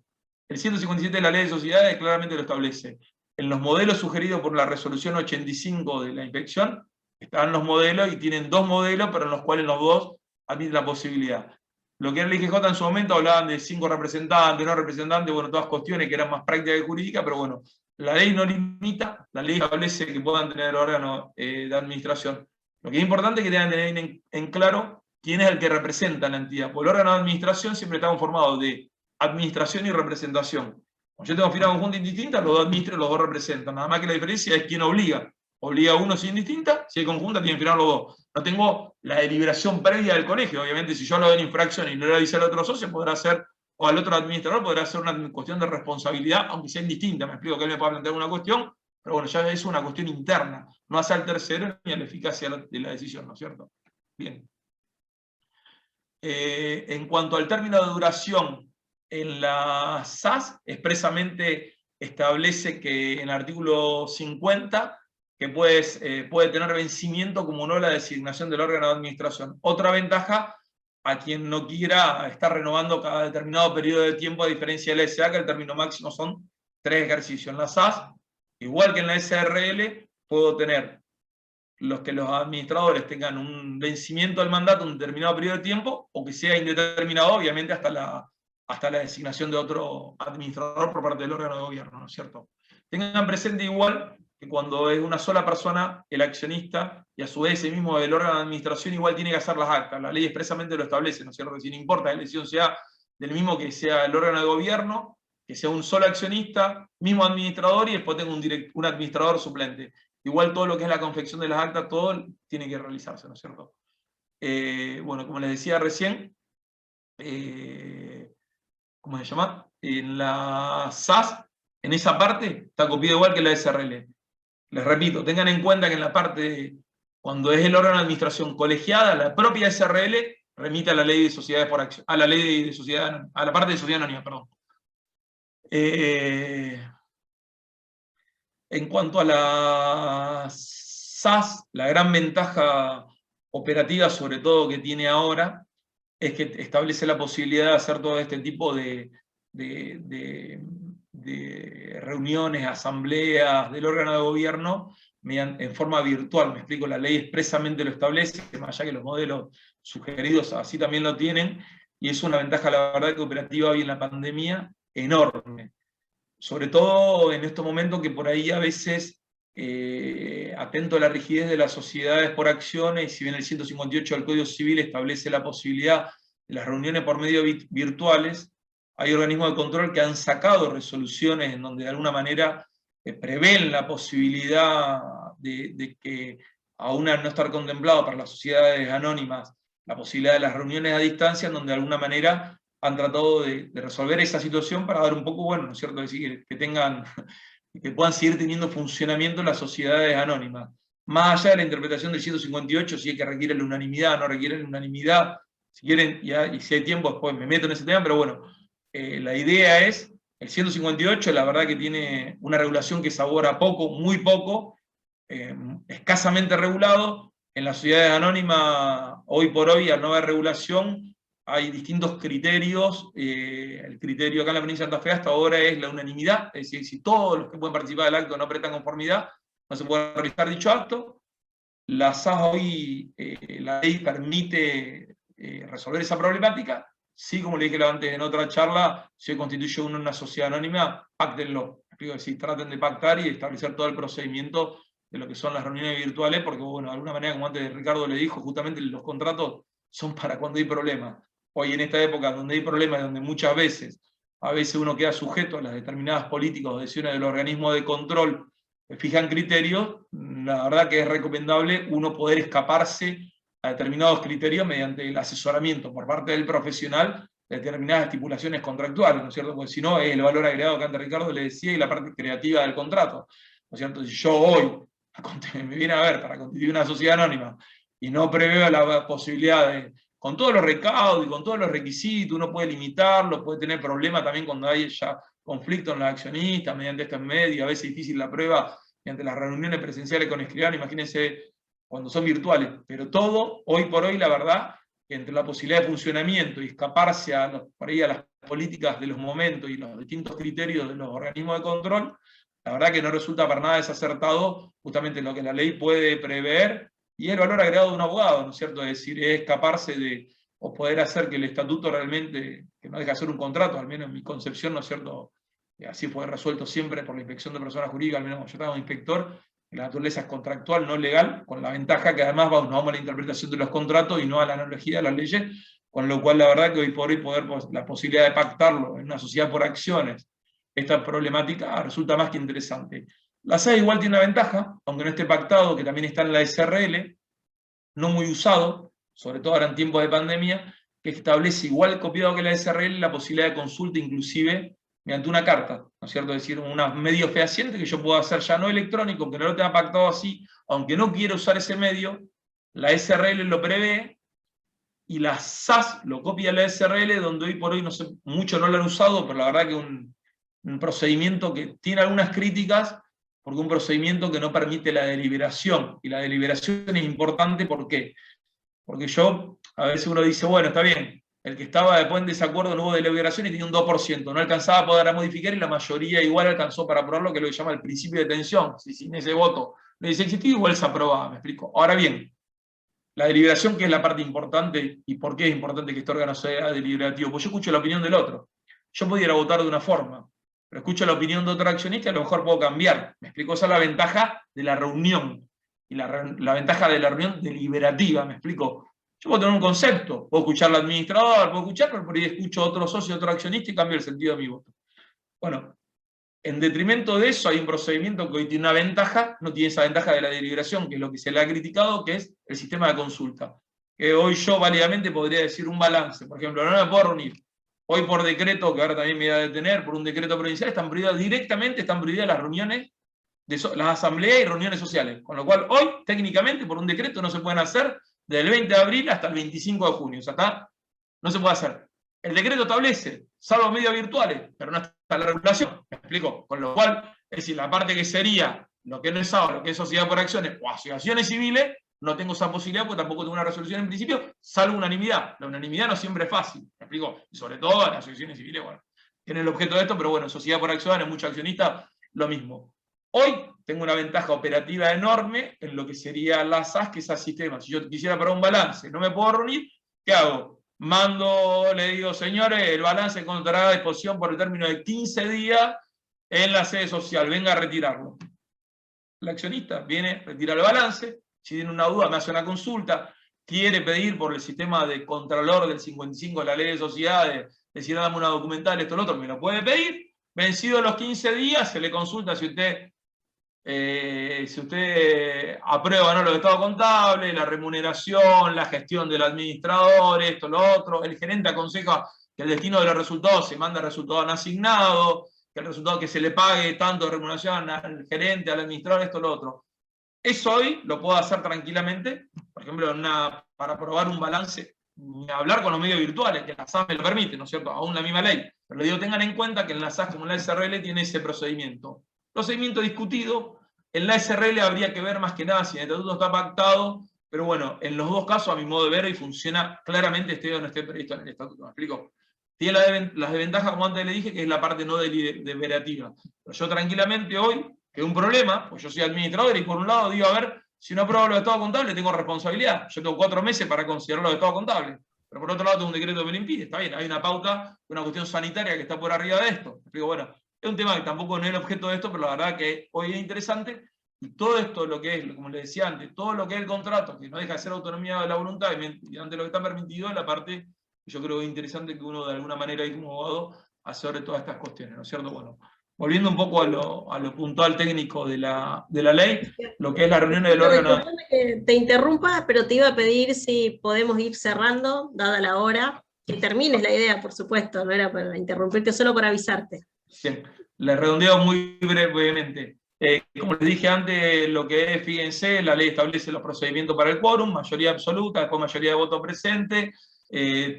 El 157 de la Ley de Sociedades claramente lo establece. En los modelos sugeridos por la resolución 85 de la inspección, están los modelos y tienen 2 modelos, pero en los cuales los 2 admiten la posibilidad. Lo que era el IGJ en su momento hablaban de 5 representantes, no representantes, bueno, todas cuestiones que eran más prácticas que jurídicas, pero bueno, la ley no limita, la ley establece que puedan tener órganos de administración. Lo que es importante es que tengan que tener en claro quién es el que representa la entidad. Porque el órgano de administración siempre está conformado de administración y representación. Cuando yo tengo firma conjunta indistinta, los 2 administran y los 2 representan. Nada más que la diferencia es quién obliga. Obliga a uno si es indistinta, si es conjunta tienen que firmar los 2. No tengo la deliberación previa del colegio. Obviamente si yo lo veo en infracción y no le avisé al otro socio, podrá ser, o al otro administrador, podrá ser una cuestión de responsabilidad, aunque sea indistinta. Me explico que él me pueda plantear una cuestión, pero bueno, ya es una cuestión interna. No hace al tercero ni a la eficacia de la decisión, ¿no es cierto? Bien. En cuanto al término de duración, en la SAS expresamente establece que en el artículo 50 que puede tener vencimiento como no la designación del órgano de administración. Otra ventaja a quien no quiera estar renovando cada determinado periodo de tiempo, a diferencia de la SA, que el término máximo son 3 ejercicios. En la SAS, igual que en la SRL, puedo tener los administradores tengan un vencimiento del mandato en un determinado periodo de tiempo, o que sea indeterminado, obviamente hasta la designación de otro administrador por parte del órgano de gobierno, ¿no es cierto? Tengan presente igual que cuando es una sola persona, el accionista, y a su vez ese mismo del órgano de administración, igual tiene que hacer las actas. La ley expresamente lo establece, ¿no es cierto? Si no importa, la elección sea del mismo que sea el órgano de gobierno, que sea un solo accionista, mismo administrador, y después tengo un administrador suplente. Igual todo lo que es la confección de las actas, todo tiene que realizarse, ¿no es cierto? Bueno, como les decía recién, ¿cómo se llama? En la SAS, en esa parte, está copiado igual que la SRL. Les repito, tengan en cuenta que en la parte, cuando es el órgano de administración colegiada, la propia SRL remite a la ley de sociedades por acción, a la ley de sociedad, a la parte de sociedad anónima, perdón. En cuanto a la SAS, la gran ventaja operativa, sobre todo que tiene ahora, es que establece la posibilidad de hacer todo este tipo de reuniones, asambleas del órgano de gobierno en forma virtual. Me explico, la ley expresamente lo establece, más allá que los modelos sugeridos así también lo tienen, y es una ventaja, la verdad, que operativa hoy en la pandemia enorme. Sobre todo en estos momentos que por ahí a veces, atento a la rigidez de las sociedades por acciones, y si bien el 158 del Código Civil establece la posibilidad de las reuniones por medio virtuales, hay organismos de control que han sacado resoluciones en donde de alguna manera prevén la posibilidad de que, aún al no estar contemplado para las sociedades anónimas, la posibilidad de las reuniones a distancia, en donde de alguna manera han tratado de resolver esa situación para dar un poco, bueno, ¿no es cierto?, decir, que puedan seguir teniendo funcionamiento las sociedades anónimas. Más allá de la interpretación del 158, si es que requiere la unanimidad, no requiere la unanimidad, si quieren, y si hay tiempo después me meto en ese tema, pero bueno, la idea es, el 158 la verdad que tiene una regulación que sabora poco, muy poco, escasamente regulado. En las sociedades anónimas, hoy por hoy, al no haber regulación, hay distintos criterios. El criterio acá en la provincia de Santa Fe hasta ahora es la unanimidad, es decir, si todos los que pueden participar del acto no prestan conformidad, no se puede realizar dicho acto. La SAS hoy, la ley permite resolver esa problemática. Sí, como le dije antes en otra charla, si constituye uno una sociedad anónima, páctenlo. Es decir, traten de pactar y establecer todo el procedimiento de lo que son las reuniones virtuales, porque bueno, de alguna manera, como antes Ricardo le dijo, justamente los contratos son para cuando hay problemas. Hoy en esta época donde hay problemas, donde muchas veces, a veces uno queda sujeto a las determinadas políticas o decisiones del organismo de control que fijan criterios, la verdad que es recomendable uno poder escaparse a determinados criterios mediante el asesoramiento por parte del profesional de determinadas estipulaciones contractuales, ¿no es cierto? Porque si no, es el valor agregado que antes Ricardo le decía y la parte creativa del contrato, ¿no es cierto? Si yo hoy me viene a ver para constituir una sociedad anónima y no preveo la posibilidad de, con todos los recaudos y con todos los requisitos, uno puede limitarlo, puede tener problemas también cuando hay ya conflicto en los accionistas, mediante estos medios, a veces difícil la prueba, mediante las reuniones presenciales con escribano, imagínense cuando son virtuales, pero todo, hoy por hoy, la verdad, entre la posibilidad de funcionamiento y escaparse por ahí a las políticas de los momentos y los distintos criterios de los organismos de control, la verdad que no resulta para nada desacertado justamente lo que la ley puede prever, y el valor agregado de un abogado, ¿no es cierto? Es decir, es escaparse de, o poder hacer que el estatuto realmente, que no deja de ser un contrato, al menos en mi concepción, ¿no es cierto? Así fue resuelto siempre por la inspección de personas jurídicas, al menos yo estaba inspector, la naturaleza es contractual, no legal, con la ventaja que además nos vamos a la interpretación de los contratos y no a la analogía de las leyes, con lo cual la verdad que hoy por hoy la posibilidad de pactarlo en una sociedad por acciones, esta problemática resulta más que interesante. La SAS igual tiene una ventaja, aunque no esté pactado, que también está en la SRL, no muy usado, sobre todo ahora en tiempos de pandemia, que establece igual copiado que la SRL la posibilidad de consulta inclusive mediante una carta, ¿no es cierto? Es decir, un medio fehaciente que yo puedo hacer ya no electrónico, que no lo tenga pactado así, aunque no quiera usar ese medio, la SRL lo prevé, y la SAS lo copia la SRL, donde hoy por hoy no sé, muchos no lo han usado, pero la verdad que un procedimiento que tiene algunas críticas, porque un procedimiento que no permite la deliberación, y la deliberación es importante, ¿por qué? Porque a veces uno dice, bueno, está bien, el que estaba después en desacuerdo no hubo deliberación y tenía un 2%, no alcanzaba a poder modificar y la mayoría igual alcanzó para aprobar lo que lo llama el principio de tensión. Si sin ese voto no hubiese existido, igual se aprobaba, ¿me explico? Ahora bien, la deliberación, que es la parte importante, y por qué es importante que este órgano sea deliberativo, pues yo escucho la opinión del otro. Yo pudiera votar de una forma, pero escucho la opinión de otro accionista y a lo mejor puedo cambiar. ¿Me explico? Esa es la ventaja de la reunión, y la ventaja de la reunión deliberativa, ¿me explico? Yo puedo tener un concepto, puedo escuchar al administrador, puedo escuchar, pero por ahí escucho a otro socio, otro accionista y cambio el sentido de mi voto. Bueno, en detrimento de eso hay un procedimiento que hoy tiene una ventaja, no tiene esa ventaja de la deliberación, que es lo que se le ha criticado, que es el sistema de consulta. Que hoy yo válidamente podría decir un balance, por ejemplo, no me puedo reunir. Hoy por decreto, que ahora también me voy a detener, por un decreto provincial, están prohibidas las reuniones, las asambleas y reuniones sociales. Con lo cual, hoy, técnicamente, por un decreto no se pueden hacer del 20 de abril hasta el 25 de junio. O sea, no se puede hacer. El decreto establece, salvo medios virtuales, pero no está la regulación, ¿me explico? Con lo cual, es decir, la parte que sería lo que no es SAO, lo que es sociedad por acciones o asociaciones civiles, no tengo esa posibilidad porque tampoco tengo una resolución en principio, salvo unanimidad. La unanimidad no siempre es fácil, ¿me explico? Y sobre todo las asociaciones civiles, bueno, tienen el objeto de esto, pero bueno, sociedad por acciones, muchos accionistas, lo mismo. Hoy tengo una ventaja operativa enorme en lo que sería la SAS, que es el sistema. Si yo quisiera para un balance, no me puedo reunir, ¿qué hago? Le digo, señores, el balance contará a disposición por el término de 15 días en la sede social, venga a retirarlo. El accionista viene, retira el balance, si tiene una duda me hace una consulta, quiere pedir por el sistema de contralor del 55 de la ley de sociedades, decir, dame una documental, esto, lo otro, me lo puede pedir, vencido los 15 días, se le consulta si usted aprueba o no los estados contables, la remuneración, la gestión del administrador, esto, lo otro, el gerente aconseja que el destino de los resultados se manda resultado no asignado, que el resultado que se le pague tanto de remuneración al gerente, al administrador, esto, lo otro. Eso hoy lo puedo hacer tranquilamente, por ejemplo, para probar un balance, hablar con los medios virtuales, que la SAS me lo permite, ¿no es cierto? Aún la misma ley. Pero le digo, tengan en cuenta que en la SAS como en la SRL tiene ese procedimiento. Procedimiento discutido, en la SRL habría que ver más que nada si el estatuto está pactado, pero bueno, en los dos casos, a mi modo de ver, y funciona claramente, esté o no esté previsto en el estatuto. ¿Me explico? Tiene las desventajas, como antes le dije, que es la parte no deliberativa. Pero yo tranquilamente hoy, que es un problema, pues yo soy administrador y por un lado digo, a ver, si no apruebo los estados contables, tengo responsabilidad. Yo tengo 4 meses para considerar los estados contables. Pero por otro lado tengo un decreto que me lo impide. Está bien, hay una pauta, una cuestión sanitaria que está por arriba de esto. Me explico, bueno, es un tema que tampoco no es el objeto de esto, pero la verdad que hoy es interesante. Y todo esto, lo que es, como les decía antes, todo lo que es el contrato, que no deja de ser autonomía de la voluntad, y ante lo que está permitido, es la parte que yo creo que es interesante que uno de alguna manera, ahí como abogado, hace sobre todas estas cuestiones, ¿no es cierto? Bueno, volviendo un poco a lo puntual técnico de la ley, lo que es la reunión del órgano. Disculpame que te interrumpa, pero te iba a pedir si podemos ir cerrando, dada la hora, que termines la idea, por supuesto, no era para interrumpirte, solo para avisarte. Bien, le redondeo muy brevemente. Como les dije antes, lo que es, fíjense, la ley establece los procedimientos para el quórum, mayoría absoluta, después mayoría de votos presente,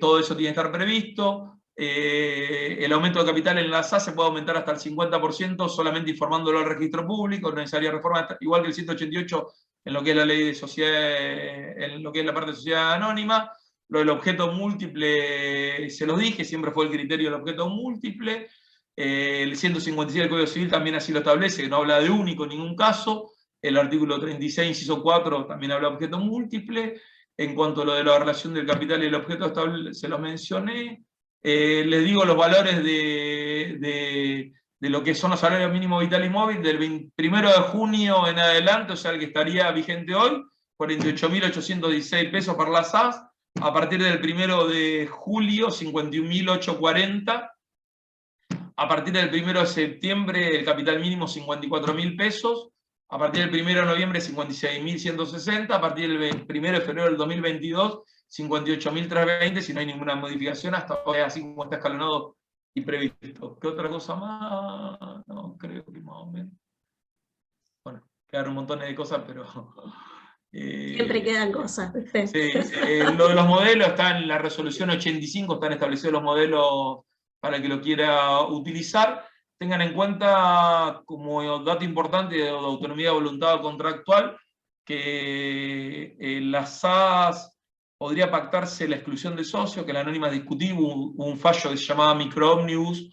todo eso tiene que estar previsto. El aumento de capital en la SAS se puede aumentar hasta el 50% solamente informándolo al registro público, no necesaria reforma, igual que el 188 en lo que es la ley de sociedad, en lo que es la parte de sociedad anónima. Lo del objeto múltiple, se los dije, siempre fue el criterio del objeto múltiple. El 157 del Código Civil también así lo establece, que no habla de único en ningún caso. El artículo 36, inciso 4, también habla de objeto múltiple. En cuanto a lo de la relación del capital y el objeto, se lo mencioné. Les digo los valores de lo que son los salarios mínimos vital y móvil del 1 de junio en adelante, o sea, el que estaría vigente hoy, 48.816 pesos para la SAS. A partir del 1 de julio, 51.840. A partir del 1 de septiembre, el capital mínimo 54.000 pesos. A partir del 1 de noviembre, 56.160. A partir del 1 de febrero del 2022, 58.320, si no hay ninguna modificación, hasta hoy, así como está escalonado y previsto. ¿Qué otra cosa más? No, creo que más o menos. Bueno, quedaron un montón de cosas, pero... Siempre quedan cosas. Sí, lo de los modelos está en la resolución 85, están establecidos los modelos para el que lo quiera utilizar. Tengan en cuenta, como dato importante de autonomía de voluntad contractual, que la SAS podría pactarse la exclusión de socio, que la anónima discutí, hubo un fallo que se llamaba Microómnibus,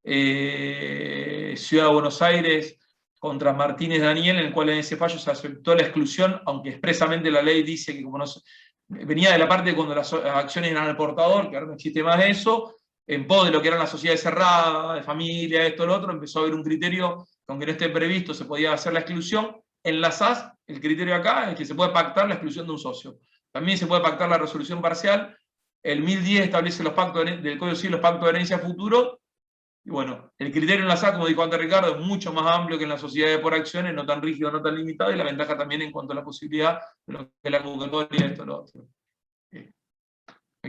Ciudad de Buenos Aires contra Martínez Daniel, en el cual en ese fallo se aceptó la exclusión, aunque expresamente la ley dice que como no venía de la parte de cuando las acciones eran al portador, que ahora no existe más eso, en pos de lo que eran las sociedades cerradas, de familia, esto, lo otro, empezó a haber un criterio que aunque no esté previsto, se podía hacer la exclusión. En la SAS, el criterio acá es que se puede pactar la exclusión de un socio. También se puede pactar la resolución parcial. El 1010 establece los pactos del Código Civil, los pactos de herencia futuro. Y bueno, el criterio en la SAS, como dijo antes Ricardo, es mucho más amplio que en las sociedades por acciones, no tan rígido, no tan limitado, y la ventaja también en cuanto a la posibilidad de lo que es la convocatoria, esto, lo otro. Me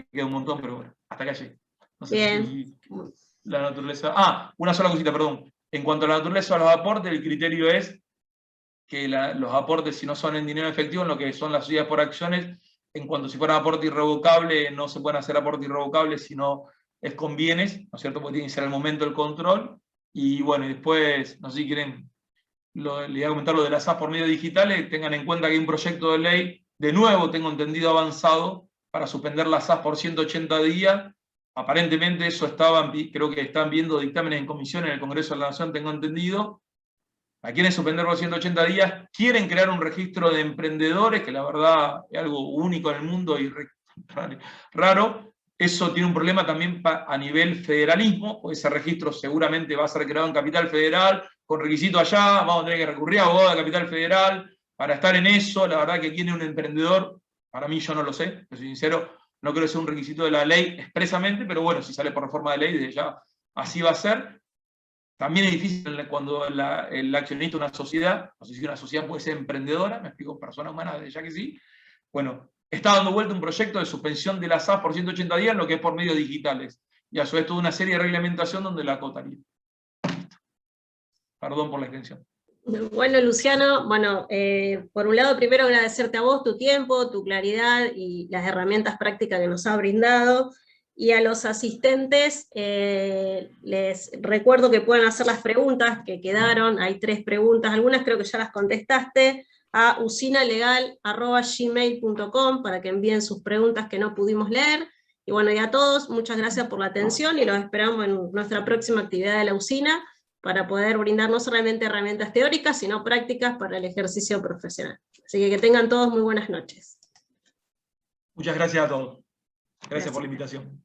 queda un montón, pero bueno, hasta acá llegué. No sé si la naturaleza... una sola cosita, perdón. En cuanto a la naturaleza de los aportes, el criterio es que los aportes, si no son en dinero efectivo, en lo que son las sociedades por acciones, en cuanto si fuera aporte irrevocable, no se pueden hacer aportes irrevocables, sino es con bienes, ¿no es cierto? Porque tiene que ser al momento del control. Y bueno, y después, no sé si quieren, le voy a comentar lo de las SAS por medios digitales, tengan en cuenta que hay un proyecto de ley, de nuevo tengo entendido avanzado, para suspender las SAS por 180 días. Aparentemente eso creo que están viendo dictámenes en comisión en el Congreso de la Nación, tengo entendido. La quieren suspender por 180 días, quieren crear un registro de emprendedores, que la verdad es algo único en el mundo y raro. Eso tiene un problema también a nivel federalismo, porque ese registro seguramente va a ser creado en Capital Federal, con requisito allá, vamos a tener que recurrir a abogados de Capital Federal para estar en eso. La verdad que quién es un emprendedor, para mí yo no lo sé, soy sincero, no creo que sea un requisito de la ley expresamente, pero bueno, si sale por reforma de ley, desde ya así va a ser. También es difícil cuando el accionista de una sociedad, no sé si una sociedad puede ser emprendedora, me explico, persona humana, desde ya que sí. Bueno, está dando vuelta un proyecto de suspensión de la SAS por 180 días, lo que es por medios digitales. Y a su vez toda una serie de reglamentación donde la acotaría. Perdón por la extensión. Bueno, Luciano, por un lado, primero agradecerte a vos tu tiempo, tu claridad y las herramientas prácticas que nos ha brindado. Y a los asistentes les recuerdo que pueden hacer las preguntas que quedaron. Hay 3 preguntas, algunas creo que ya las contestaste, a usinalegal@gmail.com para que envíen sus preguntas que no pudimos leer. Y bueno, y a todos, muchas gracias por la atención y los esperamos en nuestra próxima actividad de la usina para poder brindar no solamente herramientas teóricas, sino prácticas para el ejercicio profesional. Así que tengan todos muy buenas noches. Muchas gracias a todos. Gracias por la invitación.